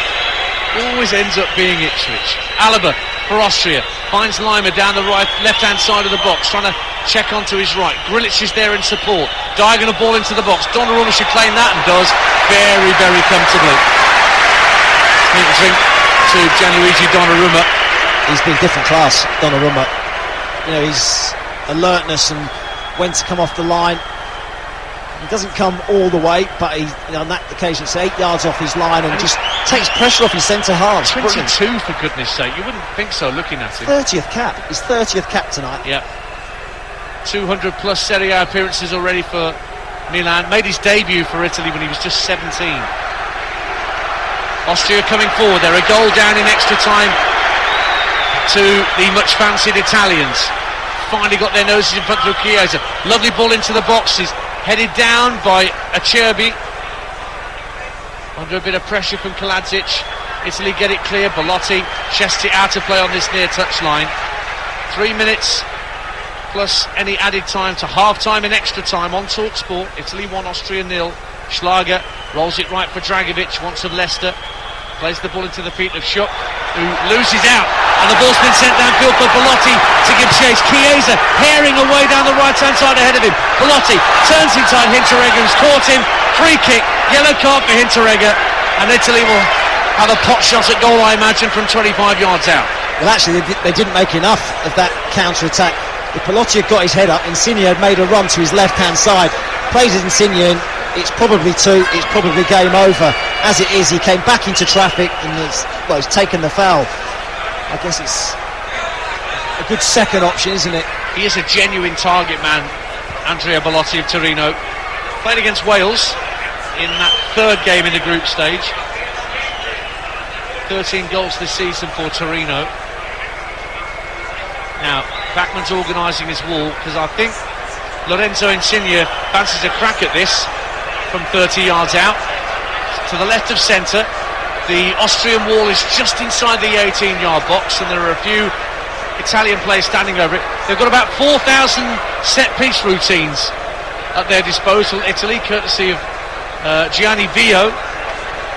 Always ends up being Ipswich. Alaba for Austria finds Laimer down the left-hand side of the box, trying to check onto his right. Grilic is there in support. Diagonal ball into the box. Donnarumma should claim that and does very, very comfortably. Drink to Gianluigi Donnarumma. He's been different class, Donnarumma. You know, his alertness and when to come off the line. He doesn't come all the way, but he, on that occasion, it's 8 yards off his line and just takes pressure off his centre halves. 22, for goodness sake. You wouldn't think so, looking at him. 30th cap. His 30th cap tonight. Yep. 200 plus Serie A appearances already for Milan. Made his debut for Italy when he was just 17. Austria coming forward. They're a goal down in extra time to the much fancied Italians. Finally got their noses in front through Chiesa. Lovely ball into the boxes. Headed down by Acerbi. Under a bit of pressure from Kaladzic. Italy get it clear. Belotti chests it out of play on this near touchline. 3 minutes plus any added time to half-time in extra time on TalkSport. Italy 1, Austria 0. Schlager rolls it right for Dragovic, once of Leicester. Plays the ball into the feet of Schuck, who loses out. And the ball's been sent downfield for Belotti to give chase. Chiesa herring away down the right-hand side ahead of him. Belotti turns inside Hinteregger, who's caught him. Free kick, yellow card for Hinteregger. And Italy will have a pot shot at goal, I imagine, from 25 yards out. Well, actually, they didn't make enough of that counter-attack. If Belotti had got his head up, Insigne had made a run to his left-hand side. Plays it Insigne, and it's probably two, it's probably game over. As it is, he came back into traffic and he's taken the foul. I guess it's a good second option, isn't it? He is a genuine target man, Andrea Belotti of Torino. Played against Wales in that third game in the group stage. 13 goals this season for Torino. Now, Bachmann's organising his wall because I think Lorenzo Insigne fancies a crack at this from 30 yards out. To the left of centre, the Austrian wall is just inside the 18-yard box, and there are a few Italian players standing over it. They've got about 4,000 set-piece routines at their disposal. Italy, courtesy of Gianni Vio,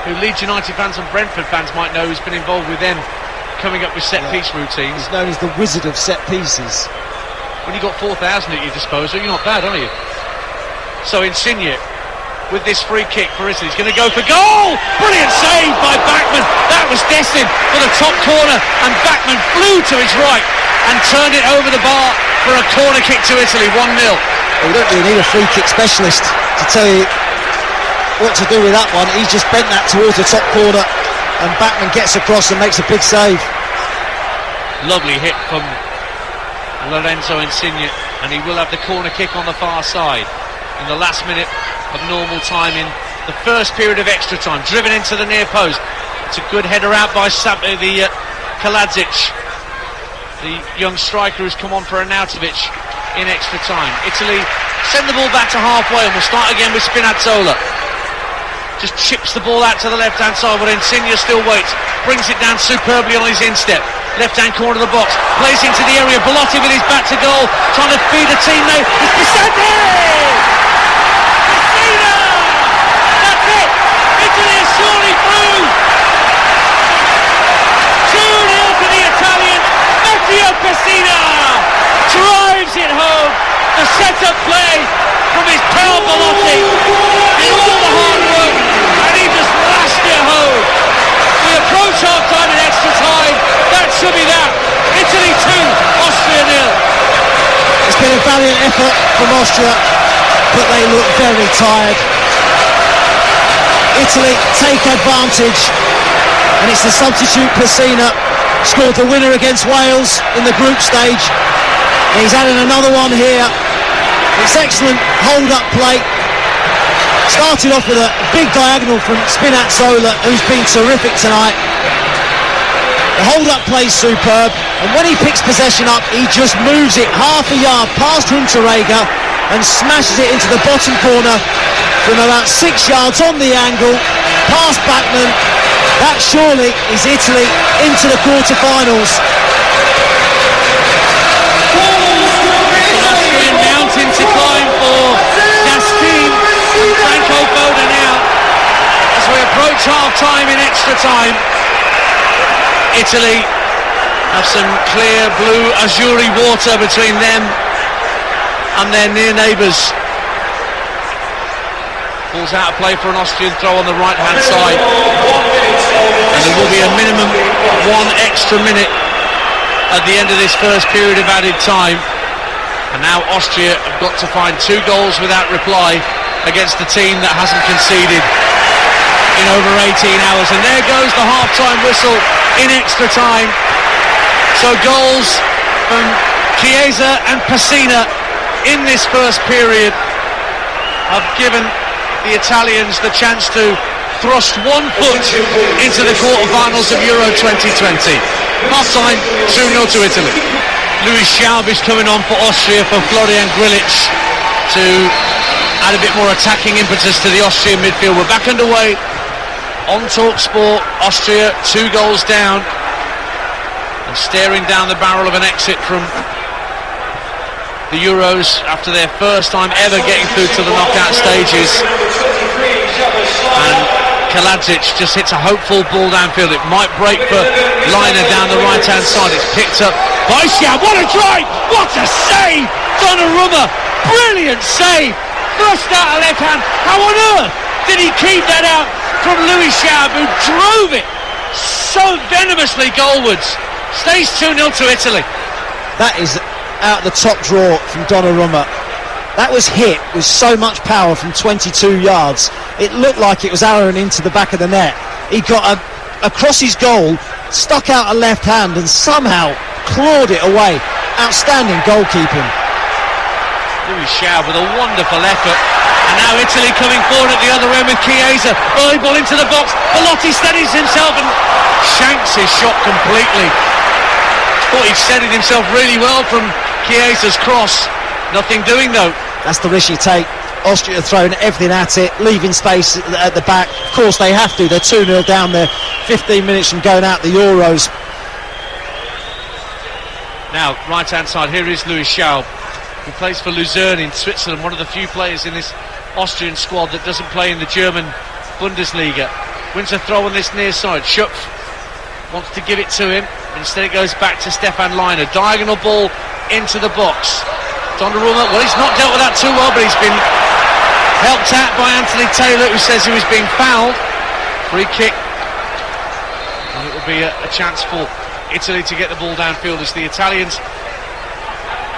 who Leeds United fans and Brentford fans might know, has been involved with them coming up with set-piece routines. He's known as the wizard of set-pieces. When you've got 4,000 at your disposal, you're not bad, are you? So Insigne with this free kick for Italy. He's going to go for goal! Brilliant save by Bachmann. That was destined for the top corner, and Bachmann flew to his right and turned it over the bar for a corner kick to Italy, 1-0. Well, you don't really need a free kick specialist to tell you what to do with that one. He's just bent that towards the top corner, and Bachmann gets across and makes a big save. Lovely hit from Lorenzo Insigne, and he will have the corner kick on the far side in the last minute of normal time in the first period of extra time. Driven into the near post. It's a good header out by Kaladzic, the young striker who's come on for Arnautovic in extra time. Italy send the ball back to halfway, and we'll start again with Spinazzola. Just chips the ball out to the left-hand side, but Insigne still waits. Brings it down superbly on his instep. Left-hand corner of the box. Plays into the area. Belotti with his back to goal. Trying to feed a teammate. It's Pessina! Pessina! That's it! Italy is surely through! 2-0 to the Italians. Matteo Pessina drives it home. The set-up play from his pal Belotti. Did all the hard work, and he just lashed it home. We approach half-time in extra time. That should be that. Italy 2, Austria 0. It's been a valiant effort from Austria, but they look very tired. Italy take advantage, and it's the substitute Pessina scored the winner against Wales in the group stage. He's added another one here. It's excellent hold-up play. Started off with a big diagonal from Spinazzola, who's been terrific tonight. The hold-up play's superb, and when he picks possession up, he just moves it half a yard past Hinteregger and smashes it into the bottom corner from about 6 yards on the angle, past Bachmann. That surely is Italy into the quarter-finals. Austrian mountain to climb for Gaskin and Franco Foda now. As we approach half-time in extra time, Italy have some clear blue azuri water between them and their near neighbours. Ball's out of play for an Austrian throw on the right-hand side, and there will be a minimum of 1 extra minute at the end of this first period of added time. And now Austria have got to find 2 goals without reply against a team that hasn't conceded in over 18 hours. And there goes the half-time whistle in extra time. So goals from Chiesa and Pessina in this first period have given the Italians the chance to thrust 1 foot into the quarter-finals of Euro 2020. Half-time, 2-0 to Italy. Luis Schaub is coming on for Austria for Florian Grilic to add a bit more attacking impetus to the Austrian midfield. We're back underway on TalkSport. Austria 2 goals down and staring down the barrel of an exit from the Euros after their first time ever getting through to the knockout stages. And Kaladzic just hits a hopeful ball downfield. It might break for Liner down the right-hand side. It's picked up by Schaub. What a try! What a save! Donnarumma, brilliant save! Thrust out a left hand. How on earth did he keep that out from Luis Schaub, who drove it so venomously goalwards? Stays 2-0 to Italy. That is out the top draw from Donnarumma. That was hit with so much power from 22 yards. It looked like it was arrowing into the back of the net. He got across his goal, stuck out a left hand and somehow clawed it away. Outstanding goalkeeping. Luis Schaub with a wonderful effort. And now Italy coming forward at the other end with Chiesa. Early ball into the box. Belotti steadies himself and shanks his shot completely. Thought he'd steadied himself really well from Chiesa's cross. Nothing doing though. That's the risk you take. Austria have thrown everything at it, leaving space at the back. Of course they have to. They're 2-0 down there, 15 minutes from going out the Euros. Now, right-hand side, here is Luis Schaub, who plays for Luzern in Switzerland, one of the few players in this Austrian squad that doesn't play in the German Bundesliga. Wins a throw on this near side. Schupf wants to give it to him. Instead it goes back to Stefan Liner. Diagonal ball into the box. Donnarumma, well, he's not dealt with that too well, but he's been helped out by Anthony Taylor, who says he was being fouled. Free kick. And it will be a chance for Italy to get the ball downfield as the Italians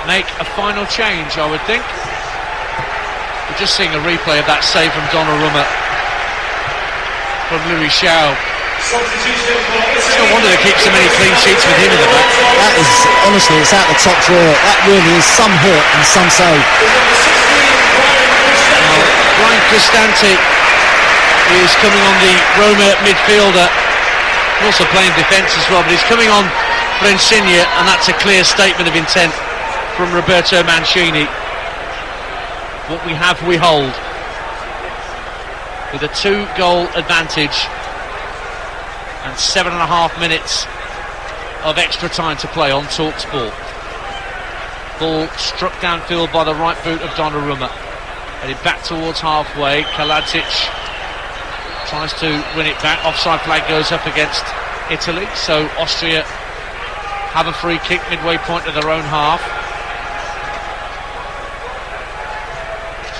make a final change, I would think. We're just seeing a replay of that save from Donnarumma from Luis Schaub. It's no wonder they keep so many clean sheets with him in the back. That is, honestly, it's out the top drawer. That really is some hit and some save. Brian Cristante is coming on the Roma midfielder, also playing defence as well, but he's coming on for Insigne, and that's a clear statement of intent from Roberto Mancini. What we have, we hold, with a 2-goal advantage and 7.5 minutes of extra time to play on TalkSport. Ball struck downfield by the right boot of Donnarumma, headed back towards halfway. Kaladzic tries to win it back. Offside flag goes up against Italy, so Austria have a free kick midway point of their own half.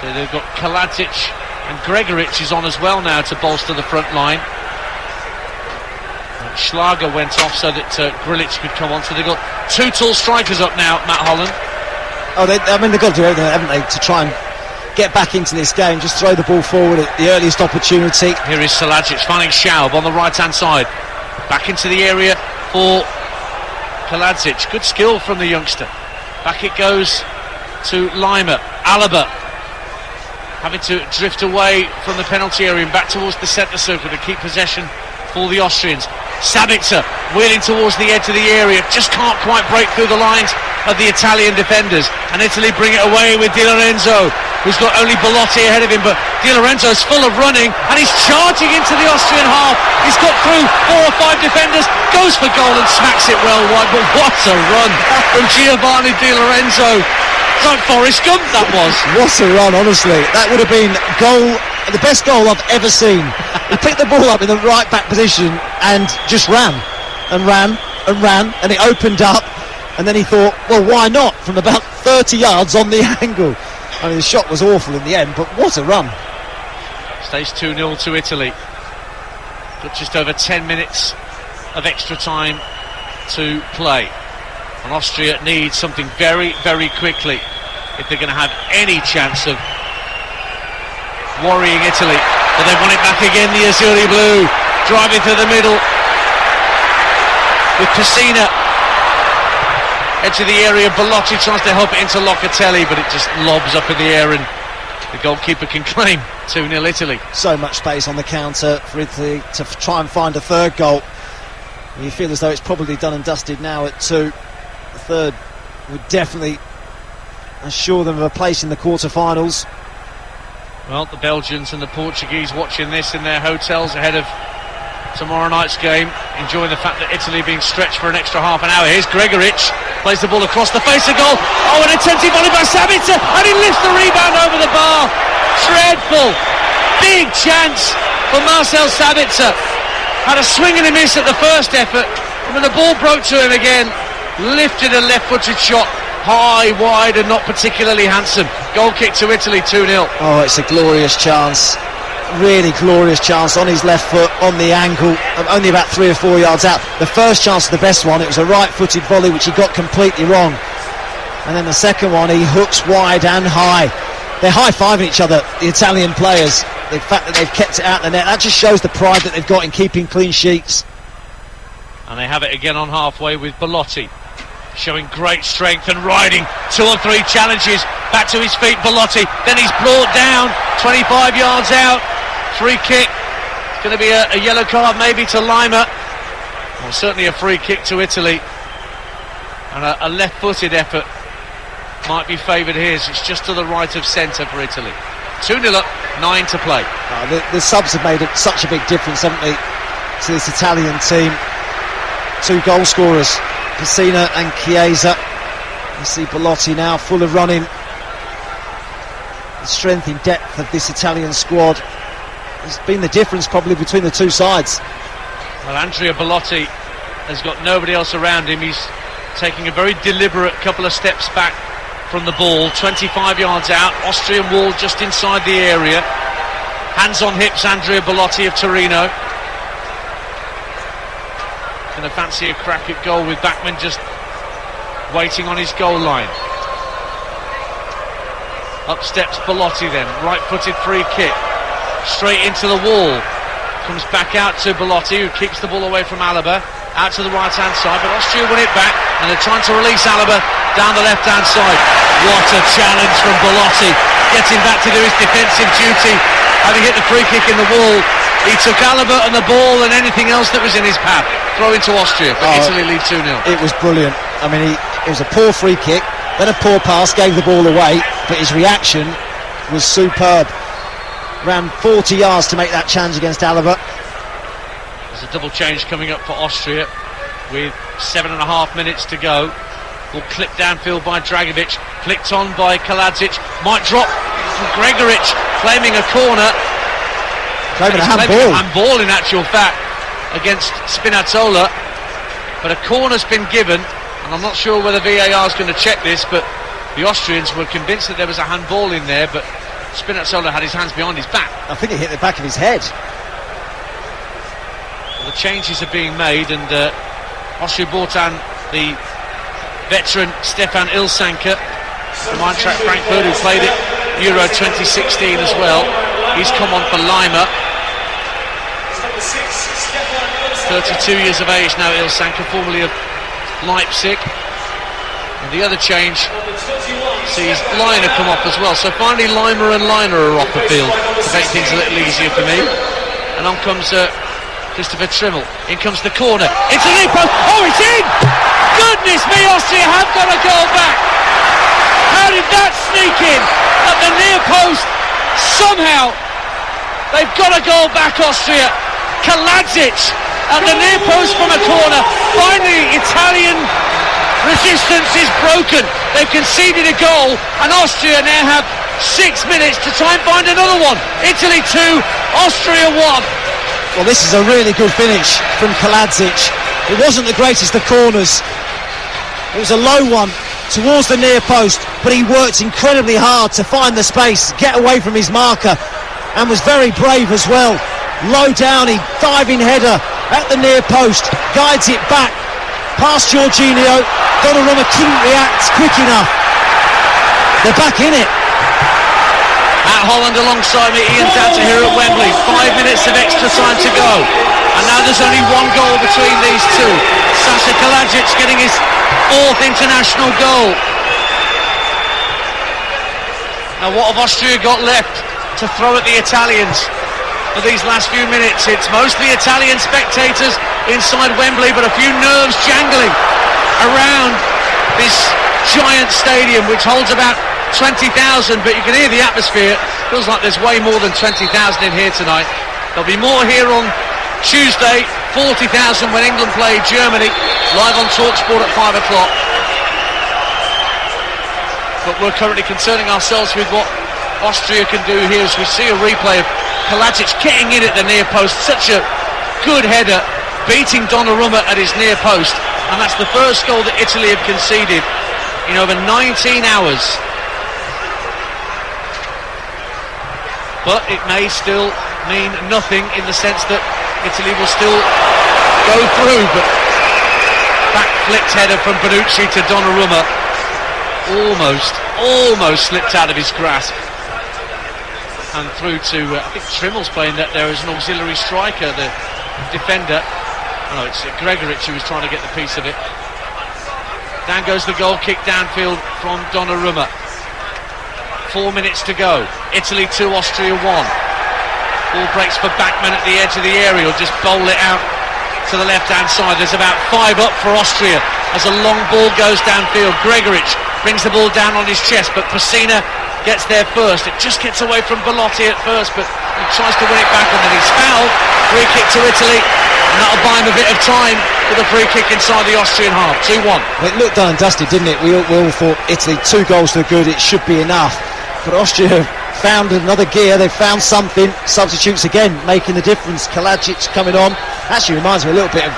So they've got Kaladzic, and Gregoric is on as well now to bolster the front line. Schlager went off so that Grilic could come on, so they've got 2 tall strikers up now, Matt Holland. Oh, they've got to do everything, haven't they, to try and get back into this game. Just throw the ball forward at the earliest opportunity. Here is Salajic finding Schaub on the right hand side, back into the area for Kaladzic. Good skill from the youngster. Back it goes to Lima. Alaba having to drift away from the penalty area and back towards the centre circle to keep possession for the Austrians. Sabitzer wheeling towards the edge of the area, just can't quite break through the lines of the Italian defenders, and Italy bring it away with Di Lorenzo, who's got only Belotti ahead of him, but Di Lorenzo's full of running and he's charging into the Austrian half. He's got through 4 or 5 defenders, goes for goal and smacks it well wide, but what a run from Giovanni Di Lorenzo. It's like Forrest Gump, that was. What a run, honestly. That would have been the best goal I've ever seen. He picked the ball up in the right back position and just ran and ran and ran, and it opened up, and then he thought, well, why not, from about 30 yards on the angle. I mean, the shot was awful in the end, but what a run. Stays 2-0 to Italy. Got just over 10 minutes of extra time to play, and Austria needs something very, very quickly if they're going to have any chance of worrying Italy. But they want it back again, the Azzurri Blue, driving through the middle with Pessina, edge of the area. Belotti tries to help it into Locatelli, but it just lobs up in the air, and the goalkeeper can claim 2-0 Italy. So much space on the counter for Italy to try and find a third goal. You feel as though it's probably done and dusted now at 2. The third would definitely assure them of a place in the quarter-finals. Well, the Belgians and the Portuguese watching this in their hotels ahead of tomorrow night's game, enjoying the fact that Italy being stretched for an extra half an hour. Here's Gregoric, plays the ball across the face of goal. Oh, an attempted volley by Sabitzer, and he lifts the rebound over the bar. Dreadful. Big chance for Marcel Sabitzer. Had a swing and a miss at the first effort, and when the ball broke to him again, lifted a left-footed shot, high, wide, and not particularly handsome. Goal kick to Italy, 2-0. Oh, it's a glorious chance. Really glorious chance on his left foot, on the angle, only about 3 or 4 yards out. The first chance, the best one, it was a right-footed volley which he got completely wrong. And then the second one, he hooks wide and high. They're high-fiving each other, the Italian players. The fact that they've kept it out the net, that just shows the pride that they've got in keeping clean sheets. And they have it again on halfway with Belotti, showing great strength and riding 2 or 3 challenges. Back to his feet, Belotti. Then he's brought down 25 yards out. Free kick. It's going to be a yellow card maybe to Lima. Well, certainly a free kick to Italy. And a left-footed effort might be favoured here. It's just to the right of centre for Italy. 2-0 up, 9 to play. The subs have made such a big difference, haven't they, to this Italian team. 2 goal scorers, Pessina and Chiesa. You see Belotti now full of running. The strength in depth of this Italian squad has been the difference probably between the 2 sides. Well, Andrea Belotti has got nobody else around him. He's taking a very deliberate couple of steps back from the ball, 25 yards out. Austrian wall just inside the area. Hands on hips, Andrea Belotti of Torino. Going to fancy a crack at goal with Bachmann just waiting on his goal line. Up steps Belotti then, right-footed free kick, straight into the wall. Comes back out to Belotti, who kicks the ball away from Alaba, out to the right-hand side, but Austria win it back, and they're trying to release Alaba down the left-hand side. What a challenge from Belotti, getting back to do his defensive duty, having hit the free kick in the wall. He took Alaba and the ball and anything else that was in his path. Throw into Austria, but Italy lead 2-0. It was brilliant. I mean, it was a poor free kick, then a poor pass, gave the ball away, but his reaction was superb. Ran 40 yards to make that challenge against Alaba. There's a double change coming up for Austria with 7.5 minutes to go. Ball clipped downfield by Dragovic, flicked on by Kaladzic, might drop from Gregoric, claiming a corner. Claiming a handball. Handball in actual fact against Spinazzola, but a corner's been given, and I'm not sure whether VAR is going to check this, but the Austrians were convinced that there was a handball in there, but Spinazzola had his hands behind his back. I think it hit the back of his head. Well, the changes are being made, and Austria brought on the veteran Stefan Ilsanker from Eintracht Frankfurt, who played at Euro 2016 as well. He's come on for Lima. 32 years of age now, Ilsanker, formerly of Leipzig. And the other change sees Liner come off as well. So finally Lima and Liner are off the field to make things a little easier for me. And on comes Christopher Trimmel. In comes the corner. It's a leap post. Oh, it's in! Goodness me, Austria have got a goal back. How did that sneak in at the near post? Somehow they've got a goal back, Austria. Kaladzic at the near post from a corner. Finally, Italian resistance is broken. They've conceded a goal, and Austria now have 6 minutes to try and find another one. Italy 2, Austria 1. Well, this is a really good finish from Kaladzic. It wasn't the greatest of corners. It was a low one towards the near post, but he worked incredibly hard to find the space, get away from his marker, and was very brave as well. Low down, he diving header at the near post, guides it back past Jorginho. Donnarumma couldn't react quick enough. They're back in it. Matt Holland alongside me, Ian Danta here at Wembley. 5 minutes of extra time to go, and now there's only one goal between these two. Sasha Kaladzic getting his 4th international goal. Now what have Austria got left to throw at the Italians for these last few minutes? It's mostly Italian spectators inside Wembley, but a few nerves jangling around this giant stadium, which holds about 20,000, but you can hear the atmosphere. Feels like there's way more than 20,000 in here tonight. There'll be more here on Tuesday, 40,000 when England play Germany, live on TalkSport at 5 o'clock. But we're currently concerning ourselves with what Austria can do here as we see a replay of Kaladzic getting in at the near post. Such a good header, beating Donnarumma at his near post, and that's the first goal that Italy have conceded in over 19 hours. But it may still mean nothing, in the sense that Italy will still go through. But back flicked header from Bonucci to Donnarumma almost slipped out of his grasp, and through to I think Trimmel's playing that there as an auxiliary striker, the defender. Oh no, it's Gregoric who was trying to get the piece of it. Down goes the goal kick downfield from Donnarumma. 4 minutes to go. Italy 2, Austria 1. Ball breaks for Bachmann at the edge of the area. He'll just bowl it out to the left-hand side. There's about 5 up for Austria as a long ball goes downfield. Gregoric brings the ball down on his chest, but Pessina gets there first. It just gets away from Belotti at first, but he tries to win it back, and then he's fouled. Free kick to Italy, and that'll buy him a bit of time with a free kick inside the Austrian half. 2-1. It looked done and dusted, didn't it? We all thought Italy 2 goals to good, it should be enough. But Austria have found another gear, they've found something. Substitutes again making the difference. Kaladzic coming on. Actually reminds me a little bit of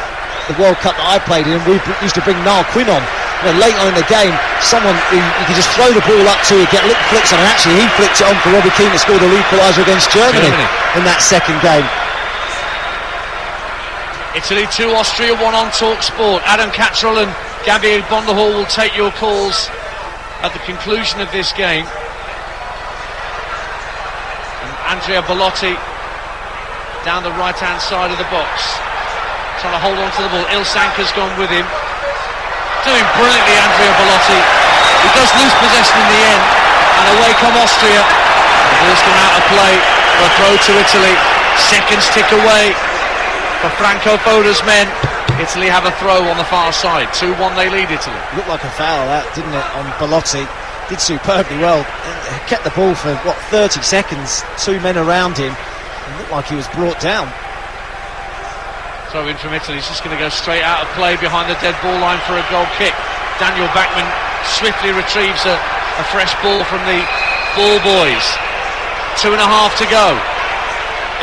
the World Cup that I played in. We used to bring Niall Quinn on, late on in the game. Someone who you could just throw the ball up to, get little flicks on, and actually he flicked it on for Robbie Keane to score the equaliser against Germany in that second game. Italy 2, Austria 1 on TalkSport. Adam Cattrall and Gabriel Bondahor will take your calls at the conclusion of this game. And Andrea Belotti down the right-hand side of the box, trying to hold on to the ball. Ilsanker's gone with him, doing brilliantly, Andrea Belotti. He does lose possession in the end, and away come Austria. The ball's gone out of play for a throw to Italy. Seconds tick away for Franco Foda's men. Italy have a throw on the far side. 2-1 they lead Italy. Looked like a foul, that, didn't it, on Belotti. Did superbly well. Kept the ball for, 30 seconds. Two men around him. It looked like he was brought down. Throw in from Italy. He's just going to go straight out of play behind the dead ball line for a goal kick. Daniel Bachmann swiftly retrieves a fresh ball from the ball boys. 2.5 to go.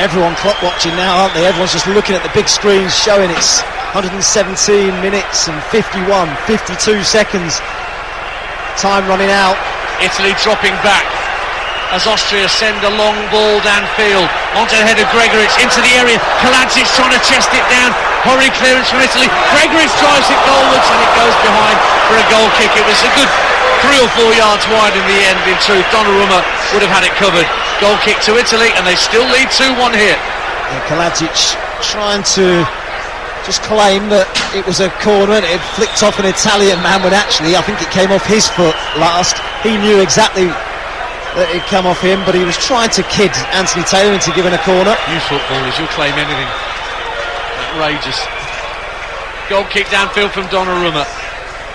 Everyone clock watching now, aren't they? Everyone's just looking at the big screens showing it's 117 minutes and 52 seconds. Time running out. Italy dropping back as Austria send a long ball downfield onto the head of Gregoritsch into the area. Kaladzic trying to chest it down. Hurry clearance from Italy. Gregoritsch drives it goalwards and it goes behind for a goal kick. It was a good 3 or 4 yards wide in the end. In truth, Donnarumma would have had it covered. Goal kick to Italy, and they still lead 2-1 here. Yeah, Kaladzic trying to just claim that it was a corner and it had flicked off an Italian man, when actually I think it came off his foot last. He knew exactly that it come off him, but he was trying to kid Anthony Taylor into giving a corner. You footballers, you'll claim anything. Outrageous. Goal kick downfield from Donnarumma.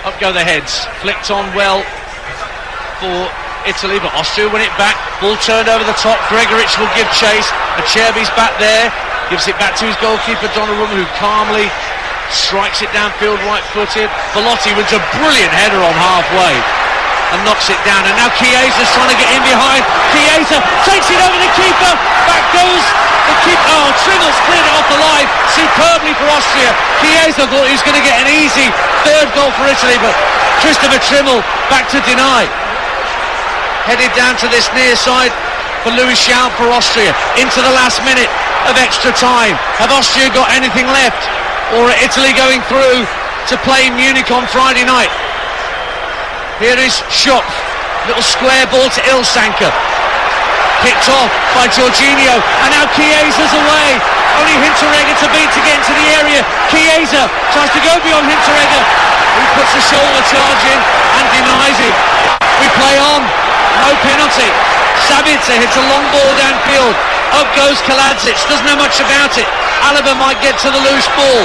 Up go the heads. Flicked on well for Italy, but Austria win it back. Ball turned over the top. Gregoritsch will give chase. Acerbi's back there. Gives it back to his goalkeeper Donnarumma, who calmly strikes it downfield right-footed. Belotti with a brilliant header on halfway and knocks it down. And now Chiesa's trying to get in behind. Chiesa takes it over the keeper. Back goes the keeper. Oh, Trimmel's cleared it off the line superbly for Austria. Chiesa thought he was going to get an easy third goal for Italy, but Christopher Trimmel back to deny. Headed down to this near side for Louis Schaub for Austria. Into the last minute of extra time. Have Austria got anything left, or are Italy going through to play Munich on Friday night? Here is Schopf, little square ball to Ilsanker, picked off by Jorginho, and now Chiesa's away. Only Hinteregger to beat to get into the area. Chiesa tries to go beyond Hinteregger, who puts a shoulder charge in and denies it. We play on, no penalty. Sabitzer hits a long ball downfield. Up goes Kaladzic, doesn't know much about it. Alaba might get to the loose ball.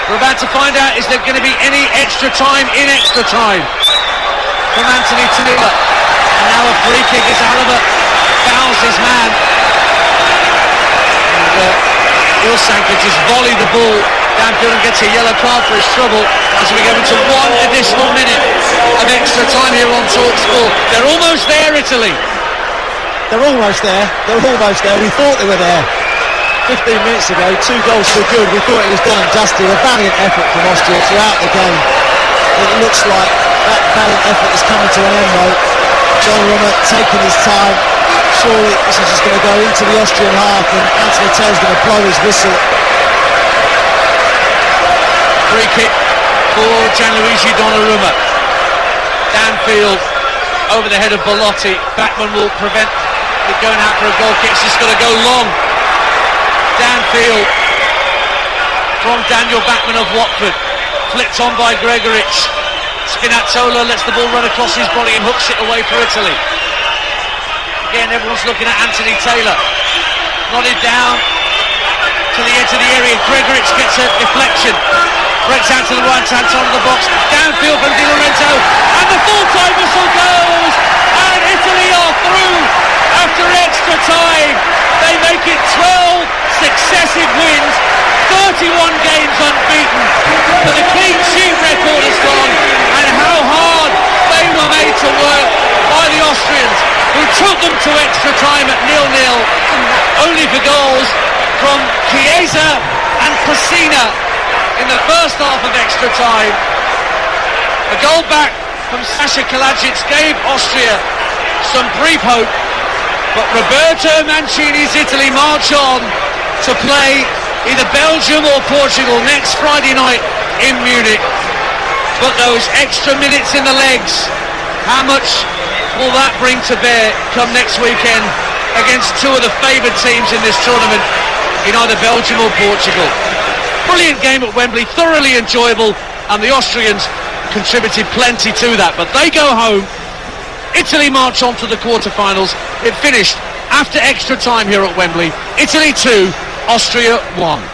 We're about to find out, is there going to be any extra time in extra time from Anthony Taylor. And now a free kick as Alaba fouls his man. And Ilsanker just volleyed the ball downfield and gets a yellow card for his trouble as we go into 1 additional minute of extra time here on TalkSport. They're almost there, Italy. They're almost there. We thought they were there 15 minutes ago. 2 goals for good. We thought it was done and dusted. A valiant effort from Austria throughout the game. It looks like that valiant effort is coming to an end, though. Donnarumma taking his time. Surely this is just going to go into the Austrian half, and Anthony Taylor's going to blow his whistle. Free kick for Gianluigi Donnarumma. Downfield over the head of Belotti. Bachmann will prevent it going out for a goal kick. It's just got to go long. Downfield from Daniel Bachmann of Watford. Flipped on by Gregoritsch. Spinazzola lets the ball run across his body and hooks it away for Italy. Again, everyone's looking at Anthony Taylor. Nodded down to the edge of the area. Gregoritsch gets a deflection. Breaks out to the right-hand side of the box. Downfield from Di Lorenzo. And the full-time whistle goes. And Italy are through after extra time. They make it 12 successive wins. 31 games unbeaten. But the clean sheet record has gone. And how hard they were made to work by the Austrians, who took them to extra time at 0-0. Only for goals from Chiesa and Pessina in the first half of extra time. A goal back from Sasha Kaladzic gave Austria some brief hope, but Roberto Mancini's Italy march on to play either Belgium or Portugal next Friday night in Munich. But those extra minutes in the legs, how much will that bring to bear come next weekend against two of the favoured teams in this tournament in either Belgium or Portugal. Brilliant game at Wembley, thoroughly enjoyable, and the Austrians contributed plenty to that, but they go home. Italy march on to the quarter-finals. It finished after extra time here at Wembley. Italy 2, Austria 1.